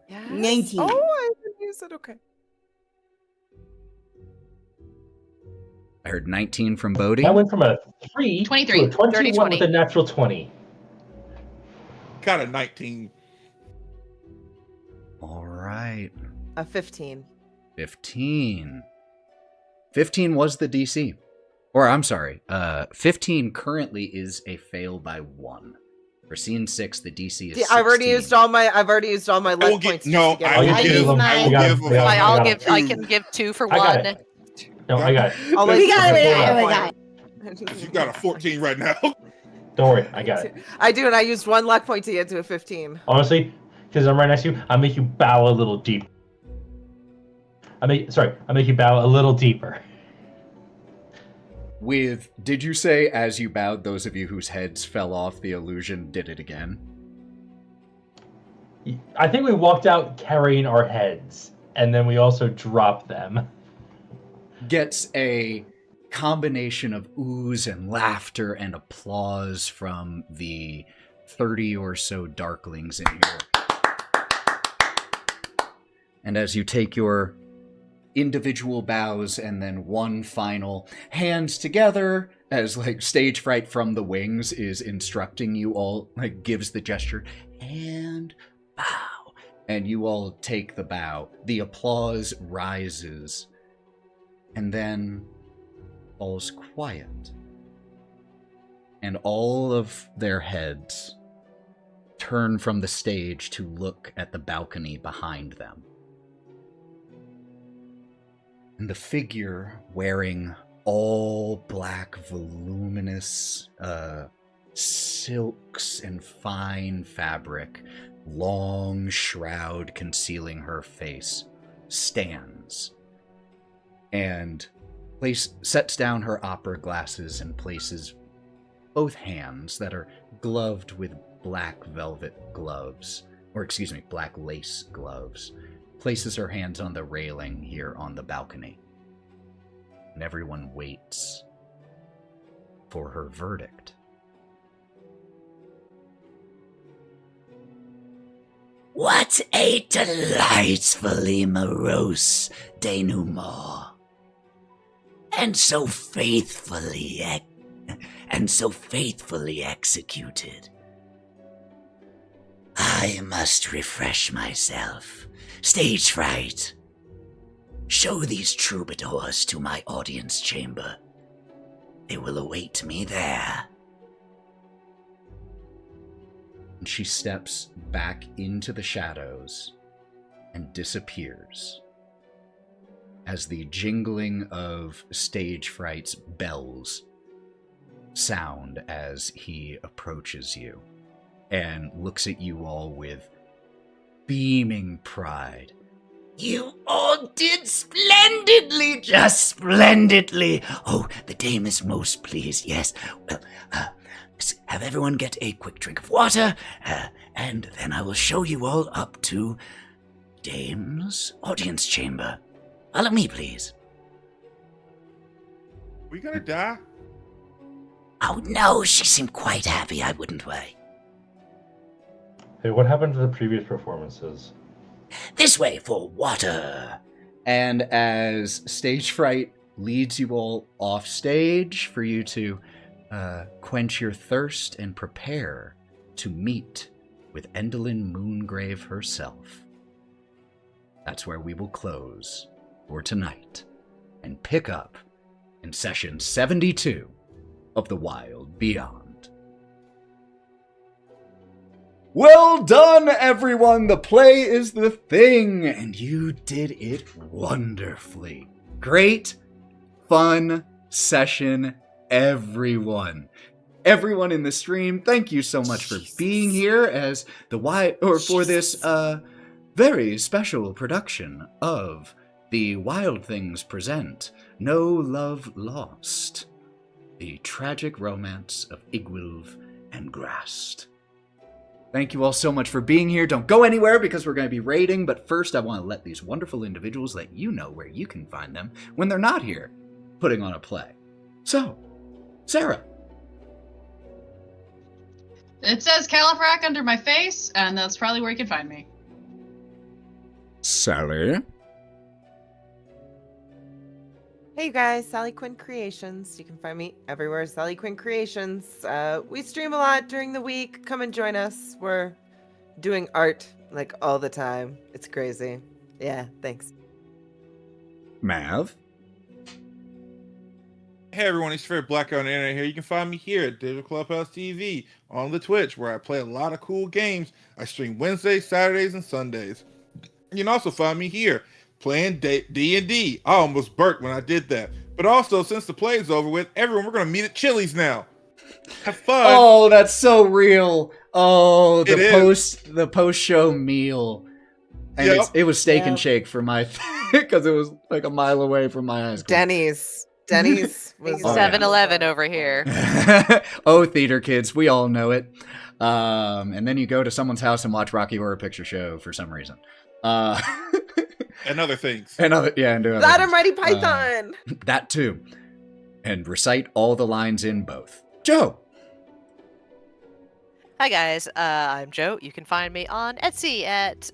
Yes. 19. Oh, I didn't use it. Okay. I heard 19 from Bodhi. That went from a 3 23. to a 21 30, with 20. a natural 20. Got a 19. All right. A 15. 15. 15 was the DC. Or, I'm sorry, 15 currently is a fail by 1. For scene 6, the DC is 16. I've already used all my luck will points. give- no, just to get I it. will I give use him. I mine. will got give it. him. Yeah, Right, I got I it. can give 2 for I got 1. it. No, I got it. I'll We let got it, you we roll got it, we that got point. You got a 14 right now. Don't worry, I got it. I do, and I used 1 luck point to get to a 15. Honestly, because I'm right next to you, I make you bow a little deep. I make you bow a little deeper. Did you say as you bowed, those of you whose heads fell off, the illusion did it again? I think we walked out carrying our heads, and then we also dropped them. Gets a combination of ooze and laughter and applause from the 30 or so darklings in here. And as you take your individual bows and then one final hands together, as like stage fright from the wings is instructing you all, like gives the gesture, and bow. And you all take the bow. The applause rises and then falls quiet. And all of their heads turn from the stage to look at the balcony behind them. And the figure wearing all black, voluminous silks and fine fabric, long shroud concealing her face, stands and sets down her opera glasses and places both hands that are gloved with black velvet gloves, black lace gloves, places her hands on the railing here on the balcony. And everyone waits for her verdict. What a delightfully morose denouement. And so faithfully executed. I must refresh myself. Stage fright. Show these troubadours to my audience chamber. They will await me there. And she steps back into the shadows and disappears as the jingling of Stage Fright's bells sound as he approaches you and looks at you all with beaming pride. You all did splendidly, just splendidly. Oh, the dame is most pleased, yes. Well, have everyone get a quick drink of water, and then I will show you all up to Dame's audience chamber. Follow me, please. We gonna die? Oh, no, she seemed quite happy, I wouldn't worry. Hey, what happened to the previous performances? This way for water. And as Stage Fright leads you all off stage for you to quench your thirst and prepare to meet with Endalyn Moongrave herself, that's where we will close for tonight and pick up in session 72 of the Wylde Beyond. Well done, everyone! The play is the thing, and you did it wonderfully. Great, fun session, everyone. Everyone in the stream, thank you so much for being here as for this very special production of the Wild Things present No Love Lost, the tragic romance of Igwilv and Grast. Thank you all so much for being here. Don't go anywhere because we're going to be raiding, but first I want to let these wonderful individuals let you know where you can find them when they're not here, putting on a play. So, Sarah. It says Califrac under my face, and that's probably where you can find me. Sally. Hey you guys, Sally Quinn Creations. You can find me everywhere, Sally Quinn Creations. We stream a lot during the week. Come and join us. We're doing art like all the time. It's crazy. Yeah, thanks. Mav. Hey everyone, it's your favorite black guy on the internet here. You can find me here at digitalclubhousetv on the Twitch, where I play a lot of cool games. I stream Wednesdays, Saturdays, and Sundays. You can also find me here playing D&D. I almost burped when I did that. But also, since the play is over with, everyone, we're going to meet at Chili's now. Have fun. Oh, that's so real. Oh, It the post-show meal. And Yep. it was Steak and Shake for my because it was like a mile away from my high school. Denny's was 7-Eleven over here. Oh, theater kids, we all know it. And then you go to someone's house and watch Rocky Horror Picture Show for some reason. And other things. And do other that things. and Mighty Python. That too. And recite all the lines in both. Joe. Hi guys, I'm Joe. You can find me on Etsy at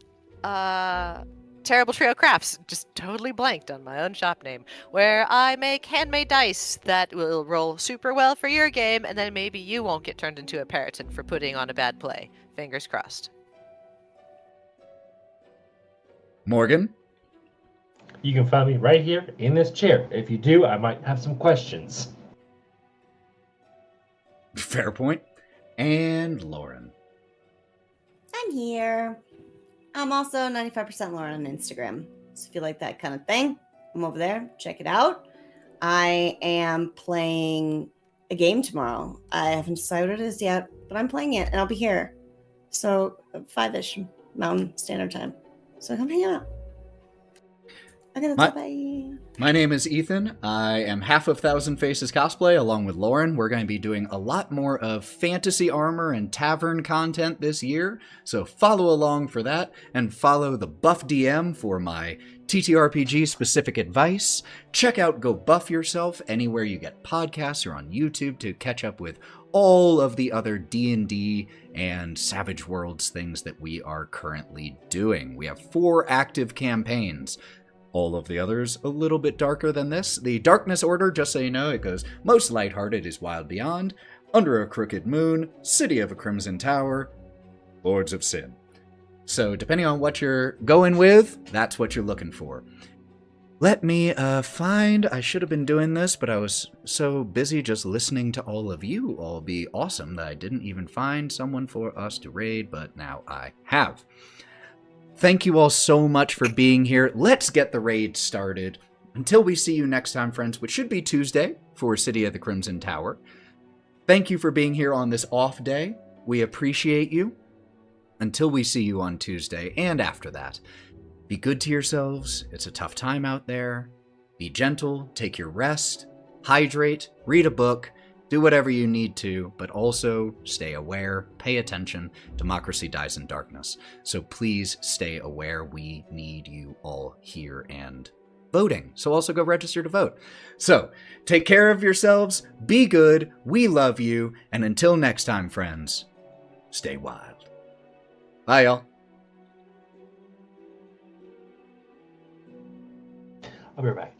Terrible Trio Crafts. Just totally blanked on my own shop name. Where I make handmade dice that will roll super well for your game, and then maybe you won't get turned into a Periton for putting on a bad play. Fingers crossed. Morgan. You can find me right here in this chair. If you do, I might have some questions. Fair point. And Lauren. I'm here. I'm also 95% Lauren on Instagram. So if you like that kind of thing, I'm over there. Check it out. I am playing a game tomorrow. I haven't decided what it is yet, but I'm playing it and I'll be here. So 5-ish Mountain Standard Time. So come hang out. Okay, that's all. Bye. My name is Ethan. I am half of Thousand Faces cosplay along with Lauren. We're going to be doing a lot more of fantasy armor and tavern content this year, so follow along for that, and follow the Buff DM for my TTRPG specific advice. Check out Go Buff Yourself anywhere you get podcasts or on YouTube to catch up with all of the other D&D and Savage Worlds things that we are currently doing. We have 4 active campaigns. All of the others a little bit darker than this. The darkness order, just so you know, it goes most lighthearted is Wylde Beyond, Under a Crooked Moon, City of a Crimson Tower, Lords of Sin. So depending on what you're going with, that's what you're looking for. Let me find, I should have been doing this, but I was so busy just listening to all of you all be awesome that I didn't even find someone for us to raid, but now I have. Thank you all so much for being here. Let's get the raid started. Until we see you next time, friends, which should be Tuesday for City of the Crimson Tower. Thank you for being here on this off day. We appreciate you. Until we see you on Tuesday and after that, be good to yourselves. It's a tough time out there. Be gentle, take your rest, hydrate, read a book, do whatever you need to, but also stay aware, pay attention. Democracy dies in darkness. So please stay aware. We need you all here and voting. So also go register to vote. So take care of yourselves. Be good. We love you. And until next time, friends, stay wild. Bye, y'all. I'll be right back.